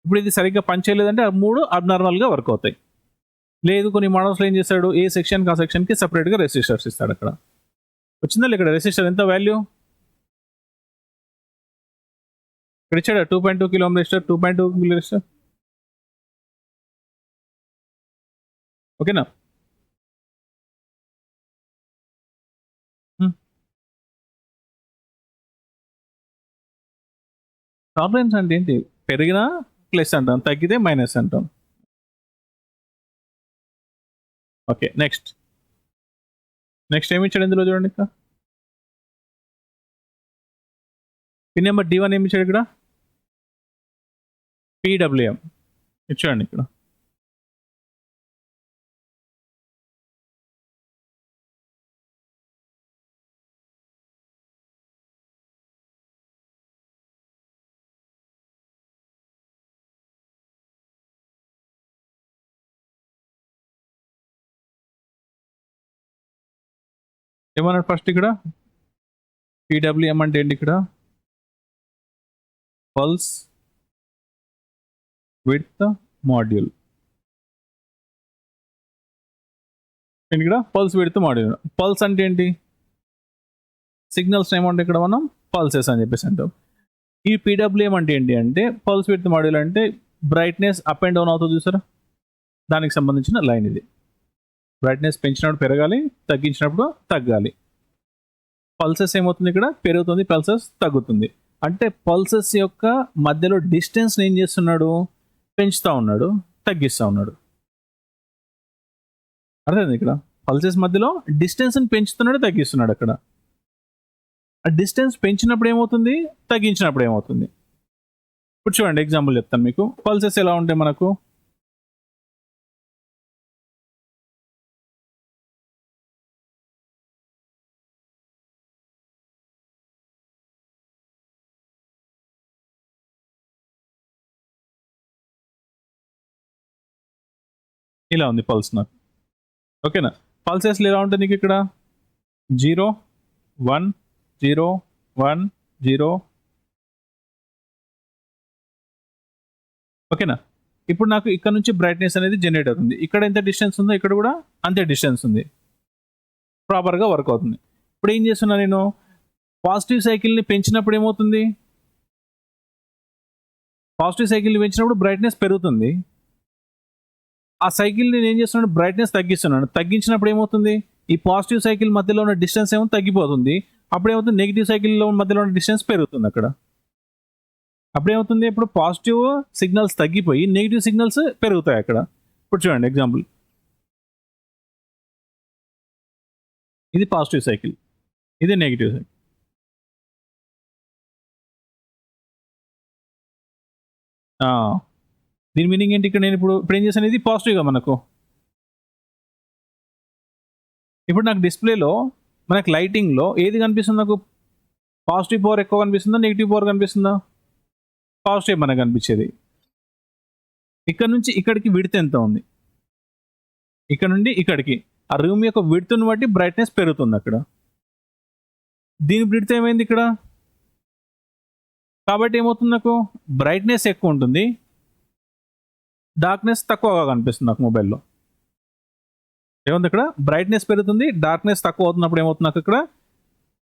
ఇప్పుడు ఇది సరిగ్గా పనిచేయలేదంటే ఆ 3 అబ్నార్మల్గా వర్క్ అవుతాయి. లేదు కొన్ని మోడల్స్లో ఏం చేస్తాడు, ఏ సెక్షన్కి ఆ సెక్షన్కి సపరేట్గా రెసిస్టర్స్ ఇస్తాడు. అక్కడ వచ్చిందా ఇక్కడ రెసిస్టర్ ఎంత వాల్యూ ఇక్కడ ఇచ్చాడు? 2.2 kilo ohm resistor, 2.2 kilo resistor. ఓకేనా? టాలరెన్స్ అంటే ఏంటి? పెరిగినా ప్లస్ అంటాం, తగ్గితే మైనస్ అంటాం. ఓకే, నెక్స్ట్ ఏమి ఇచ్చాడు ఇందులో చూడండి. ఇక్కడ పిన్ నెంబర్ D1 ఏమి ఇచ్చాడు? ఇక్కడ PWM ఇచ్చాడండి. ఇక్కడ ఏమన్నాడు ఫస్ట్? ఇక్కడ PWM అంటే ఏంటి? ఇక్కడ పల్స్ విడ్త్ మాడ్యూల్. ఇక్కడ పల్స్ విడ్త్ మాడ్యూల్. పల్స్ అంటే ఏంటి? సిగ్నల్స్ ఏమంటే ఇక్కడ మనం పల్సెస్ అని చెప్పేసి అంటాం. ఈ PWM అంటే ఏంటి అంటే పల్స్ విడ్త్ మాడ్యూల్ అంటే బ్రైట్నెస్ అప్ అండ్ డౌన్ అవుతుంది చూసారా, దానికి సంబంధించిన లైన్ ఇది. బ్రైట్నెస్ పెంచినప్పుడు పెరగాలి, తగ్గించినప్పుడు తగ్గాలి. పల్సెస్ ఏమవుతుంది? ఇక్కడ పెరుగుతుంది, పల్సెస్ తగ్గుతుంది. అంటే పల్సెస్ యొక్క మధ్యలో డిస్టెన్స్ ఏం చేస్తున్నాడు? పెంచుతూ ఉన్నాడు, తగ్గిస్తూ ఉన్నాడు. అర్థమైంది? ఇక్కడ పల్సెస్ మధ్యలో డిస్టెన్స్ని పెంచుతున్నాడు, తగ్గిస్తున్నాడు. అక్కడ ఆ డిస్టెన్స్ పెంచినప్పుడు ఏమవుతుంది, తగ్గించినప్పుడు ఏమవుతుంది? ఇప్పుడు చూడండి, ఎగ్జాంపుల్ చెప్తాను మీకు. పల్సెస్ ఎలా ఉంటాయి మనకు? ఇలా ఉంది పల్స్ నాకు. ఓకేనా? పల్సెస్లు ఎలా ఉంటుంది నీకు? ఇక్కడ 0 1 0 1 0. ఓకేనా? ఇప్పుడు నాకు ఇక్కడ నుంచి బ్రైట్నెస్ అనేది జనరేట్ అవుతుంది. ఇక్కడ ఎంత డిస్టెన్స్ ఉందో ఇక్కడ కూడా అంతే డిస్టెన్స్ ఉంది. ప్రాపర్గా వర్క్ అవుతుంది. ఇప్పుడు ఏం చేస్తున్నా నేను? పాజిటివ్ సైకిల్ని పెంచినప్పుడు ఏమవుతుంది? పాజిటివ్ సైకిల్ని పెంచినప్పుడు బ్రైట్నెస్ పెరుగుతుంది. ఆ సైకిల్ నేను ఏం చేస్తున్నాను? బ్రైట్నెస్ తగ్గిస్తున్నాను. తగ్గించినప్పుడు ఏమవుతుంది? ఈ పాజిటివ్ సైకిల్ మధ్యలో ఉన్న డిస్టెన్స్ ఏమో తగ్గిపోతుంది. అప్పుడేమవుతుంది? నెగిటివ్ సైకిల్లో మధ్యలో ఉన్న డిస్టెన్స్ పెరుగుతుంది. అక్కడ అప్పుడేమవుతుంది? ఇప్పుడు పాజిటివ్ సిగ్నల్స్ తగ్గిపోయి నెగిటివ్ సిగ్నల్స్ పెరుగుతాయి అక్కడ. ఇప్పుడు చూడండి ఎగ్జాంపుల్, ఇది పాజిటివ్ సైకిల్, ఇది నెగిటివ్ సైకిల్. దీని మీనింగ్ ఏంటి? ఇక్కడ నేను ఇప్పుడు ఏం చేశాను? ఇది పాజిటివ్గా మనకు. ఇప్పుడు నాకు డిస్ప్లేలో మనకు లైటింగ్లో ఏది కనిపిస్తుంది? నాకు పాజిటివ్ పవర్ ఎక్కువ కనిపిస్తుందా, నెగిటివ్ పవర్ కనిపిస్తుందా? పాజిటివ్ మనకు కనిపించేది. ఇక్కడ నుంచి ఇక్కడికి విడ్త్ ఎంత ఉంది, ఇక్కడ నుండి ఇక్కడికి ఆ రూమ్ యొక్క విడ్త్ని బట్టి బ్రైట్నెస్ పెరుగుతుంది అక్కడ. దీని విడ్త్ ఏమైంది ఇక్కడ, కాబట్టి ఏమవుతుంది నాకు బ్రైట్నెస్ ఎక్కువ ఉంటుంది, డార్క్నెస్ తక్కువగా కనిపిస్తుంది నాకు మొబైల్లో. ఏముంది ఇక్కడ బ్రైట్నెస్ పెరుగుతుంది, డార్క్నెస్ తక్కువ అవుతున్నప్పుడు ఏమవుతుంది నాకు ఇక్కడ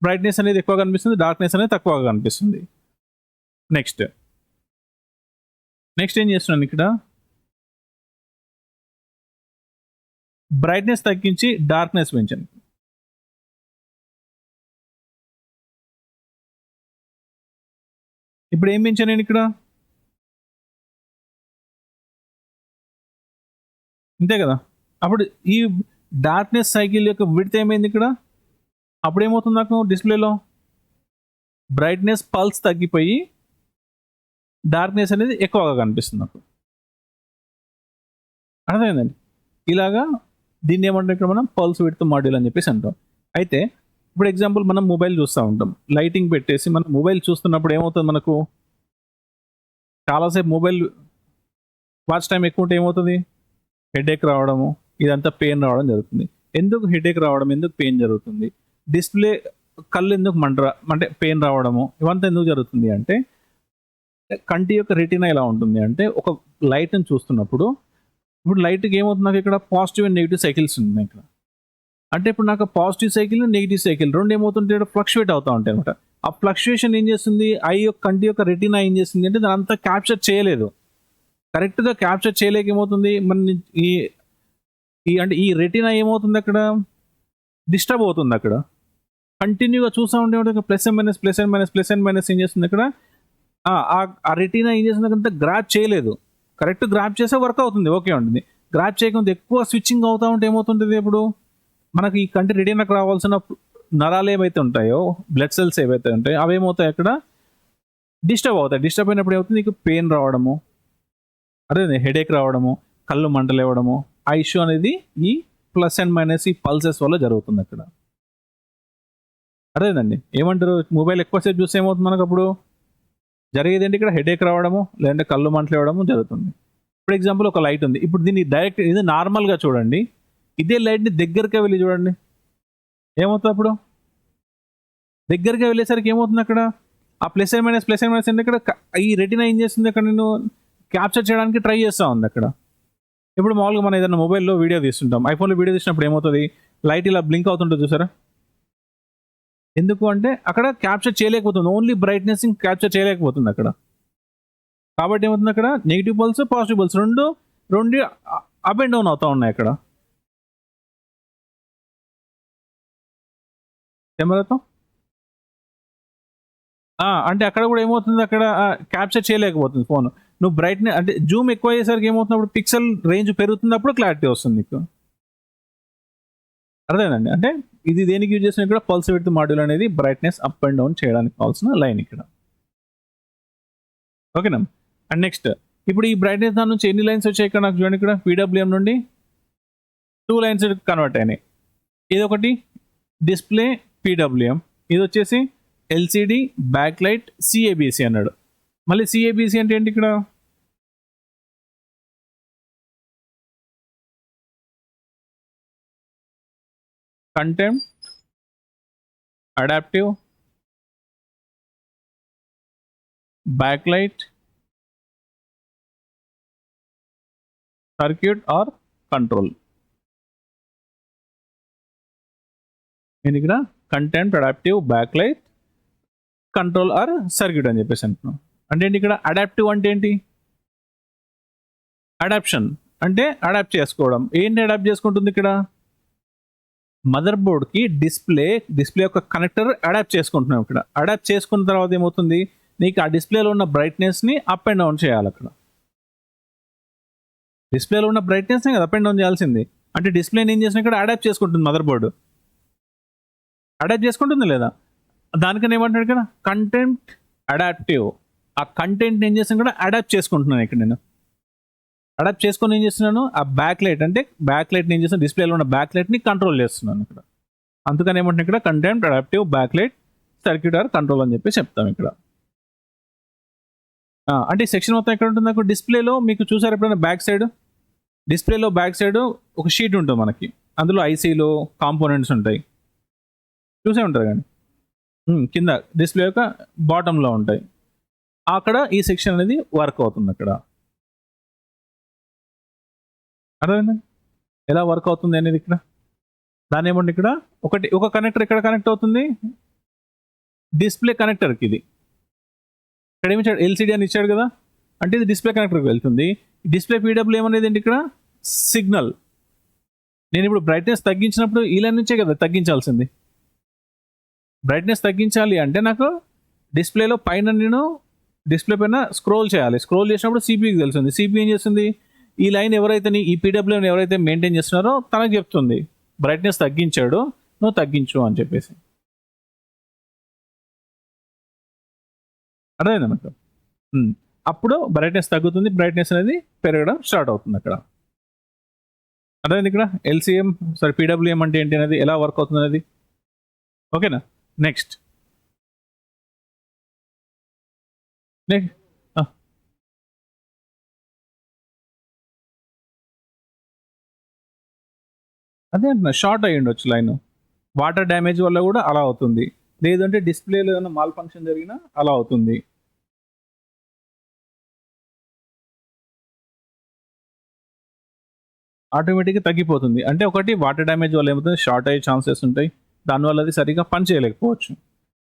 బ్రైట్నెస్ అనేది ఎక్కువ కనిపిస్తుంది, డార్క్నెస్ అనేది తక్కువగా కనిపిస్తుంది. నెక్స్ట్ ఏం చేస్తున్నాను ఇక్కడ, బ్రైట్నెస్ తగ్గించి డార్క్నెస్ పెంచాను. ఇప్పుడు ఏం పెంచాను నేను ఇక్కడ, అంతే కదా. అప్పుడు ఈ డార్క్నెస్ సైకిల్ యొక్క విడ్త్ ఏమైంది ఇక్కడ, అప్పుడు ఏమవుతుంది నాకు డిస్ప్లేలో బ్రైట్నెస్ పల్స్ తగ్గిపోయి డార్క్నెస్ అనేది ఎక్కువగా కనిపిస్తుంది నాకు. అర్థమైందండి. ఇలాగా దీన్ని ఏమంటాం ఇక్కడ మనం పల్స్ విడ్త్ మాడ్యూల్ అని చెప్పేసి అంటాం. అయితే ఇప్పుడు ఎగ్జాంపుల్ మనం మొబైల్ చూస్తూ ఉంటాం, లైటింగ్ పెట్టేసి మనం మొబైల్ చూస్తున్నప్పుడు ఏమవుతుంది, మనకు చాలాసేపు మొబైల్ వాచ్ టైం ఎక్కువ ఉంటే ఏమవుతుంది, హెడేక్ రావడము, ఇదంతా పెయిన్ రావడం జరుగుతుంది. ఎందుకు హెడేక్ రావడం, ఎందుకు పెయిన్ జరుగుతుంది, డిస్ప్లే కళ్ళు ఎందుకు అంటే పెయిన్ రావడము, ఇవంతా ఎందుకు జరుగుతుంది అంటే కంటి యొక్క రెటీనా ఎలా ఉంటుంది అంటే ఒక లైట్ని చూస్తున్నప్పుడు ఇప్పుడు లైట్కి ఏమవుతుంది నాకు ఇక్కడ పాజిటివ్ అండ్ నెగిటివ్ సైకిల్స్ ఉన్నాయి ఇక్కడ. అంటే ఇప్పుడు నాకు పాజిటివ్ సైకిల్ నెగిటివ్ సైకిల్ రెండు ఏమవుతుంటే ఫ్లక్చువేట్ అవుతూ ఉంటాయి అనమాట. ఆ ఫ్లక్చుయేషన్ ఏం చేస్తుంది, కంటి యొక్క రెటీనా ఏం చేస్తుంది అంటే దాని అంతా క్యాప్చర్ చేయలేదు, కరెక్ట్గా క్యాప్చర్ చేయలేక ఏమవుతుంది మన అంటే ఈ రెటీనా ఏమవుతుంది అక్కడ డిస్టర్బ్ అవుతుంది. అక్కడ కంటిన్యూగా చూస్తూ ఉంటే plus and minus plus and minus plus and minus ఏం చేస్తుంది అక్కడ, ఆ రెటీనా ఏం చేస్తుంది అంతా గ్రాప్ చేయలేదు. కరెక్ట్ గ్రాప్ చేస్తే వర్క్ అవుతుంది, ఓకే ఉంటుంది. గ్రాప్ చేయకుండా ఎక్కువ స్విచ్చింగ్ అవుతూ ఉంటే ఏమవుతుంటుంది, ఇప్పుడు మనకి ఈ కంటి రెటీనాకు రావాల్సిన నరాలు ఏవైతే ఉంటాయో, బ్లడ్ సెల్స్ ఏవైతే ఉంటాయో అవి ఏమవుతాయి అక్కడ డిస్టర్బ్ అవుతాయి. డిస్టర్బ్ అయినప్పుడు ఏమవుతుంది, నీకు పెయిన్ రావడము, అదే హెడేక్ రావడము, కళ్ళు మంటలేవడము, ఆ ఇష్యూ అనేది ఈ ప్లస్ అండ్ మైనస్ ఈ పల్సెస్ వల్ల జరుగుతుంది అక్కడ. అదేనండి, ఏమంటారు మొబైల్ ఎక్కువసేపు చూస్తే ఏమవుతుంది మనకు అప్పుడు జరిగేది ఏంటి, ఇక్కడ హెడేక్ రావడము లేదంటే కళ్ళు మంటలేవడము జరుగుతుంది. ఫర్ ఎగ్జాంపుల్ ఒక లైట్ ఉంది, ఇప్పుడు దీన్ని డైరెక్ట్ ఇది నార్మల్గా చూడండి, ఇదే లైట్ని దగ్గరగా వెళ్ళి చూడండి ఏమవుతుంది, అప్పుడు దగ్గరగా వెళ్ళేసరికి ఏమవుతుంది అక్కడ ఆ ప్లస్ అండ్ మైనస్ అంటే ఇక్కడ ఈ రెటీనా ఏం చేస్తుంది అక్కడ నేను క్యాప్చర్ చేయడానికి ట్రై చేస్తూ ఉంది అక్కడ. ఇప్పుడు మామూలుగా మనం ఏదైనా మొబైల్లో వీడియో తీస్తుంటాం, ఐఫోన్లో వీడియో తీసినప్పుడు ఏమవుతుంది, లైట్ ఇలా బ్లింక్ అవుతుంటుంది చూసారా, ఎందుకు అంటే అక్కడ క్యాప్చర్ చేయలేకపోతుంది, ఓన్లీ బ్రైట్నెస్ క్యాప్చర్ చేయలేకపోతుంది అక్కడ. కాబట్టి ఏమవుతుంది అక్కడ నెగిటివ్ పల్స్ పాజిటివ్ పల్స్ రెండు అప్ అండ్ డౌన్ అవుతూ ఉన్నాయి అక్కడ. కెమెరాతో అంటే అక్కడ కూడా ఏమవుతుంది, అక్కడ క్యాప్చర్ చేయలేకపోతుంది ఫోన్. నువ్వు బ్రైట్నెస్ అంటే జూమ్ ఎక్కువ అయ్యేసరికి ఏమవుతున్నప్పుడు పిక్సెల్ రేంజ్ పెరుగుతున్నప్పుడు క్లారిటీ వస్తుంది నీకు. అర్థమైందండి. అంటే ఇది దేనికి యూజ్ చేసిన ఇక్కడ పల్స్ విడ్త్ మాడ్యూల్ అనేది బ్రైట్నెస్ అప్ అండ్ డౌన్ చేయడానికి కావాల్సిన లైన్ ఇక్కడ. ఓకేనా. అండ్ నెక్స్ట్ ఇప్పుడు ఈ బ్రైట్నెస్ దాని నుంచి ఎన్ని లైన్స్ వచ్చాయి ఇక్కడ నాకు చూడండి, ఇక్కడ PWM నుండి 2 లైన్స్ కన్వర్ట్ అయినాయి. ఇది ఒకటి డిస్ప్లే PWM, ఇది వచ్చేసి LCD బ్యాక్ లైట్ CABC అన్నాడు. మళ్ళీ CABC అంటే ఏంటి ఇక్కడ, content adaptive back light circuit or control. నేను ఇక్కడ content adaptive back light control or circuit అని చెప్పేసి అంటున్నాం. అంటే ఏంటి ఇక్కడ అడాప్టివ్ అంటే ఏంటి, అడాప్షన్ అంటే అడాప్ట్ చేసుకోవడం. ఏంటి అడాప్ట్ చేసుకుంటుంది ఇక్కడ, మదర్ బోర్డ్కి డిస్ప్లే యొక్క కనెక్టర్ అడాప్ట్ చేసుకుంటున్నాం. ఇక్కడ అడాప్ట్ చేసుకున్న తర్వాత ఏమవుతుంది, నీకు ఆ డిస్ప్లేలో ఉన్న బ్రైట్నెస్ని అప్ అండ్ డౌన్ చేయాలి. అక్కడ డిస్ప్లేలో ఉన్న బ్రైట్నెస్ని అప్ అండ్ డౌన్ చేయాల్సింది. అంటే డిస్ప్లేని ఏం చేసినా ఇక్కడ అడాప్ట్ చేసుకుంటుంది మదర్ బోర్డు, అడాప్ట్ చేసుకుంటుంది లేదా, దానికని ఏమంటాడు ఇక్కడ కంటెంట్ అడాప్టివ్. ఆ కంటెంట్ ఏం చేస్తాను ఇక్కడ అడాప్ట్ చేసుకుంటున్నాను. ఇక్కడ నేను అడాప్ట్ చేసుకొని ఏం చేస్తున్నాను, ఆ బ్యాక్ లైట్ అంటే బ్యాక్ లైట్ని ఏం చేస్తాను, డిస్ప్లేలో ఉన్న బ్యాక్ లైట్ని కంట్రోల్ చేస్తున్నాను ఇక్కడ. అందుకని ఏమంటున్నాను ఇక్కడ content adaptive back light circuit or control అని చెప్పి చెప్తాం ఇక్కడ. అంటే ఈ సెక్షన్ మొత్తం ఎక్కడ ఉంటుంది నాకు డిస్ప్లేలో మీకు చూసారు ఎప్పుడైనా డిస్ప్లేలో బ్యాక్ సైడ్ ఒక షీట్ ఉంటుంది మనకి, అందులో ఐసీలు కాంపోనెంట్స్ ఉంటాయి, చూసే ఉంటారు కానీ కింద డిస్ప్లే యొక్క బాటంలో ఉంటాయి. అక్కడ ఈ సెక్షన్ అనేది వర్క్ అవుతుంది. అక్కడ అర్థమైంది ఎలా వర్క్ అవుతుంది అనేది. ఇక్కడ దాని ఏమంటే ఇక్కడ ఒక కనెక్టర్ ఎక్కడ కనెక్ట్ అవుతుంది, డిస్ప్లే కనెక్టర్కి. ఇది ఇక్కడ ఏమి ఇచ్చాడు, ఎల్సిడి అని ఇచ్చాడు కదా, అంటే ఇది డిస్ప్లే కనెక్టర్కి వెళ్తుంది. డిస్ప్లే పీడబ్ల్యూఎం అనేది ఏంటి ఇక్కడ సిగ్నల్. నేను ఇప్పుడు బ్రైట్నెస్ తగ్గించినప్పుడు ఈ లైన్ నుంచే కదా తగ్గించాల్సింది. బ్రైట్నెస్ తగ్గించాలి అంటే నాకు డిస్ప్లేలో పైన నేను డిస్ప్లే పైన స్క్రోల్ చేయాలి. స్క్రోల్ చేసినప్పుడు సిపికి తెలుస్తుంది. సిపి ఏం చేస్తుంది, ఈ లైన్ ఎవరైతే ఈ పీడబ్ల్యూఎం ఎవరైతే మెయింటైన్ చేస్తున్నారో తనకు చెప్తుంది బ్రైట్నెస్ తగ్గించాడు, నువ్వు తగ్గించు అని చెప్పేసి. అర్థమైంది నాకు. అప్పుడు బ్రైట్నెస్ తగ్గుతుంది, బ్రైట్నెస్ అనేది పెరగడం స్టార్ట్ అవుతుంది అక్కడ. అర్థమైంది ఇక్కడ పీడబ్ల్యూఎం అంటే ఏంటి అనేది, ఎలా వర్క్ అవుతుంది అనేది. ఓకేనా. నెక్స్ట్ అదే అంటున్నా, షార్ట్ అయ్యి ఉండొచ్చు లైన్, వాటర్ డ్యామేజ్ వల్ల కూడా అలా అవుతుంది, లేదంటే డిస్ప్లేలో ఏమైనా మాల్ ఫంక్షన్ జరిగినా అలా అవుతుంది. ఆటోమేటిక్గా తగ్గిపోతుంది. అంటే ఒకటి వాటర్ డ్యామేజ్ వల్ల ఏమవుతుంది, షార్ట్ అయ్యే ఛాన్సెస్ ఉంటాయి, దానివల్ల అది సరిగ్గా పని చేయలేకపోవచ్చు.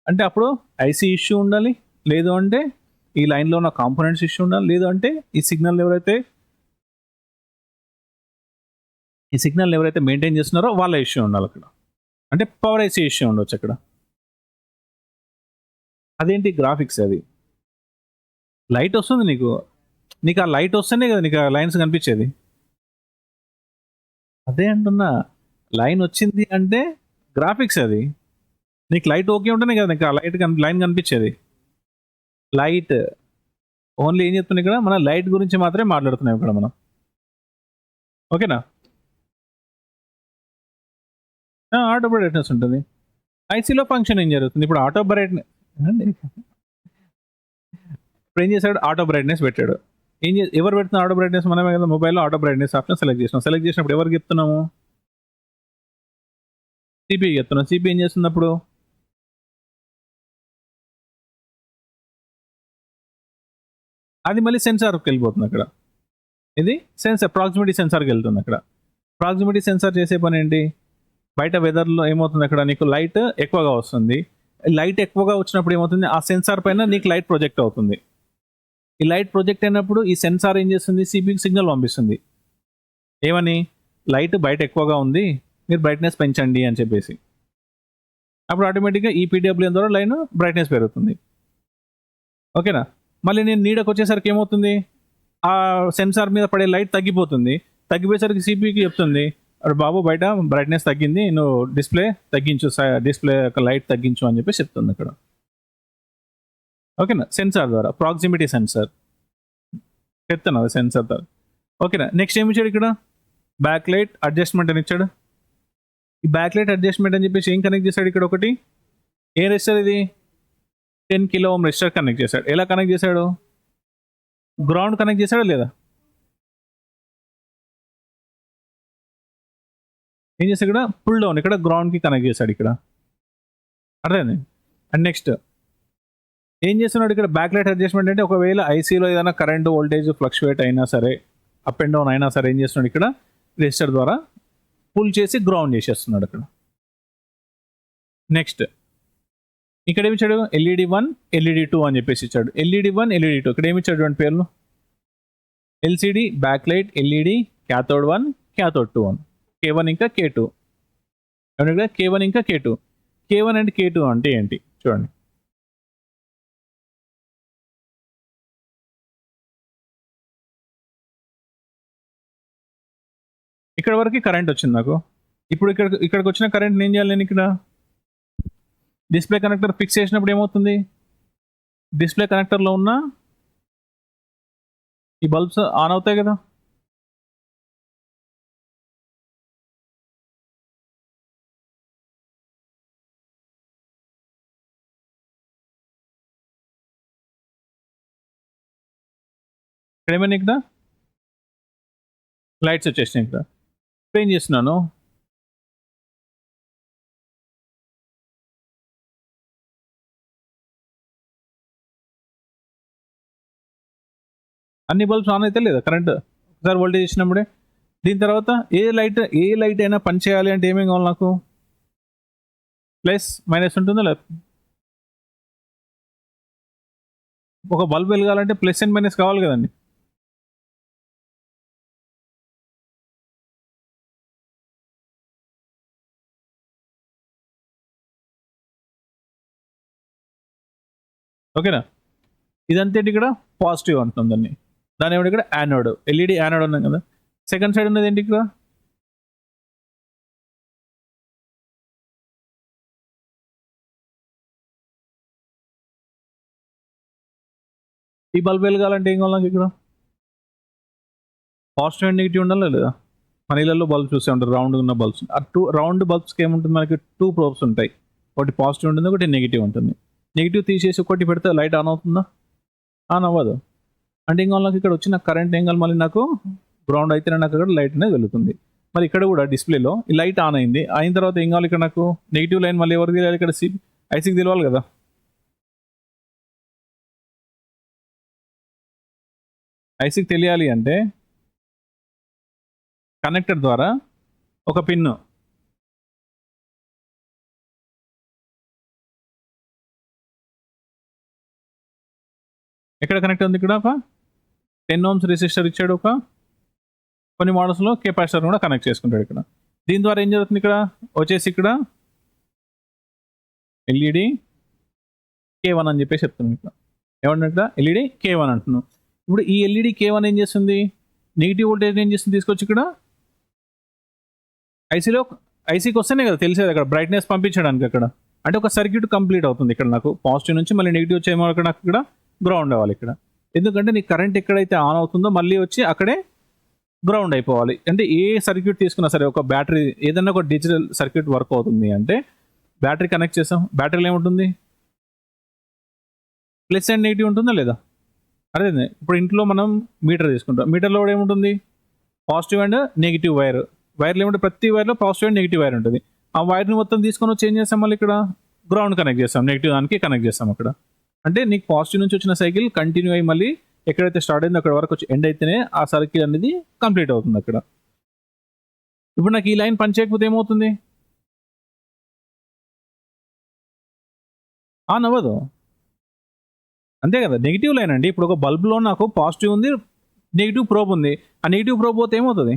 అంటే అప్పుడు ఐసీ ఇష్యూ ఉండాలి, లేదు అంటే ఈ లైన్లో ఉన్న కాంపోనెంట్స్ ఇష్యూ ఉండాలి, లేదు అంటే ఈ సిగ్నల్ ఎవరైతే మెయింటైన్ చేస్తున్నారో వాళ్ళ ఇష్యూ ఉండాలి అక్కడ. అంటే పవర్ ఐసీ ఇష్యూ ఉండొచ్చు అక్కడ. అదేంటి గ్రాఫిక్స్, అది లైట్ వస్తుంది నీకు ఆ లైట్ వస్తేనే కదా నీకు ఆ లైన్స్ కనిపించేది. అదే అంటున్నా, లైన్ వచ్చింది అంటే గ్రాఫిక్స్, అది నీకు లైట్ ఓకే ఉంటేనే కదా నీకు ఆ లైన్ కనిపించేది. లైట్ ఓన్లీ ఏం చెప్తున్నాయి ఇక్కడ, మన లైట్ గురించి మాత్రమే మాట్లాడుతున్నాం ఇక్కడ మనం. ఓకేనా. ఆటో బ్రైట్నెస్ ఉంటుంది. ఐసీలో ఫంక్షన్ ఏం జరుగుతుంది ఇప్పుడు, ఆటో బ్రైట్నెస్ ఇప్పుడు ఏం చేశాడు, ఆటో బ్రైట్నెస్ పెట్టాడు. ఎవరు పెడుతున్నా ఆటో బ్రైట్నెస్, మనమే కదా మొబైల్లో ఆటో బ్రైట్నెస్ ఆప్షన్ సెలెక్ట్ చేసినప్పుడు ఎవరికి చెప్తున్నాము, సిపి చెప్తున్నాం. సిపి ఏం చేస్తుంది అప్పుడు, అది మళ్ళీ సెన్సార్కి వెళ్ళిపోతుంది అక్కడ. ఇది ప్రాక్సిమిటీ సెన్సార్కి వెళ్తుంది అక్కడ. ప్రాక్సిమిటీ సెన్సార్ చేసే పని ఏంటి, బయట వెదర్లో ఏమవుతుంది అక్కడ నీకు లైట్ ఎక్కువగా వస్తుంది. లైట్ ఎక్కువగా వచ్చినప్పుడు ఏమవుతుంది, ఆ సెన్సార్ పైన నీకు లైట్ ప్రొజెక్ట్ అవుతుంది. ఈ లైట్ ప్రొజెక్ట్ అయినప్పుడు ఈ సెన్సార్ ఏం చేస్తుంది, సిపికి సిగ్నల్ పంపిస్తుంది. ఏమని, లైట్ బయట ఎక్కువగా ఉంది, మీరు బ్రైట్నెస్ పెంచండి అని చెప్పేసి. అప్పుడు ఆటోమేటిక్గా ఈ పీడబ్ల్యూఎం ద్వారా లైన్ బ్రైట్నెస్ పెరుగుతుంది. ఓకేనా. మళ్ళీ నేను నీడకు వచ్చేసరికి ఏమవుతుంది, ఆ సెన్సార్ మీద పడే లైట్ తగ్గిపోయేసరికి సిపికి చెప్తుంది, బాబు బయట బ్రైట్నెస్ తగ్గింది, నువ్వు డిస్ప్లే యొక్క లైట్ తగ్గించు అని చెప్పి చెప్తుంది అక్కడ. ఓకేనా. సెన్సార్ ద్వారా, ప్రాక్సిమిటీ సెన్సార్ చెప్తాను, అది సెన్సార్ ద్వారా. ఓకేనా. నెక్స్ట్ ఏమి ఇచ్చాడు ఇక్కడ, బ్యాక్ లైట్ అడ్జస్ట్మెంట్ అని ఇచ్చాడు. ఈ బ్యాక్ లైట్ అడ్జస్ట్మెంట్ అని చెప్పేసి ఏం కనెక్ట్ చేశాడు ఇక్కడ, ఒకటి ఏ రెసిస్టర్ ఇది 10 kilo ohm రెసిస్టర్ కనెక్ట్ చేశాడు. ఎలా కనెక్ట్ చేశాడు, గ్రౌండ్ కనెక్ట్ చేశాడా లేదా, ఏం చేశాడు ఇక్కడ, పుల్ డౌన్ ఇక్కడ గ్రౌండ్కి కనెక్ట్ చేశాడు ఇక్కడ. అర్థమైంది. అండ్ నెక్స్ట్ ఏం చేస్తున్నాడు ఇక్కడ, బ్యాక్ లైట్ అడ్జస్ట్మెంట్ అంటే ఒకవేళ ఐసీలో ఏదైనా కరెంట్ వోల్టేజ్ ఫ్లక్చువేట్ అయినా సరే, అప్ అండ్ డౌన్ అయినా సరే ఏం చేస్తున్నాడు ఇక్కడ, రెసిస్టర్ ద్వారా పుల్ చేసి గ్రౌండ్ చేసేస్తున్నాడు అక్కడ. నెక్స్ట్ ఇక్కడ ఏమి ఇచ్చాడు, LED1 LED2 అని చెప్పేసి ఇచ్చాడు. LED1 LED2 ఇక్కడ ఏమి ఇచ్చాడు అంటే పేర్లు, LCD, back light, LED, cathode 1 cathode 2 అని, K1 ఇంకా K2. K1 ఇంకా K2. K1 అండ్ K2 అంటే ఏంటి చూడండి. ఇక్కడ వరకు కరెంట్ వచ్చింది నాకు. ఇప్పుడు ఇక్కడికి వచ్చిన కరెంట్ ఏం చేయాలి, నేను ఇక్కడ డిస్ప్లే కనెక్టర్ ఫిక్స్ చేసినప్పుడు ఏమవుతుంది, డిస్ప్లే కనెక్టర్లో ఉన్న ఈ బల్బ్స్ ఆన్ అవుతాయి కదా. ఇక్కడ ఏమైనా ఇక్కడ లైట్స్ వచ్చేసినాయి. ఇక్కడ ఇప్పుడు ఏం చేస్తున్నాను, అన్ని బల్బ్స్ ఆన్ అయితే లేదా కరెంట్ ఒకసారి వోల్టేజ్ ఇచ్చినప్పుడే. దీని తర్వాత ఏ లైట్ అయినా పని చేయాలి అంటే ఏమేమి కావాలి నాకు, ప్లస్ మైనస్ ఉంటుందా లేదా? ఒక బల్బ్ వెలగాలంటే ప్లస్ అండ్ మైనస్ కావాలి కదండి. ఓకేనా, ఇదంతా ఇక్కడ పాజిటివ్ అంటున్నాం దాన్ని. దాని ఏమిటి ఇక్కడ యానోడ్, ఎల్ఈడి యానోడ్ ఉన్నాం కదా. సెకండ్ సైడ్ ఉన్నది ఏంటి ఇక్కడ, ఈ బల్బ్ వెలగాలంటే ఏం కావాలి నాకు ఇక్కడ, పాజిటివ్ అండ్ నెగిటివ్ ఉండాలి లేదా? మన ఇళ్ళల్లో బల్బ్ చూసే ఉంటారు రౌండ్ ఉన్న బల్బ్స్. ఆ రౌండ్ బల్బ్స్కి ఏముంటుంది, మనకి 2 ప్రోబ్స్ ఉంటాయి. ఒకటి పాజిటివ్ ఉంటుంది, ఒకటి నెగిటివ్ ఉంటుంది. నెగిటివ్ తీసేసి ఒకటి పెడితే లైట్ ఆన్ అవుతుందా? ఆన్ అవ్వదు. అంటే ఏం కావాలి నాకు ఇక్కడ వచ్చిన కరెంట్ ఏం కావాలి, మళ్ళీ నాకు గ్రౌండ్ అయితేనే నాకు అక్కడ లైట్ అనేది వెళ్తుంది. మరి ఇక్కడ కూడా డిస్ప్లేలో ఈ లైట్ ఆన్ అయింది, అయిన తర్వాత ఏం కావాలి ఇక్కడ నాకు, నెగిటివ్ లైన్ మళ్ళీ ఎవరికి తెలియాలి ఇక్కడ, ఐసీకి తెలియాలి కదా. ఐసీకి తెలియాలి అంటే కనెక్టర్ ద్వారా ఒక పిన్, ఎక్కడ కనెక్ట్ ఉంది ఇక్కడ, ఒక 10 ohms రెసిస్టర్ ఇచ్చాడు. కొన్ని మోడల్స్లో కెపాసిటర్ కూడా కనెక్ట్ చేసుకుంటాడు ఇక్కడ. దీని ద్వారా ఏం జరుగుతుంది, ఇక్కడ వచ్చేసి ఇక్కడ ఎల్ఈడి K1 అని చెప్పేసి చెప్తున్నాం. ఇక్కడ ఏమన్నా ఎల్ఈడి K1 అంటున్నాం. ఇప్పుడు ఈ ఎల్ఈడి K1 ఏం చేస్తుంది, నెగిటివ్ వోల్టేజ్ ఏం చేస్తుంది తీసుకొచ్చి ఇక్కడ ఐసీకి వస్తేనే కదా తెలిసేది అక్కడ బ్రైట్నెస్ పంపించడానికి. అక్కడ అంటే ఒక సర్క్యూట్ కంప్లీట్ అవుతుంది. ఇక్కడ నాకు పాజిటివ్ నుంచి మళ్ళీ నెగిటివ్ వచ్చేమో నాకు ఇక్కడ గ్రౌండ్ అవ్వాలి ఇక్కడ. ఎందుకంటే నీ కరెంట్ ఎక్కడైతే ఆన్ అవుతుందో మళ్ళీ వచ్చి అక్కడే గ్రౌండ్ అయిపోవాలి. అంటే ఏ సర్క్యూట్ తీసుకున్నా సరే, ఒక బ్యాటరీ ఏదైనా ఒక డిజిటల్ సర్క్యూట్ వర్క్ అవుతుంది అంటే బ్యాటరీ కనెక్ట్ చేసాం, బ్యాటరీలో ఏముంటుంది, ప్లస్ అండ్ నెగిటివ్ ఉంటుందా లేదా? అదే ఇప్పుడు ఇంట్లో మనం మీటర్ తీసుకుంటాం, మీటర్లో కూడా ఏముంటుంది, పాజిటివ్ అండ్ నెగిటివ్ వైర్లు ఏమంటే ప్రతి వైర్లో పాజిటివ్ అండ్ నెగిటివ్ వైర్ ఉంటుంది. ఆ వైర్ని మొత్తం తీసుకొని వచ్చి ఏం చేస్తాం, మళ్ళీ ఇక్కడ గ్రౌండ్ కనెక్ట్ చేస్తాం, నెగిటివ్ దానికి కనెక్ట్ చేస్తాం అక్కడ. అంటే నీకు పాజిటివ్ నుంచి వచ్చిన సైకిల్ కంటిన్యూ అయ్యి మళ్ళీ ఎక్కడైతే స్టార్ట్ అయిందో అక్కడ వరకు వచ్చి ఎండ్ అయితేనే ఆ సర్కిల్ అనేది కంప్లీట్ అవుతుంది అక్కడ. ఇప్పుడు నాకు ఈ లైన్ పని చేయకపోతే ఏమవుతుంది, ఆన్ అవ్వదు. అంతే కదా, నెగిటివ్ లైన్ అండి. ఇప్పుడు ఒక బల్బ్లో నాకు పాజిటివ్ ఉంది, నెగిటివ్ ప్రోబ్ ఉంది. ఆ నెగిటివ్ ప్రోబ్ పోతే ఏమవుతుంది,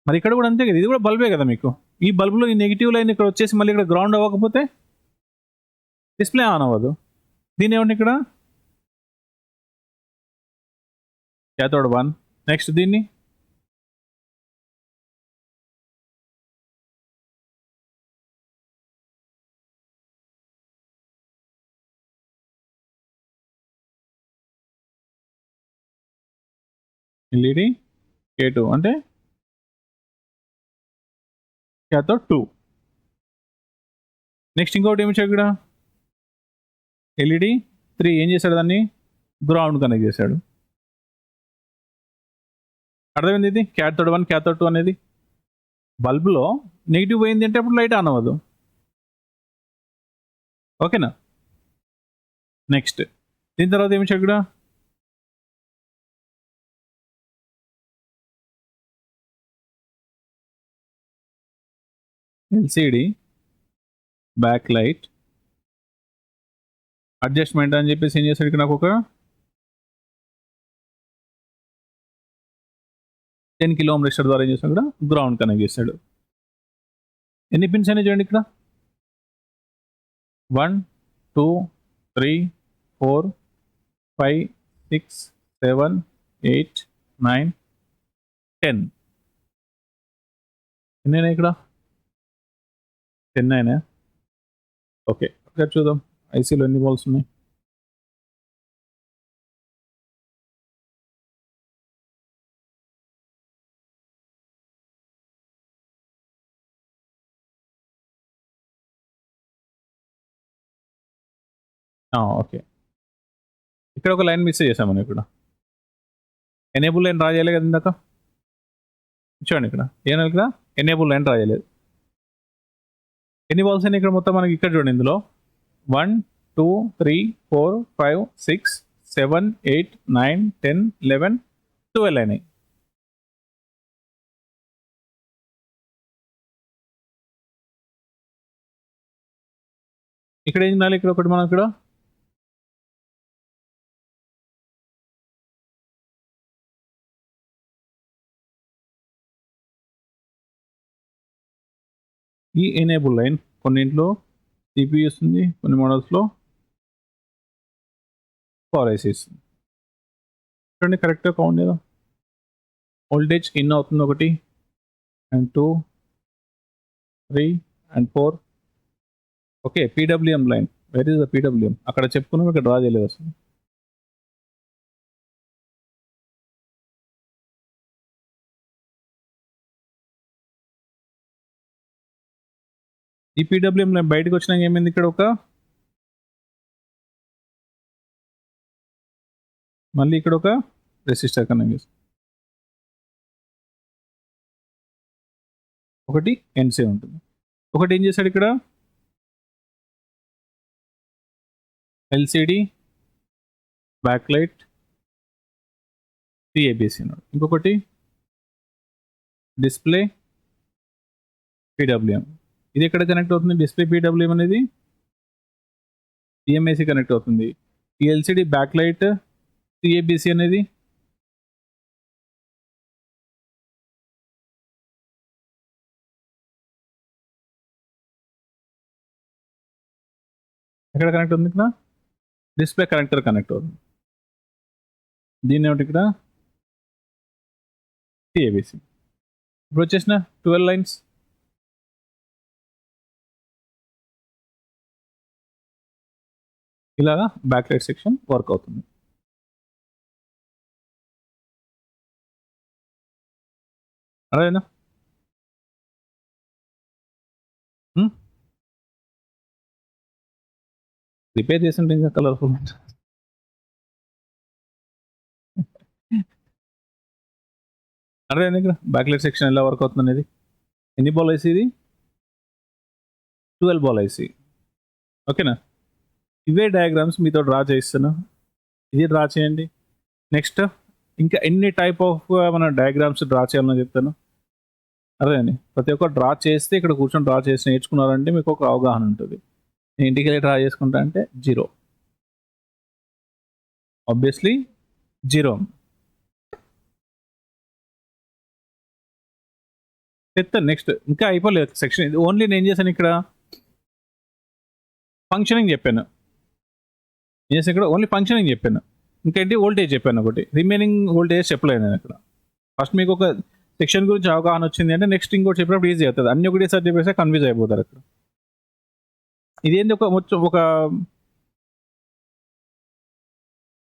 మరి ఇక్కడ కూడా అంతే కదా, ఇది కూడా బల్బే కదా మీకు. ఈ బల్బ్లో ఈ నెగిటివ్ లైన్ ఇక్కడ వచ్చేసి మళ్ళీ ఇక్కడ గ్రౌండ్ అవ్వకపోతే డిస్ప్లే ఆన్ అవ్వదు. దీని ఏమంటే ఇక్కడ క్యాథోడ్ 1. నెక్స్ట్ దీన్ని ఎల్ఈడి K2 అంటే క్యాథోడ్ 2. నెక్స్ట్ ఇంకోటి ఏమి వచ్చాడు ఇక్కడ, ఎల్ఈడి 3 ఏం చేశాడు, దాన్ని గ్రౌండ్ కనెక్ట్ చేశాడు. అర్థమైంది, ఇది క్యాథోడ్ 1 క్యాథోడ్ 2 అనేది. బల్బ్లో నెగిటివ్ పోయింది అంటే అప్పుడు లైట్ ఆన్ అవ్వదు. ఓకేనా, నెక్స్ట్ దీని తర్వాత ఏమి వచ్చాడు ఇక్కడ, ఎల్సిడి బ్యాక్ లైట్ అడ్జస్ట్మెంట్ అని చెప్పేసి ఏం చేశాడు ఇక్కడ, నాకు ఒక 10 kilo ohm రెసిస్టర్ ద్వారా ఏం చేస్తాడు ఇక్కడ గ్రౌండ్ కనెక్ట్ చేశాడు. ఎన్ని పిన్స్ అయినా చూడండి ఇక్కడ, 1 2 3 4 5 6 7 8 9 10. ఎన్నైనా ఇక్కడ 10 అయినా. ఓకే, ఒకసారి చూద్దాం ఐసీలో ఎన్ని బాల్స్ ఉన్నాయి. ఓకే, ఇక్కడ ఒక లైన్ మిస్ చేసాం మనం ఇక్కడ. ఎనేబుల్ లైన్ డ్రా చేయలేదు కదా ఇందాక, చూడండి ఇక్కడ ఏమన్నా ఇక్కడ ఎనేబుల్ లైన్ డ్రా చేయలేదు. ఎన్ని బాల్స్ అయినా ఇక్కడ మొత్తం మనకి ఇక్కడ చూడండి, ఇందులో 1 2 3 4 5 6 7 8 9 10 11 12 అయినాయి. ఇక్కడ ఏం తినాలి, ఇక్కడ ఒకటి మనం ఇక్కడ ఈ ఎనేబుల్ లైన్ కొన్నింట్లో సిపియు ఇస్తుంది, కొన్ని మోడల్స్లో పవర్ ఐసి ఇస్తుంది. చూడండి కరెక్ట్గా కౌంట్ లేదా, వోల్టేజ్ ఇన్ అవుతుంది 1 and 2 3 and 4. Okay, PWM line, where is the PWM, అక్కడ చెప్పుకున్నాం, ఇక్కడ డ్రా చేయలేదు అసలు. ఈ పీడబ్ల్యూఎం లైన్ బయటకు వచ్చినాక ఏమైంది, ఇక్కడ ఒక మళ్ళీ ఇక్కడ ఒక రెసిస్టర్ కనెక్ట్ చేస్తాం, ఒకటి ఎన్సీ ఉంటుంది. ఒకటి ఏం చేశాడు ఇక్కడ ఎల్సిడి బ్యాక్ లైట్ సిఏబిసి అన్నాడు. ఇంకొకటి డిస్ప్లే పీడబ్ల్యూఎం. ఇది ఎక్కడ కనెక్ట్ అవుతుంది, డిస్ప్లే పీడబ్ల్యూఎం అనేది సిఎంఏసి కనెక్ట్ అవుతుంది. ఈ ఎల్సిడి బ్యాక్ లైట్ సిఏబిసి అనేది ఎక్కడ కనెక్ట్ అవుతుంది, ఇక్కడ డిస్ప్లే కనెక్టర్ కనెక్ట్ అవుతుంది. దీన్ని ఏమిటి ఇక్కడ సిఏబిసి. ఇప్పుడు వచ్చేసిన 12 లైన్స్. ఇలాగా బ్యాక్ లైట్ సెక్షన్ వర్క్ అవుతుంది. అదేనా రిపేర్ చేస్తుంటే ఇంకా కలర్ఫుల్ ఉంటుంది. అదే ఇక్కడ బ్యాక్ లైట్ సెక్షన్ ఎలా వర్క్ అవుతుంది అనేది. ఎన్ని బాల్ ఐసి ఇది, 12 బాల్ ఐసి. ఓకేనా, ఇవే డయాగ్రామ్స్ మీతో డ్రా చేయిస్తాను, ఇది డ్రా చేయండి. నెక్స్ట్ ఇంకా ఎన్ని టైప్ ఆఫ్ మన డయాగ్రామ్స్ డ్రా చేయాలని చెప్తాను. అదే అండి, ప్రతి ఒక్క డ్రా చేస్తే ఇక్కడ కూర్చొని డ్రా చేసి నేర్చుకున్నారంటే మీకు ఒక అవగాహన ఉంటుంది. నేను ఇంటికి వెళ్ళి డ్రా చేసుకుంటా అంటే 0, ఆబ్వియస్లీ 0. చెప్తాను నెక్స్ట్, ఇంకా అయిపోలేదు సెక్షన్. ఇది ఓన్లీ నేను చేశాను ఇక్కడ ఫంక్షనింగ్ చెప్పాను, ఏం చేసాను ఇక్కడ ఓన్లీ ఫంక్షనింగ్ చెప్పాను. ఇంకేంటి వోల్టేజ్ చెప్పాను, ఒకటి రిమైనింగ్ వోల్టేజ్ చెప్పలేదు నేను ఇక్కడ. ఫస్ట్ మీకు ఒక సెక్షన్ గురించి అవగాహన వచ్చింది అంటే నెక్స్ట్ ఇంకోటి చెప్పినప్పుడు ఈజీ అవుతుంది. అన్ని ఒకటేసారి చెప్పేస్తే కన్ఫ్యూజ్ అయిపోతారు అక్కడ. ఇదేంటి ఒక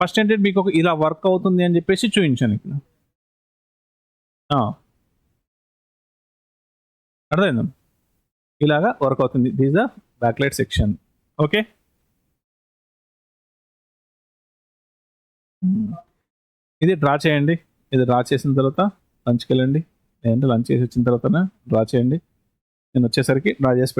ఫస్ట్ ఏంటంటే మీకు ఒక ఇలా వర్క్ అవుతుంది అని చెప్పేసి చూపించాను ఇక్కడ. అర్థమైందా, ఇలాగా వర్క్ అవుతుంది. This the back light section. Okay, ఇది డ్రా చేయండి. ఇది డ్రా చేసిన తర్వాత లంచ్కి వెళ్ళండి, లేదంటే లంచ్ చేసి వచ్చిన తర్వాత డ్రా చేయండి. నేను వచ్చేసరికి డ్రా చేసి